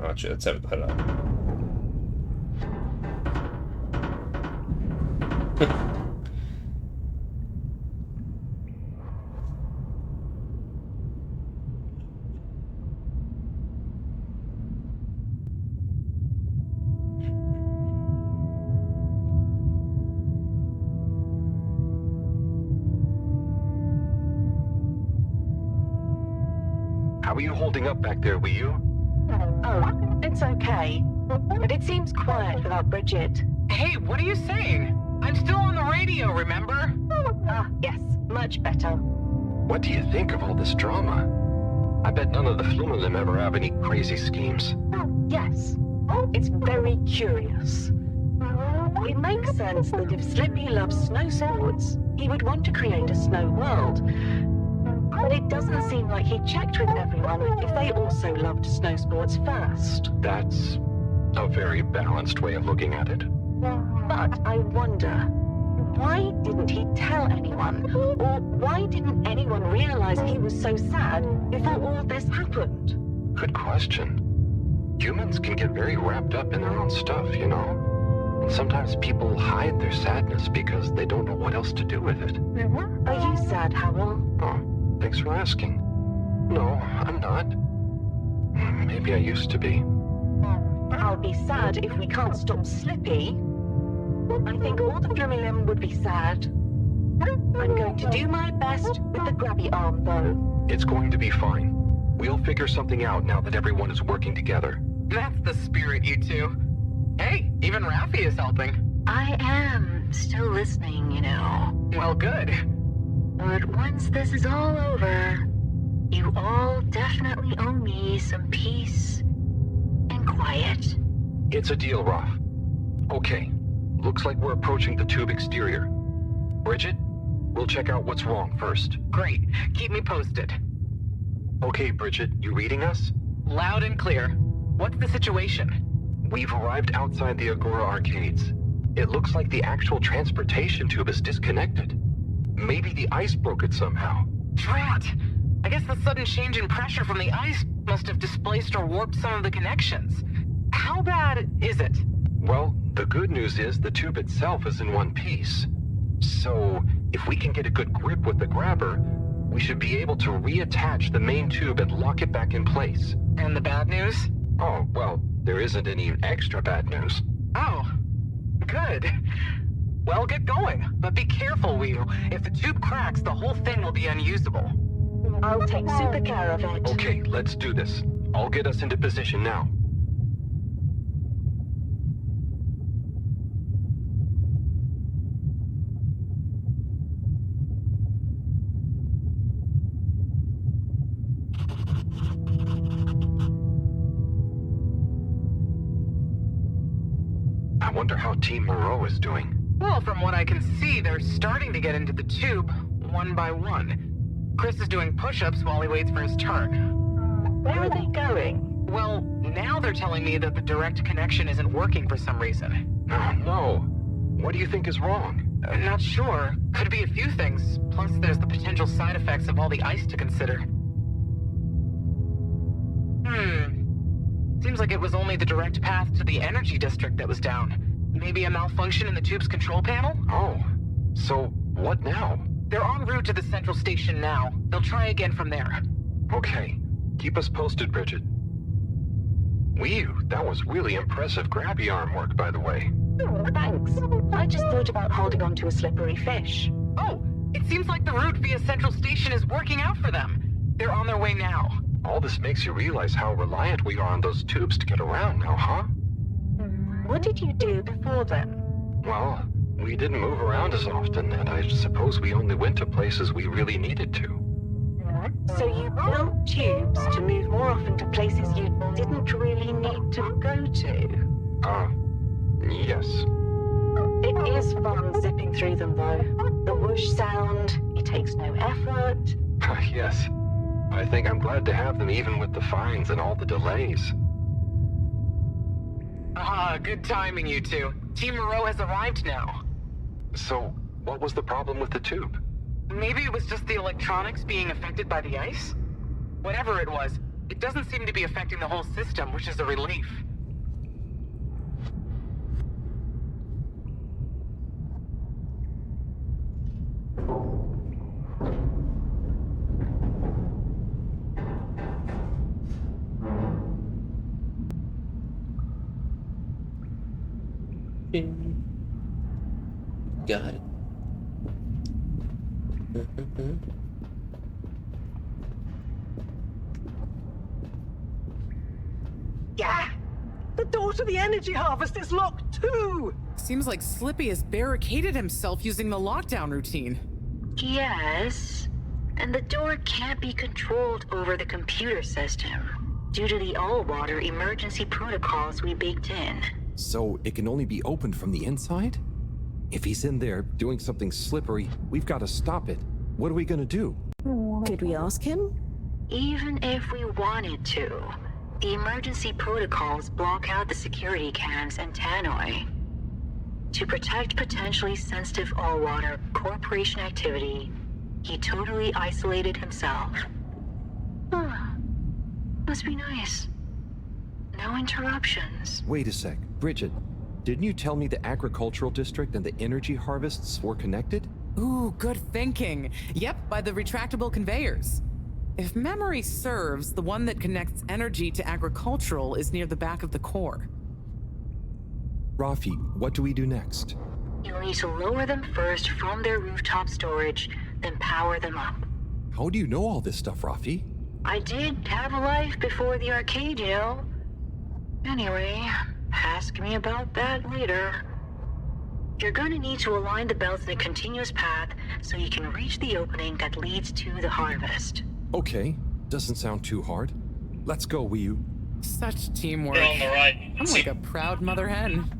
Actually, let's have that up. How are you holding up back there, Wii? Oh, it's okay. But it seems quiet without Bridget. Hey, what are you saying? I'm still on the radio, remember? Ah, yes, much better. What do you think of all this drama? I bet none of the Flumelim ever have any crazy schemes. Yes, it's very curious. It makes sense that if Slippy loves snow sports, he would want to create a snow world. But it doesn't seem like he checked with everyone if they also loved snow sports first. That's a very balanced way of looking at it. But I wonder, why didn't he tell anyone? Or why didn't anyone realize he was so sad before all this happened? Good question. Humans can get very wrapped up in their own stuff, you know? And sometimes people hide their sadness because they don't know what else to do with it. Are you sad, Howell? Oh, thanks for asking. No, I'm not. Maybe I used to be. I'll be sad if we can't stop Slippy. I think all the Flumelim would be sad. I'm going to do my best with the grabby arm, though. It's going to be fine. We'll figure something out now that everyone is working together. That's the spirit, you two. Hey, even Raffi is helping. I am still listening, you know. Well, good. But once this is all over, you all definitely owe me some peace and quiet. It's a deal, Raf. Okay, looks like we're approaching the tube exterior. Bridget, we'll check out what's wrong first. Great. Keep me posted. Okay, Bridget, you reading us? Loud and clear. What's the situation? We've arrived outside the Agora arcades. It looks like the actual transportation tube is disconnected. Maybe the ice broke it somehow. Drat! I guess the sudden change in pressure from the ice must have displaced or warped some of the connections. How bad is it? Well, the good news is the tube itself is in one piece. So, if we can get a good grip with the grabber, we should be able to reattach the main tube and lock it back in place. And the bad news? Oh, well, there isn't any extra bad news. Oh, good. Well, get going, but be careful, Wheel. If the tube cracks, the whole thing will be unusable. I'll take super care of it. Okay, let's do this. I'll get us into position now. I wonder how Team Moreau is doing. Well, from what I can see, they're starting to get into the tube, one by one. Chris is doing push-ups while he waits for his turn. Where are they going? Well, now they're telling me that the direct connection isn't working for some reason. Oh, no. What do you think is wrong? Not sure. Could be a few things. Plus, there's the potential side effects of all the ice to consider. Seems like it was only the direct path to the energy district that was down. Maybe a malfunction in the tube's control panel? Oh, so what now? They're en route to the central station now. They'll try again from there. Okay. Keep us posted, Bridget. Whew, that was really impressive grabby arm work, by the way. Oh, thanks. I just thought about holding on to a slippery fish. Oh, it seems like the route via Central Station is working out for them. They're on their way now. All this makes you realize how reliant we are on those tubes to get around now, huh? What did you do before then? Well, we didn't move around as often, and I suppose we only went to places we really needed to. So you built tubes to move more often to places you didn't really need to go to? Yes. It is fun zipping through them, though. The whoosh sound, it takes no effort. Yes. I think I'm glad to have them even with the fines and all the delays. Ah, good timing, you two. Team Moreau has arrived now. So, what was the problem with the tube? Maybe it was just the electronics being affected by the ice? Whatever it was, it doesn't seem to be affecting the whole system, which is a relief. Got it. Yeah! The door to the energy harvest is locked too! Seems like Slippy has barricaded himself using the lockdown routine. Yes, and the door can't be controlled over the computer system due to the all-water emergency protocols we baked in. So it can only be opened from the inside? If he's in there doing something slippery, we've got to stop it. What are we gonna do? Could we ask him? Even if we wanted to, the emergency protocols block out the security cams and tannoy. To protect potentially sensitive all-water corporation activity, he totally isolated himself. Must be nice. No interruptions. Wait a sec. Bridget, didn't you tell me the agricultural district and the energy harvests were connected? Ooh, good thinking. Yep, by the retractable conveyors. If memory serves, the one that connects energy to agricultural is near the back of the core. Rafi, what do we do next? You'll need to lower them first from their rooftop storage, then power them up. How do you know all this stuff, Rafi? I did have a life before the arcade, you know. Anyway, ask me about that later. You're gonna need to align the belts in a continuous path so you can reach the opening that leads to the harvest. Okay, doesn't sound too hard. Let's go, Wii. Such teamwork. You're on the right. I'm like a proud mother hen.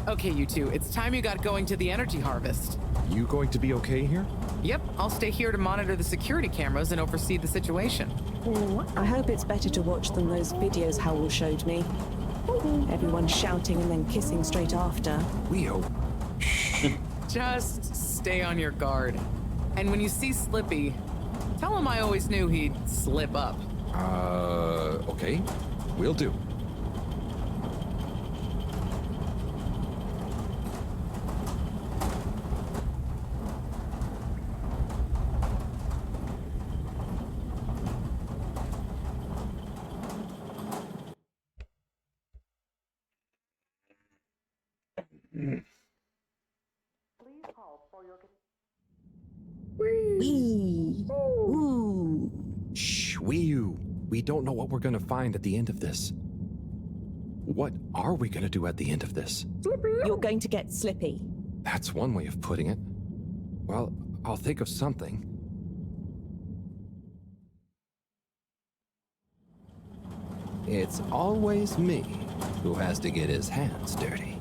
Okay, you two, it's time you got going to the energy harvest. You going to be okay here? Yep, I'll stay here to monitor the security cameras and oversee the situation. I hope it's better to watch than those videos Howell showed me. Everyone shouting and then kissing straight after. We hope. Just stay on your guard. And when you see Slippy, tell him I always knew he'd slip up. Okay. Will do. Wee. Ooh. Shh, Wii. We don't know what we're gonna find at the end of this. What are we gonna do at the end of this? You're going to get Slippy. That's one way of putting it. Well, I'll think of something. It's always me who has to get his hands dirty.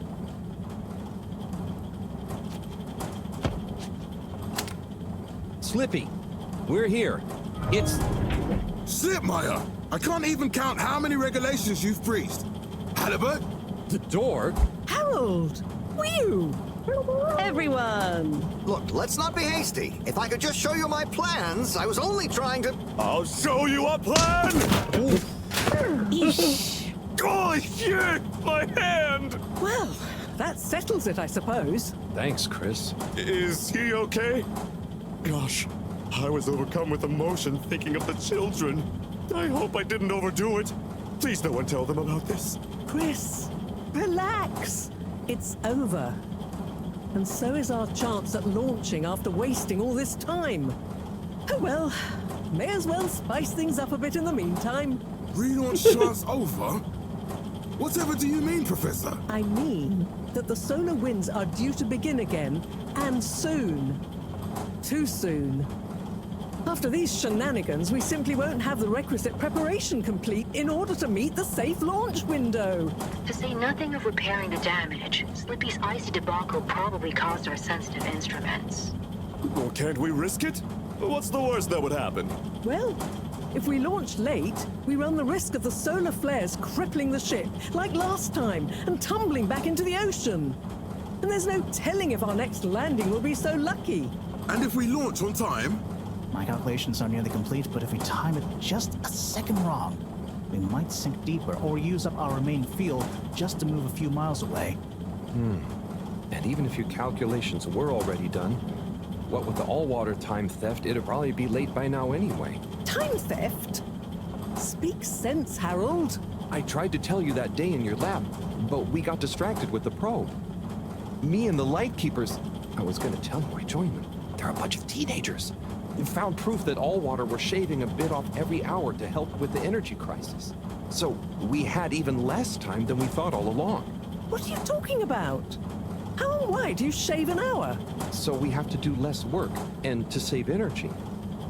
Slippy, we're here. It's... Slipmeyer! I can't even count how many regulations you've breached. Halibut? The door? Harold! Whew! Everyone! Look, let's not be hasty. If I could just show you my plans, I was only trying to... I'll show you a plan! Oh, shit! My hand! Well, that settles it, I suppose. Thanks, Chris. Is he okay? Gosh, I was overcome with emotion thinking of the children. I hope I didn't overdo it. Please no one tell them about this. Chris, relax. It's over. And so is our chance at launching after wasting all this time. Oh well, may as well spice things up a bit in the meantime. Relaunch chance over? Whatever do you mean, Professor? I mean that the solar winds are due to begin again, and soon. Too soon. After these shenanigans, we simply won't have the requisite preparation complete in order to meet the safe launch window. To say nothing of repairing the damage, Slippy's icy debacle probably caused our sensitive instruments. Well, can't we risk it? What's the worst that would happen? Well, if we launch late, we run the risk of the solar flares crippling the ship, like last time, and tumbling back into the ocean. And there's no telling if our next landing will be so lucky. And if we launch on time? My calculations are nearly complete, but if we time it just a second wrong, we might sink deeper or use up our remaining fuel just to move a few miles away. And even if your calculations were already done, what with the all-water time theft, it'd probably be late by now anyway. Time theft? Speak sense, Harold. I tried to tell you that day in your lab, but we got distracted with the probe. Me and the Lightkeepers, I was gonna tell you I joined them. They're a bunch of teenagers. Found proof that Allwater were shaving a bit off every hour to help with the energy crisis. So we had even less time than we thought all along. What are you talking about? How and why do you shave an hour? So we have to do less work, and to save energy.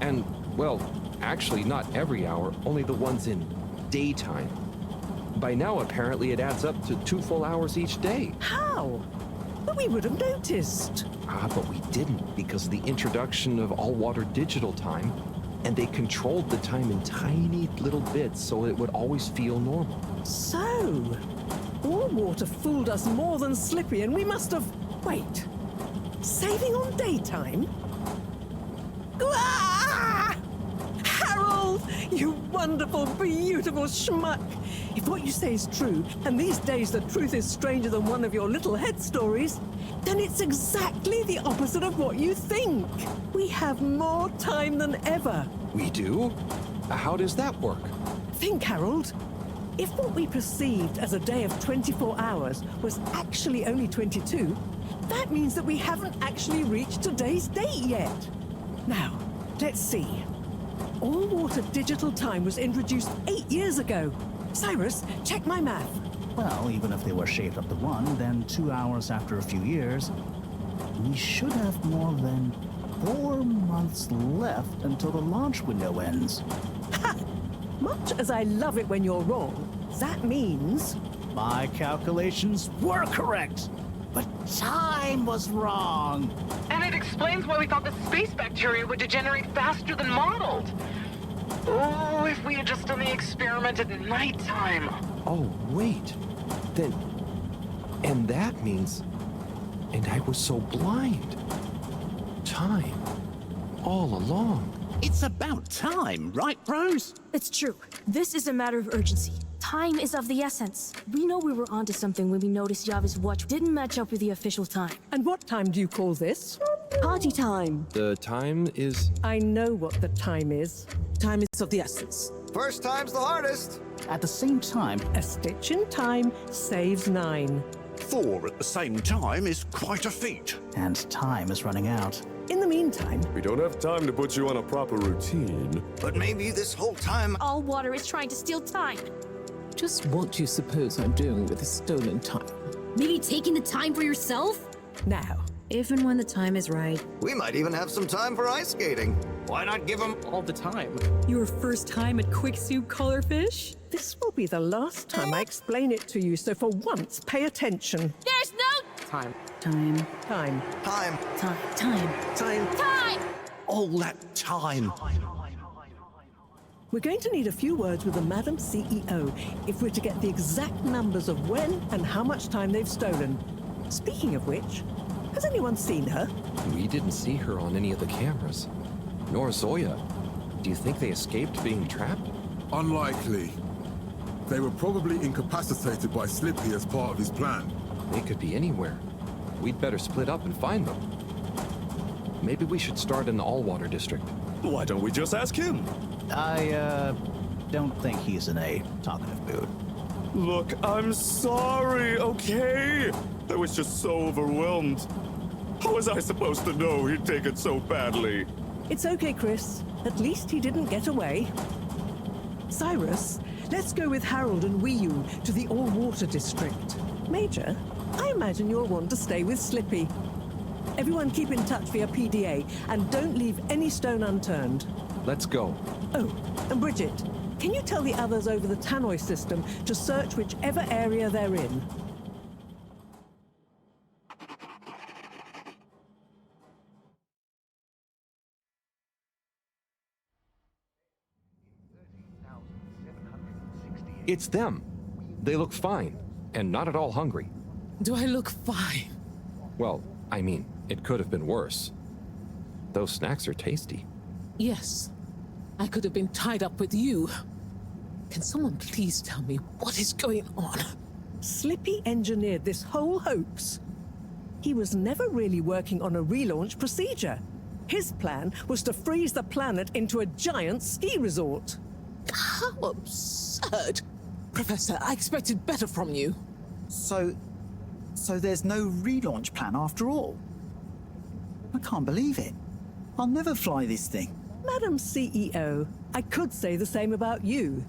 And, well, actually not every hour, only the ones in daytime. By now, apparently, it adds up to 2 full hours each day. How? But we would have noticed. But we didn't because of the introduction of all-water digital time, and they controlled the time in tiny little bits so it would always feel normal. So, Allwater fooled us more than Slippy, and we must have... Wait. Saving on daytime? Ah! Harold, you wonderful, beautiful schmuck! If what you say is true, and these days the truth is stranger than one of your little head stories, then it's exactly the opposite of what you think. We have more time than ever. We do? How does that work? Think, Harold. If what we perceived as a day of 24 hours was actually only 22, that means that we haven't actually reached today's date yet. Now, let's see. All-water digital time was introduced 8 years ago. Cyrus, check my math. Well, even if they were shaved up to 1, then 2 hours after a few years, we should have more than 4 months left until the launch window ends. Ha! Much as I love it when you're wrong, that means... My calculations were correct, but time was wrong. And it explains why we thought the space bacteria would degenerate faster than modeled. Oh, if we had just done the experiment at nighttime. Oh, wait. Then... And that means... And I was so blind. Time. All along. It's about time, right, bros? It's true. This is a matter of urgency. Time is of the essence. We know we were onto something when we noticed Yava's watch didn't match up with the official time. And what time do you call this? Party time. The time is... I know what the time is. Time is of the essence. First time's the hardest. At the same time, a stitch in time saves 9. 4 at the same time is quite a feat. And time is running out. In the meantime... We don't have time to put you on a proper routine. But maybe this whole time... Allwater is trying to steal time. Just what do you suppose I'm doing with the stolen time? Maybe taking the time for yourself? Now, if and when the time is right. We might even have some time for ice skating. Why not give them all the time? Your first time at Quick Soup Colorfish? This will be the last time I explain it to you, so for once, pay attention. There's no... Time. Time. Time. Time. Time. Time. Time. Time! All that time. We're going to need a few words with the Madam CEO if we're to get the exact numbers of when and how much time they've stolen. Speaking of which, has anyone seen her? We didn't see her on any of the cameras. Nor Zoya. Do you think they escaped being trapped? Unlikely. They were probably incapacitated by Slippy as part of his plan. They could be anywhere. We'd better split up and find them. Maybe we should start in the Allwater district. Why don't we just ask him? I, don't think he's in a talkative mood. Look, I'm sorry, okay? I was just so overwhelmed. How was I supposed to know he'd take it so badly? It's okay, Chris. At least he didn't get away. Cyrus, Let's go with Harold and Wiyu to the all-water district. Major, I imagine you'll want to stay with Slippy. Everyone keep in touch via PDA and don't leave any stone unturned. Let's go. Oh, and Bridget, can you tell the others over the tannoy system to search whichever area they're in? It's them. They look fine, and not at all hungry. Do I look fine? Well, I mean, it could have been worse. Those snacks are tasty. Yes. I could have been tied up with you. Can someone please tell me what is going on? Slippy engineered this whole hoax. He was never really working on a relaunch procedure. His plan was to freeze the planet into a giant ski resort. How absurd! Professor, I expected better from you. So there's no relaunch plan after all? I can't believe it. I'll never fly this thing. Madam CEO, I could say the same about you.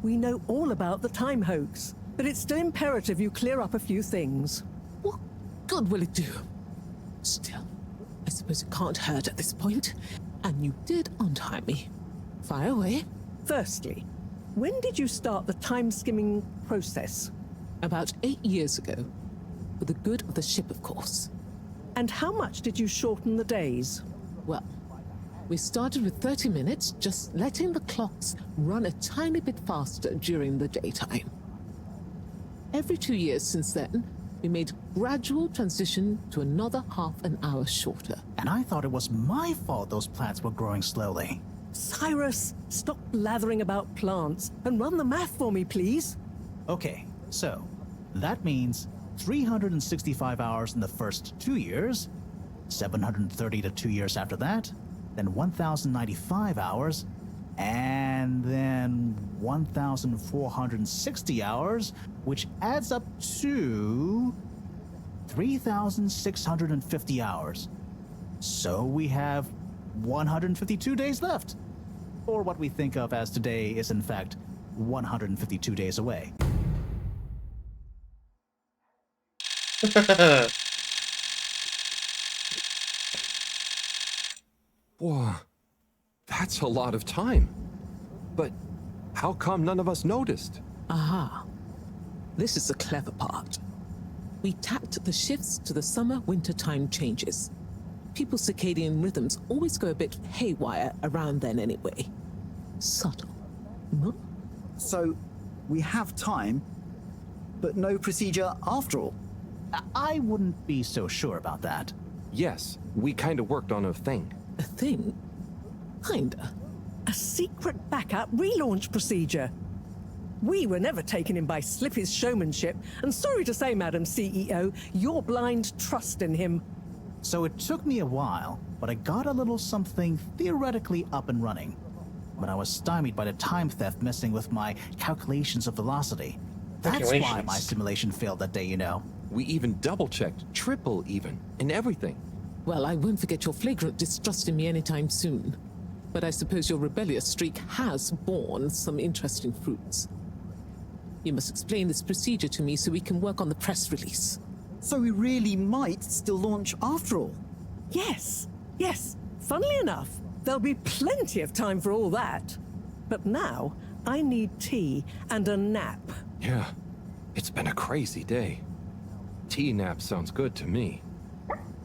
We know all about the time hoax, but it's still imperative you clear up a few things. What good will it do? Still, I suppose it can't hurt at this point. And you did untie me. Fire away. Firstly, when did you start the time-skimming process? About 8 years ago. For the good of the ship, of course. And how much did you shorten the days? Well, we started with 30 minutes, just letting the clocks run a tiny bit faster during the daytime. Every 2 years since then, we made gradual transition to another half an hour shorter. And I thought it was my fault those plants were growing slowly. Cyrus, stop blathering about plants and run the math for me, please. Okay, so that means 365 hours in the first 2 years, 730 to 2 years after that, then 1,095 hours, and then 1,460 hours, which adds up to 3,650 hours. So we have 152 days left. Or what we think of as today is in fact 152 days away. Whoa, that's a lot of time. But how come none of us noticed? Aha. This is the clever part. We tacked the shifts to the summer-winter time changes. People's circadian rhythms always go a bit haywire around then anyway. Subtle. No? So, we have time, but no procedure after all. I wouldn't be so sure about that. Yes, we kind of worked on a thing. A thing? Kinda. A secret backup relaunch procedure. We were never taken in by Slippy's showmanship, and sorry to say, Madam CEO, your blind trust in him. So it took me a while, but I got a little something theoretically up and running. But I was stymied by the time theft messing with my calculations of velocity. That's why my simulation failed that day, you know. We even double-checked, triple even, and everything. Well, I won't forget your flagrant distrust in me anytime soon. But I suppose your rebellious streak has borne some interesting fruits. You must explain this procedure to me so we can work on the press release. So we really might still launch after all? Yes, yes. Funnily enough, there'll be plenty of time for all that. But now, I need tea and a nap. Yeah, it's been a crazy day. Tea nap sounds good to me.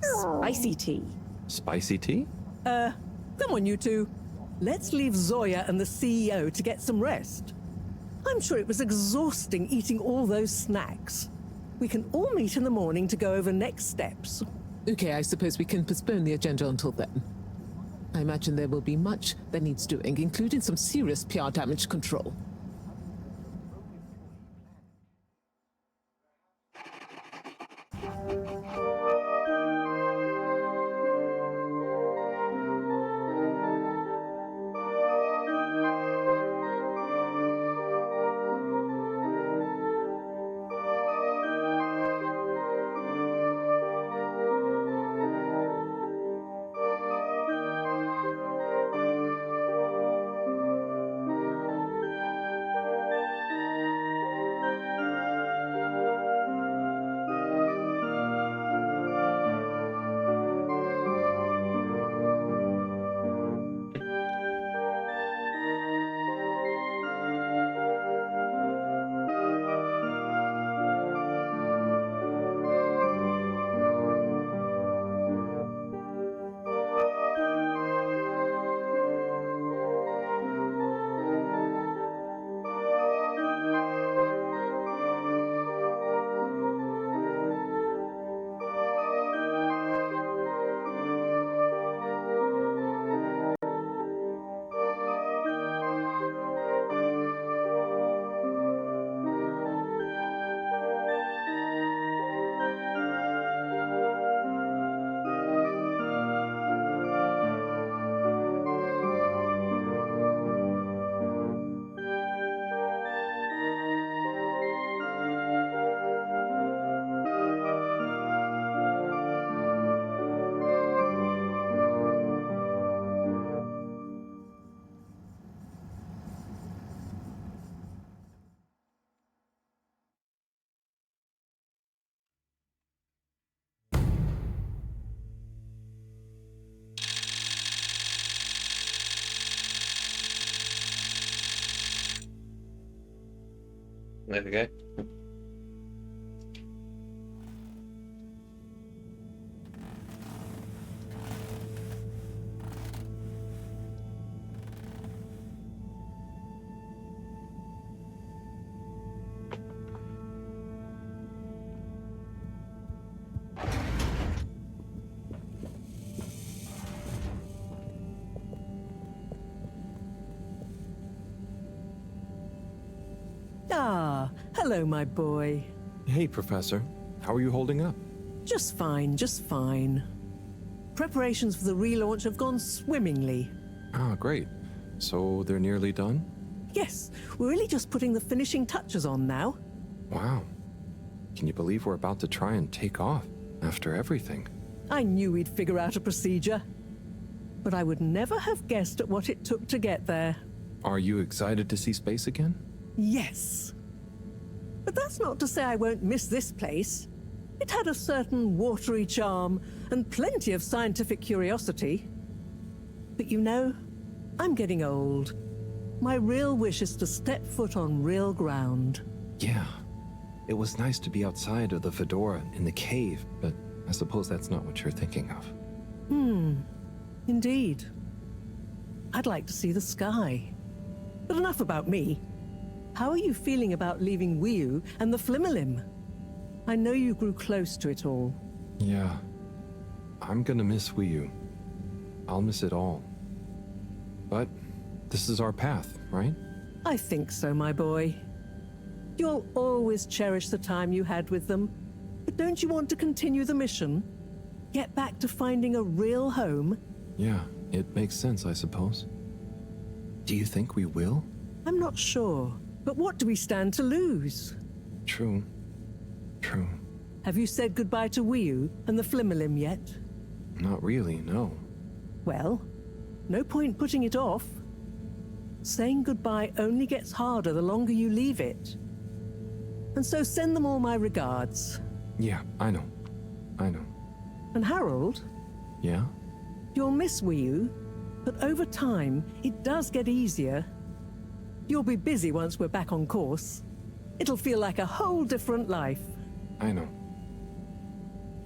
Spicy tea. Spicy tea? Come on, you two. Let's leave Zoya and the CEO to get some rest. I'm sure it was exhausting eating all those snacks. We can all meet in the morning to go over next steps. Okay, I suppose we can postpone the agenda until then. I imagine there will be much that needs doing, including some serious PR damage control. There we go. Ah, hello, my boy. Hey, Professor. How are you holding up? Just fine, just fine. Preparations for the relaunch have gone swimmingly. Ah, great. So they're nearly done? Yes, we're really just putting the finishing touches on now. Wow. Can you believe we're about to try and take off after everything? I knew we'd figure out a procedure. But I would never have guessed at what it took to get there. Are you excited to see space again? Yes. But that's not to say I won't miss this place. It had a certain watery charm and plenty of scientific curiosity. But you know, I'm getting old. My real wish is to step foot on real ground. Yeah. It was nice to be outside of the fedora in the cave, but I suppose that's not what you're thinking of. Indeed. I'd like to see the sky. But enough about me. How are you feeling about leaving Wiu and the Flimmerlim? I know you grew close to it all. Yeah. I'm gonna miss Wiu. I'll miss it all. But this is our path, right? I think so, my boy. You'll always cherish the time you had with them. But don't you want to continue the mission? Get back to finding a real home? Yeah, it makes sense, I suppose. Do you think we will? I'm not sure. But what do we stand to lose? True. True. Have you said goodbye to Wiu and the Flimmerlim yet? Not really, no. Well, no point putting it off. Saying goodbye only gets harder the longer you leave it. And so send them all my regards. Yeah, I know. I know. And Harold? Yeah? You'll miss Wiu, but over time, it does get easier. You'll be busy once we're back on course. It'll feel like a whole different life. I know.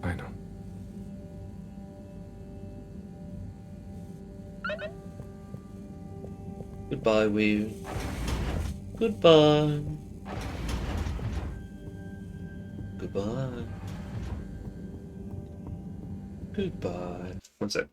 I know. Goodbye, Wiu. Goodbye. Goodbye. Goodbye. One sec.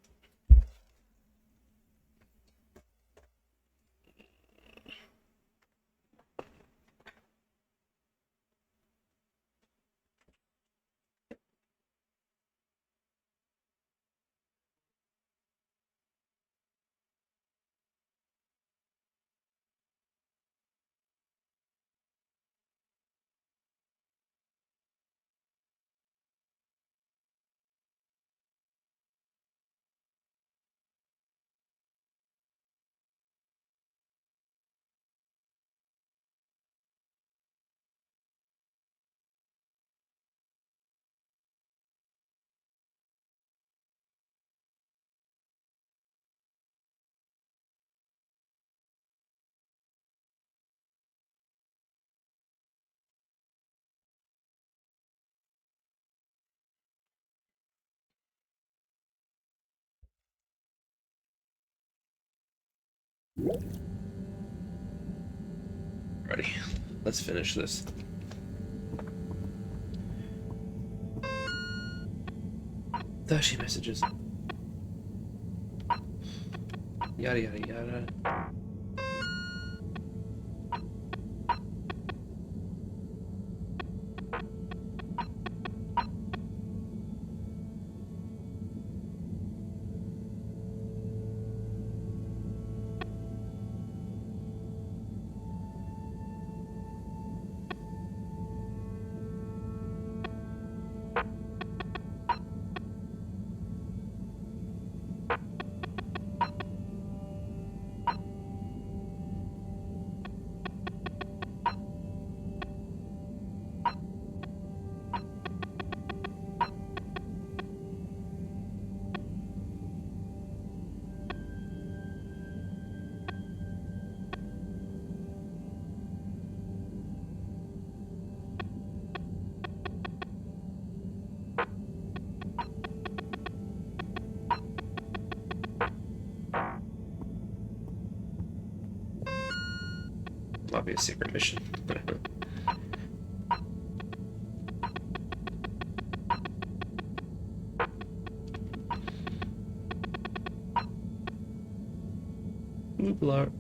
Ready. Let's finish this. Thirty messages. Yada yada yada. That'll be a secret mission. Ooplar.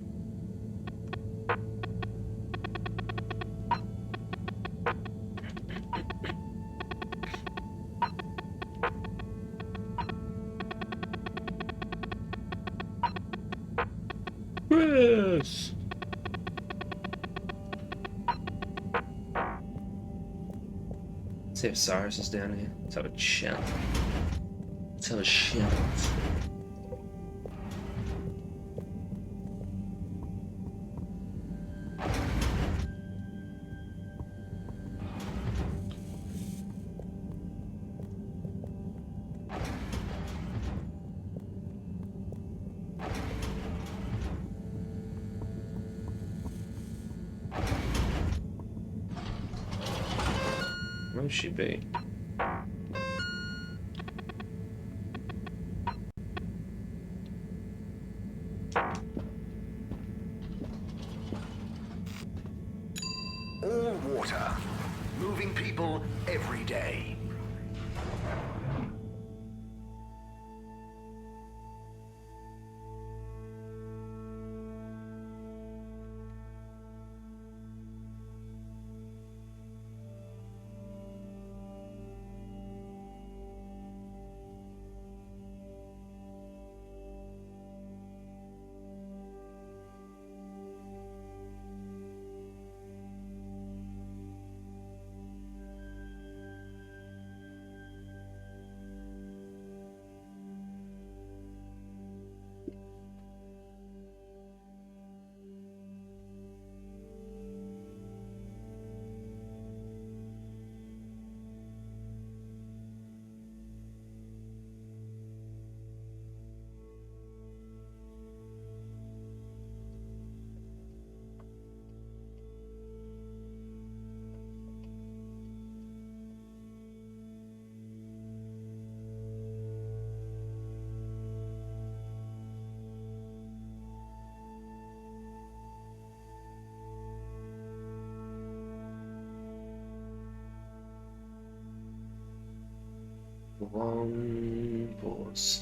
Yes. See if Cyrus is down here. Let's have a chat. Let's have a chat. Where would she be? All water. Moving people every day. Long pause.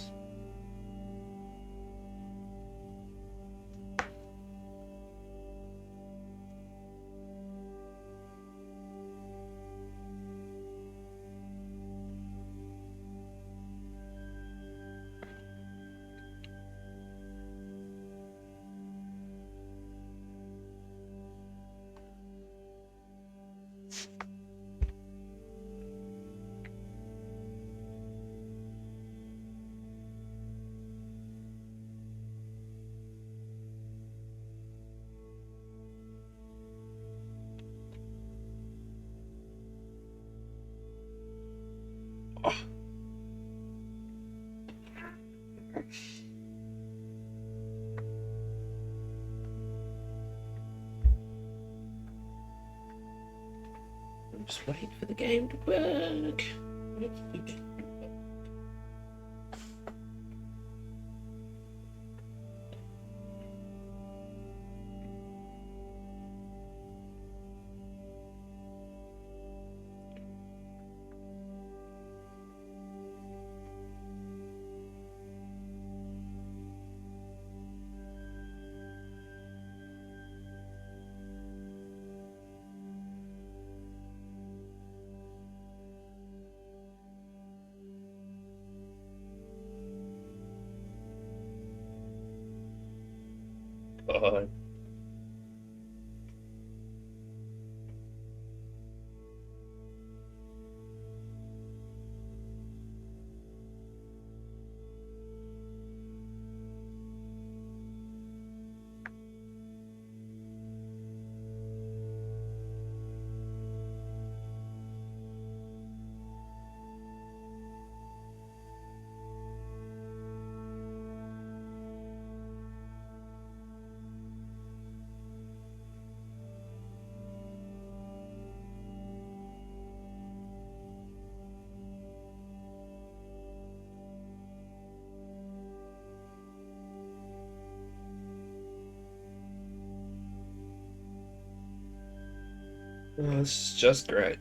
I'm just waiting for the game to work. God. Oh, this is just great.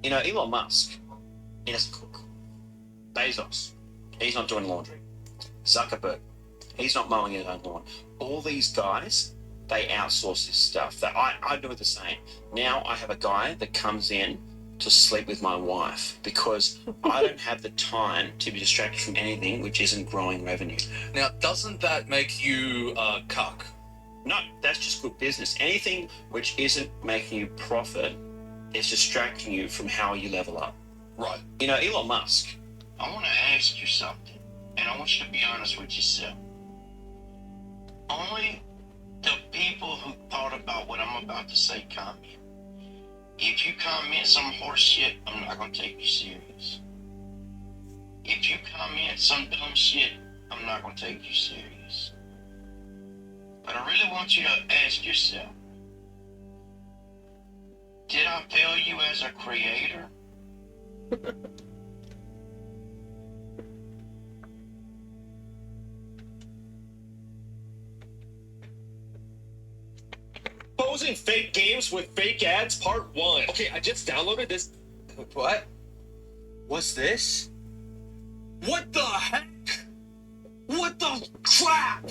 You know, Elon Musk, he doesn't cook. Bezos, he's not doing laundry. Zuckerberg, he's not mowing his own lawn. All these guys, they outsource this stuff. That I do the same. Now I have a guy that comes in to sleep with my wife because I don't have the time to be distracted from anything which isn't growing revenue. Now, doesn't that make you a cuck? No, that's just good business. Anything which isn't making you profit is distracting you from how you level up. Right. You know, Elon Musk. I want to ask you something, and I want you to be honest with yourself. Only the people who thought about what I'm about to say comment. If you comment some horse shit, I'm not going to take you serious. If you comment some dumb shit, I'm not going to take you serious. But I really want you to ask yourself, did I fail you as a creator? Posing fake games with fake ads, part 1. Okay, I just downloaded this. What? What's this? What the heck? What the crap?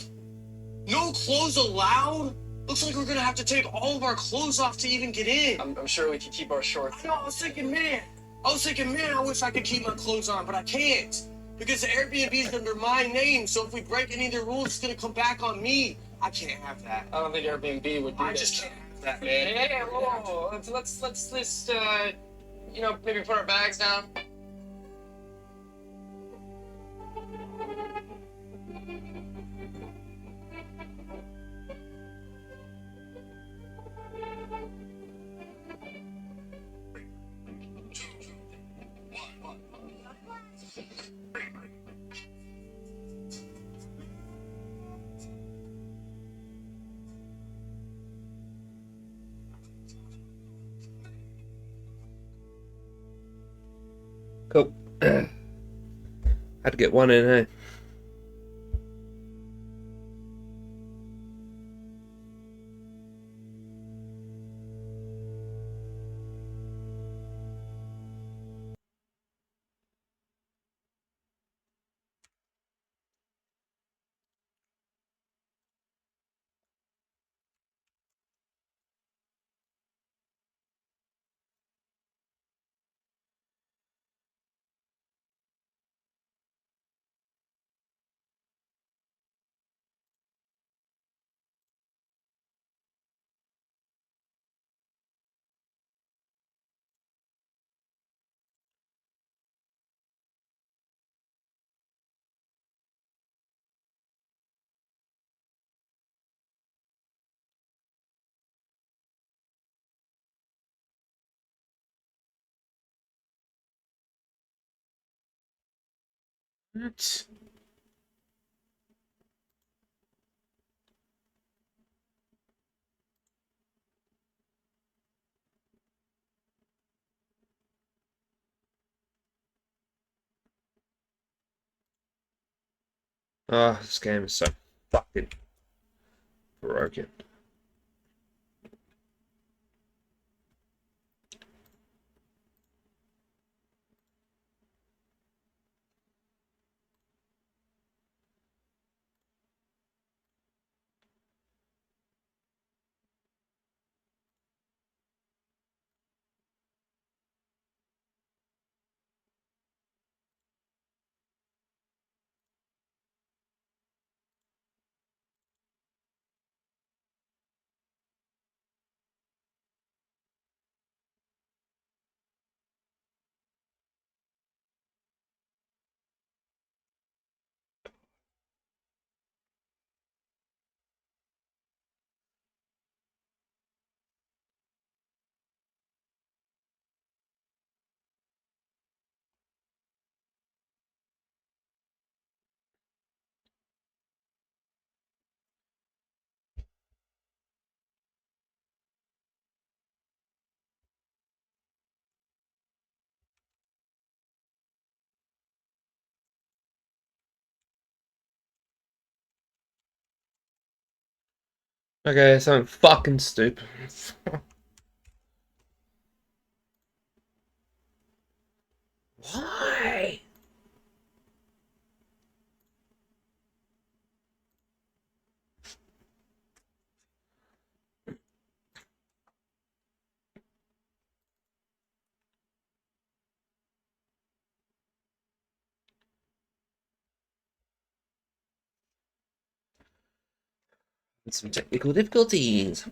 No clothes allowed? Looks like we're gonna have to take all of our clothes off to even get in. I'm sure we can keep our shorts. I know, I was thinking, man, I wish I could keep my clothes on, but I can't. Because the Airbnb is under my name, so if we break any of their rules, it's gonna come back on me. I can't have that. I don't think Airbnb would do that. I just can't have that, man. Hey, whoa. Let's just, maybe put our bags down. Cool. Had to get one in, eh? What? Oh, this game is so fucking broken. Okay, something fucking stupid. Why? Some technical difficulties.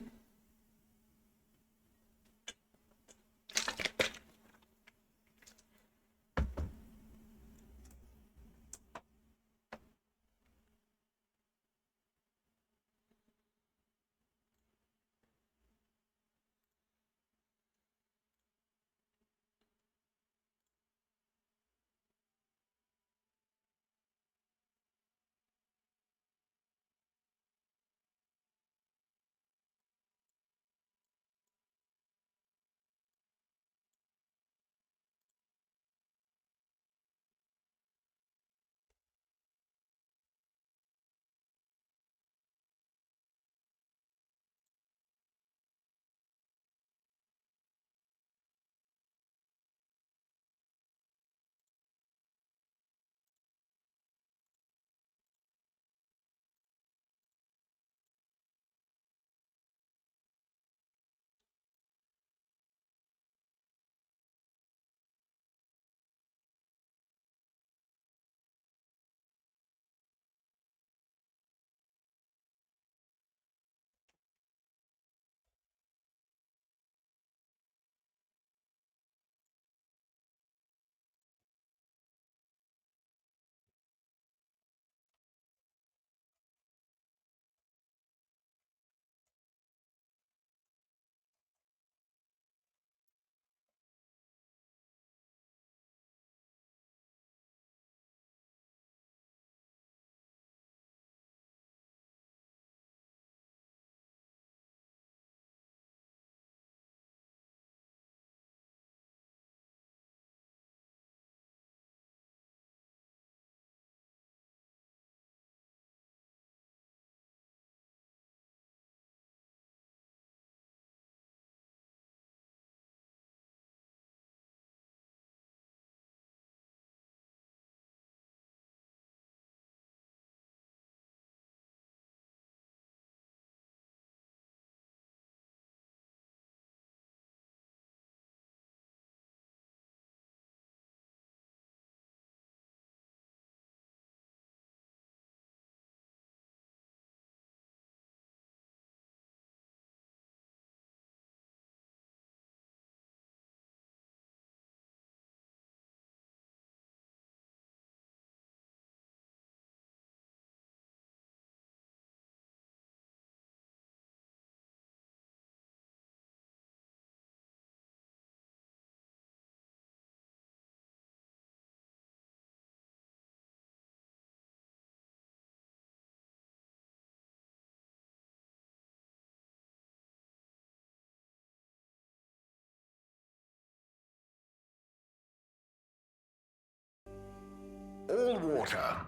All water.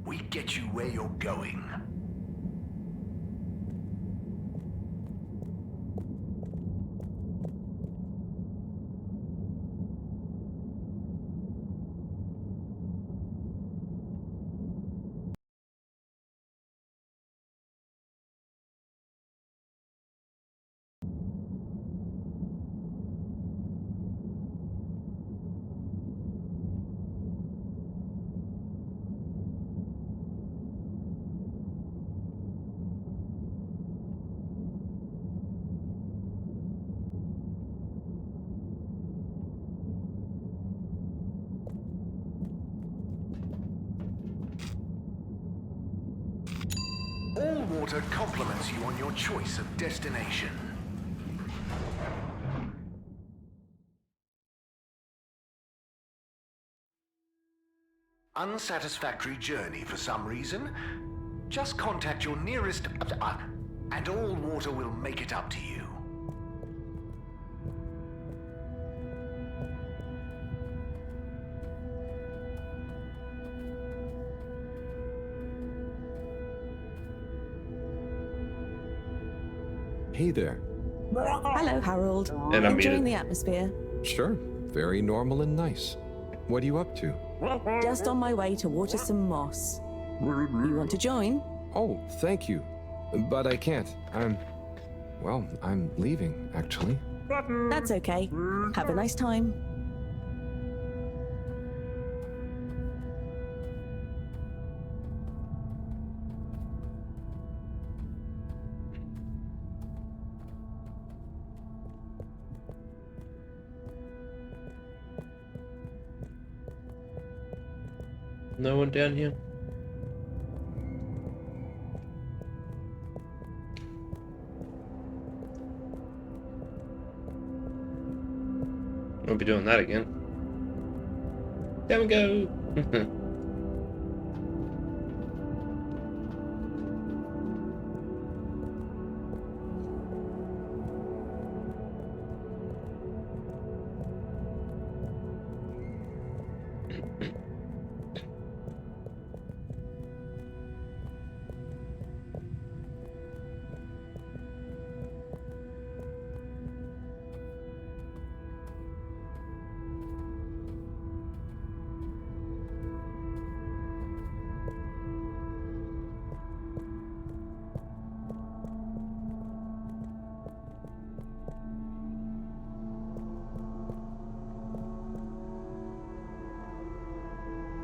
We get you where you're going. All water compliments you on your choice of destination. Unsatisfactory journey for some reason? Just contact your nearest and all water will make it up to you. Hey there. Hello, Harold. And I'm enjoying muted. the atmosphere. Sure, very normal and nice. What are you up to? Just on my way to water some moss. You want to join? Oh, thank you. But I can't. I'm leaving, actually. That's okay. Have a nice time. No one down here? Won't be doing that again. There we go.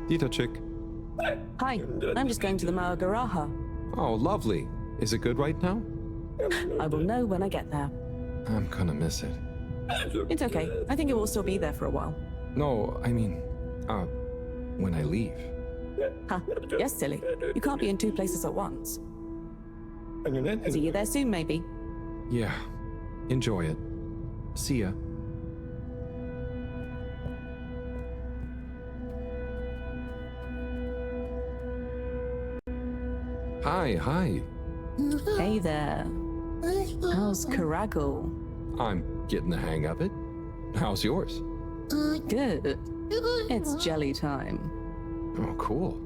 Dita chick. Hi, I'm just going to the Maagaraha. Oh, lovely. Is it good right now? I will know when I get there. I'm gonna miss it. It's okay. I think it will still be there for a while. No, I mean, when I leave. Huh? Yes, silly. You can't be in two places at once. See you there soon, maybe. Yeah. Enjoy it. See ya. Hi. Hey there. How's Karagal? I'm getting the hang of it. How's yours? Good. It's jelly time. Oh, cool.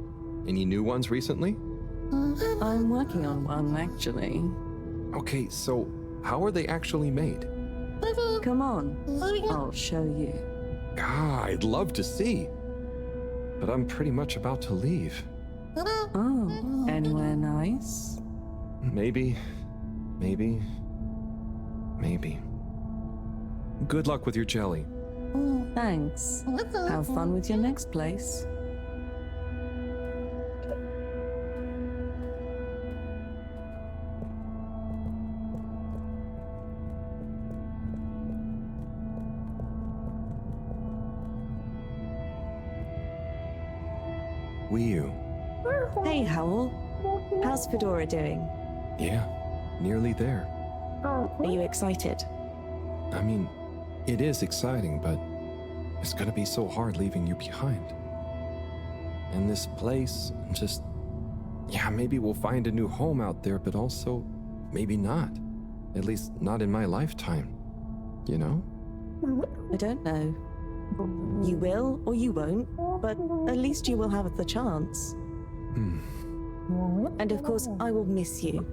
Any new ones recently? I'm working on one, actually. Okay, so how are they actually made? Come on, I'll show you. I'd love to see. But I'm pretty much about to leave. Oh, anywhere nice? Maybe. Good luck with your jelly. Thanks. Have fun with your next place. Wiyu. Hey, Howell. How's Fedora doing? Yeah, nearly there. Are you excited? I mean, it is exciting, but it's gonna be so hard leaving you behind. And this place, maybe we'll find a new home out there, but also maybe not. At least not in my lifetime. You know? I don't know. You will or you won't, but at least you will have the chance. And of course, I will miss you.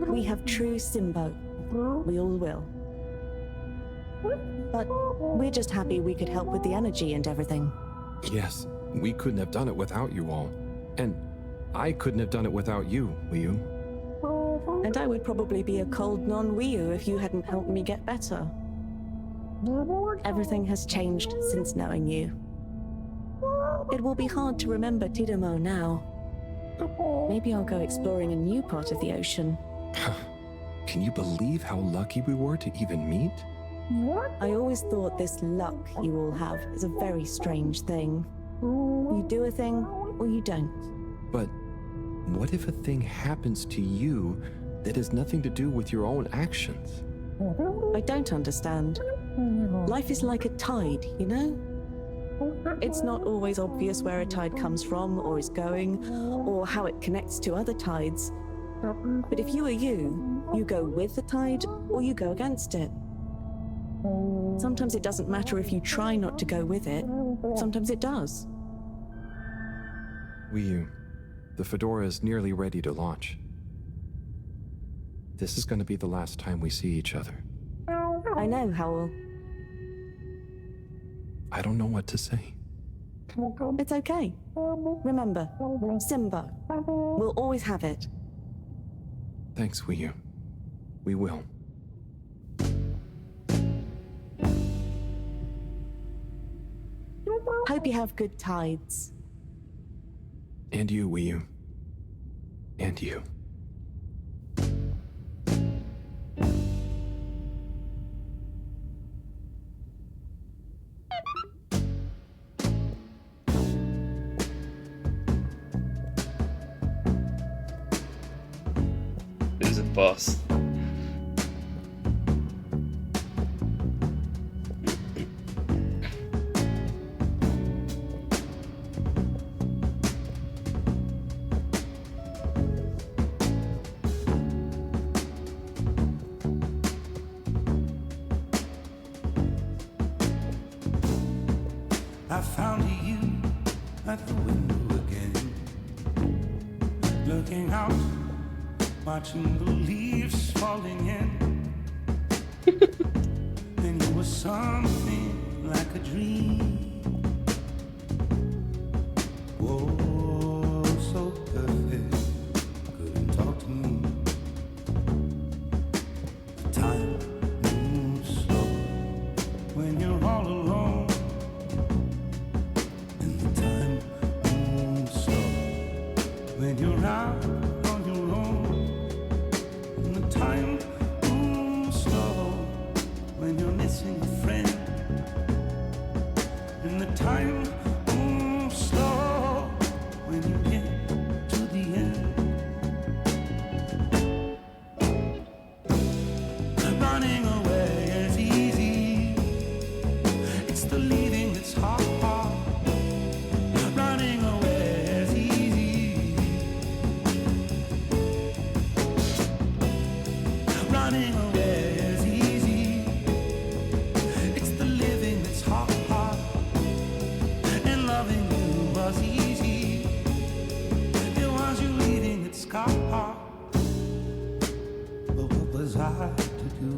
We have true Simbo. We all will. But we're just happy we could help with the energy and everything. Yes, we couldn't have done it without you all. And I couldn't have done it without you, Wiyu. And I would probably be a cold non-Wiyu if you hadn't helped me get better. Everything has changed since knowing you. It will be hard to remember Tidamo now. Maybe I'll go exploring a new part of the ocean. Can you believe how lucky we were to even meet? I always thought this luck you all have is a very strange thing. You do a thing, or you don't. But what if a thing happens to you that has nothing to do with your own actions? I don't understand. Life is like a tide, you know? It's not always obvious where a tide comes from, or is going, or how it connects to other tides. But if you are you go with the tide, or you go against it. Sometimes it doesn't matter if you try not to go with it. Sometimes it does. Wiyu, the Fedora is nearly ready to launch. This is going to be the last time we see each other. I know, Howell. I don't know what to say. It's okay. Remember, Simba. We'll always have it. Thanks, Wiyu. We will. Hope you have good tides. And you, Wiyu. And you. Who's a boss? I found you at the window again, looking out, watching the leaves falling in. And you were something like a dream. Oh, so perfect, couldn't talk to me. Time moves slow when you're all alone. When you're out on your own, and the time moves slow. When you're missing a friend, and the time moves slow. When you get to the end, running away is easy. It's the leaving that's hard. Running away is easy. Running away is easy. It's the living that's hard. And loving you was easy. It was you leaving that's hard. But what was I to do?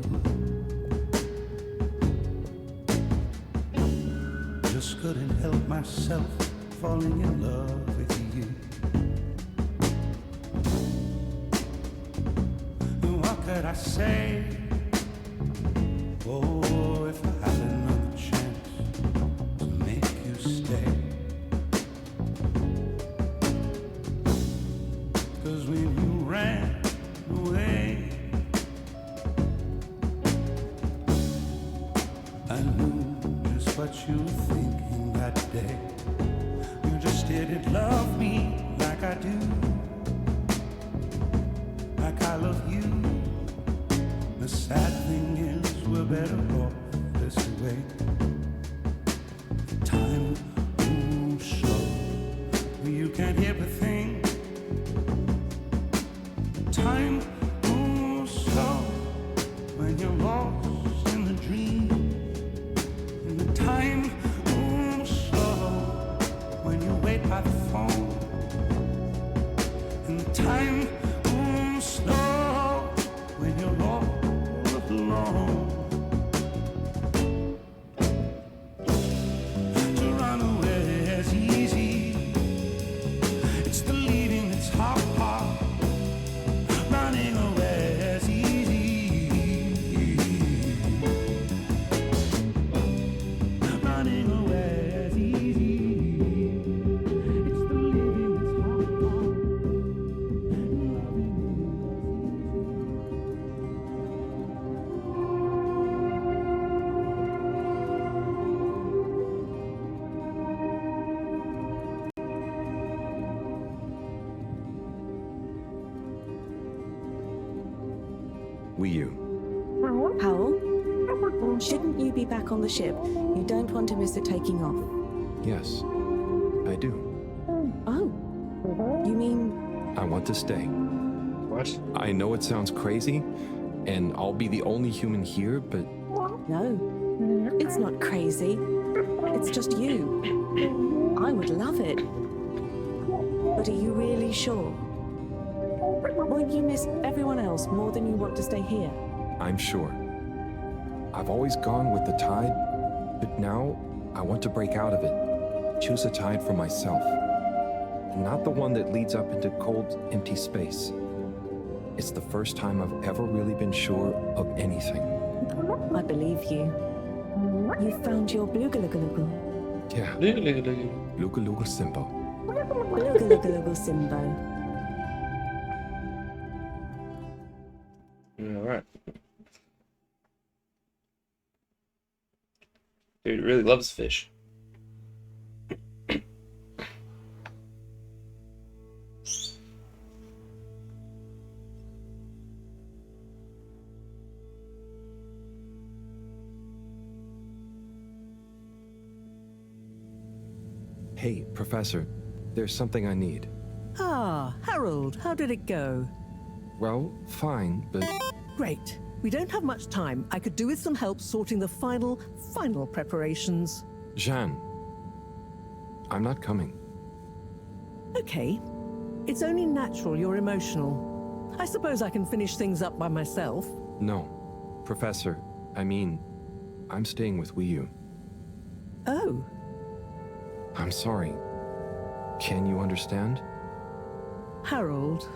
Just couldn't help myself falling in love with you. What could I say? Oh, if I had another chance to make you stay. 'Cause when you ran away, I knew just what you were thinking that day. You just didn't love me like I do, like I love you. The sad thing is we're better off this way. Time moves slow, you can't hear a thing. Time moves slow when you're lost in the dream. And the time moves slow when you wait by the phone. And the time moves slow when you're all alone. To run away is easy. It's the leaving that's hard. Running away is easy. Running away is easy. It's the living that's hard. Wiyu. Howell, shouldn't you be back on the ship? You don't want to miss it taking off. Yes, I do. Oh, you mean... I want to stay. What? I know it sounds crazy, and I'll be the only human here, but... No, it's not crazy. It's just you. I would love it. But are you really sure? Won't you miss everyone else more than you want to stay here? I'm sure. I've always gone with the tide, but now I want to break out of it. Choose a tide for myself. Not the one that leads up into cold, empty space. It's the first time I've ever really been sure of anything. I believe you. You found your Blugalugalugal. Yeah. Lugaluga Simbo. Blugalugalugal Simbo. Alright. Dude really loves fish. Hey, Professor, there's something I need. Ah, Harold, how did it go? Well, fine, but... Great. We don't have much time. I could do with some help sorting the final preparations. Jeanne, I'm not coming. Okay. It's only natural you're emotional. I suppose I can finish things up by myself. No. Professor, I mean, I'm staying with Wiyu. Oh. I'm sorry. Can you understand? Harold,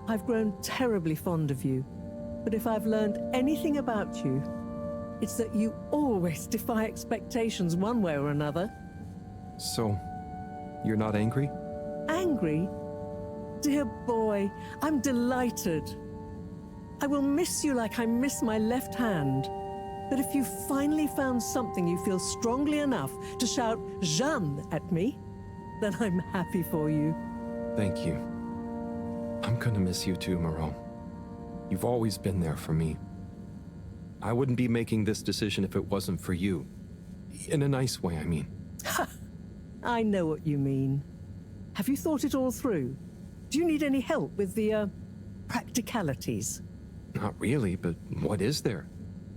I've grown terribly fond of you. But if I've learned anything about you, it's that you always defy expectations one way or another. So, you're not angry? Angry? Dear boy, I'm delighted. I will miss you like I miss my left hand. But if you finally found something you feel strongly enough to shout Jeanne at me, then I'm happy for you. Thank you. I'm gonna miss you too, Moreau. You've always been there for me. I wouldn't be making this decision if it wasn't for you. In a nice way, I mean. I know what you mean. Have you thought it all through? Do you need any help with the, practicalities? Not really, but what is there?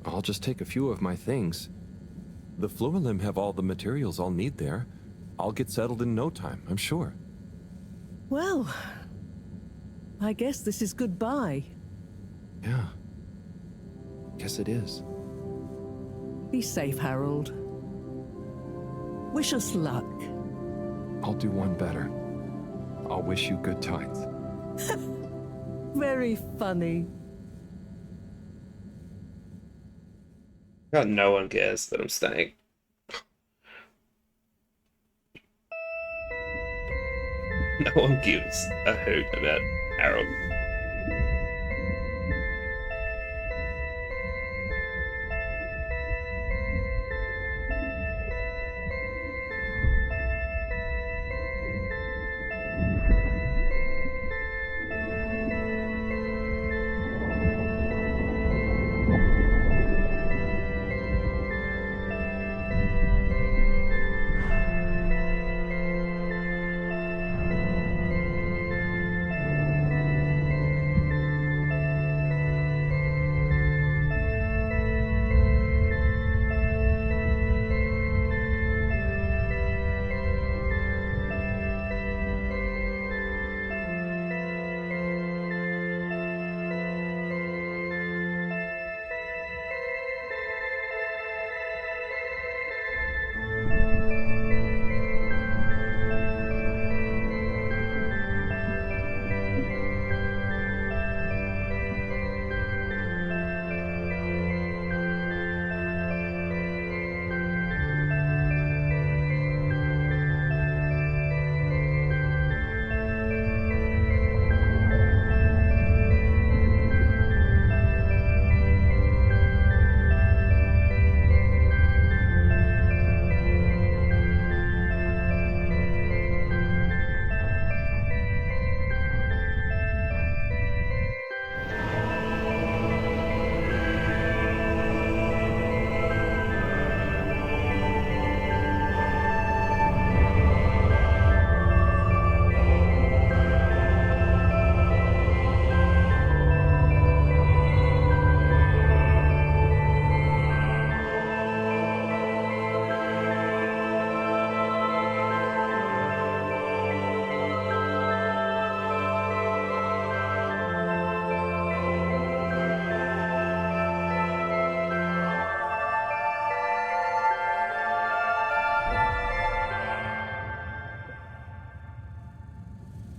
I'll just take a few of my things. The Fluilim have all the materials I'll need there. I'll get settled in no time, I'm sure. Well, I guess this is goodbye. Yeah. Guess it is. Be safe, Harold. Wish us luck. I'll do one better. I'll wish you good times. Very funny. God, no one cares that I'm staying. No one gives a hoot about Harold.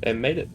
They made it.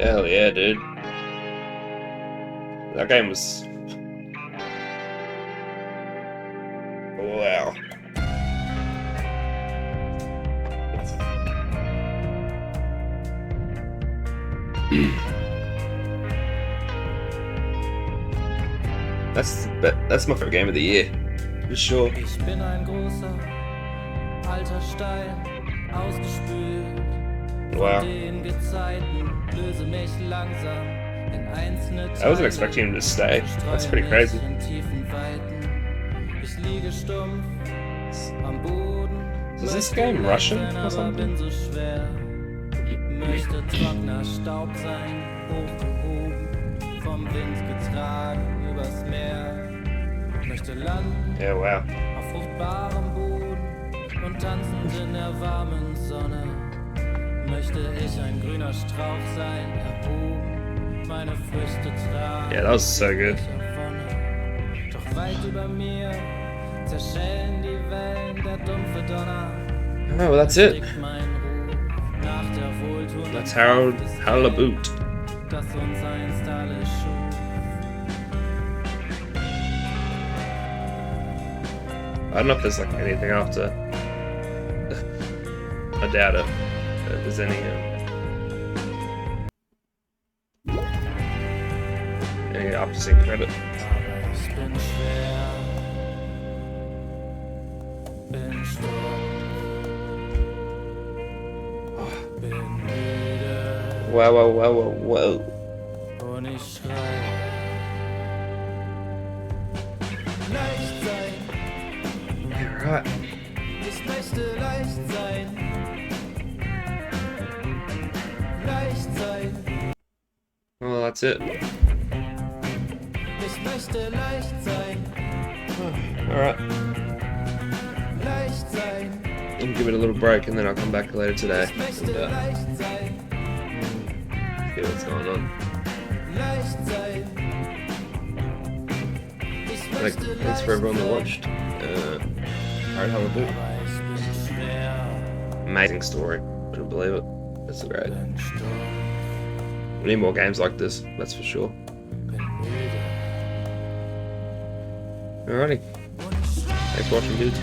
Hell yeah, dude. That game was... Wow. That's my favorite game of the year, for sure. Ich bin ein großer, alter Stein, ausgespült. Wow. Den Gezeiten löse mich langsam in einzelne I wasn't expecting him to stay. That's pretty crazy. Ich liege stumpf am Boden. Is this game Russian or something? So schwer. Möchte trockener Staub sein, hochgehoben, vom Wind getragen übers Meer. Möchte landen auf fruchtbarem Boden und tanzend in der warmen Sonne. Möchte ich ein grüner Strauch sein, erhoben, meine Früchte tragen. Yeah, that was so good. Doch weit über mir zerschellen die Wellen, der dumpfe Donner. Oh, well, that's it. That's Halibut. Das uns einst alle schuf. I don't know if there's like anything after. I doubt it. If there's any after scene credit. Wow, wow, wow, wow, wow. Yeah, right. Ich möchte leicht sein. Leicht sein. Well, that's it. Ich möchte leicht sein. Alright. Leicht sein. I'll give it a little break and then I'll come back later today. And, see what's going on. Thanks for everyone that watched. Halibut. Amazing story. Couldn't believe it. That's great. We need more games like this, that's for sure. Alrighty. Thanks for watching, dudes.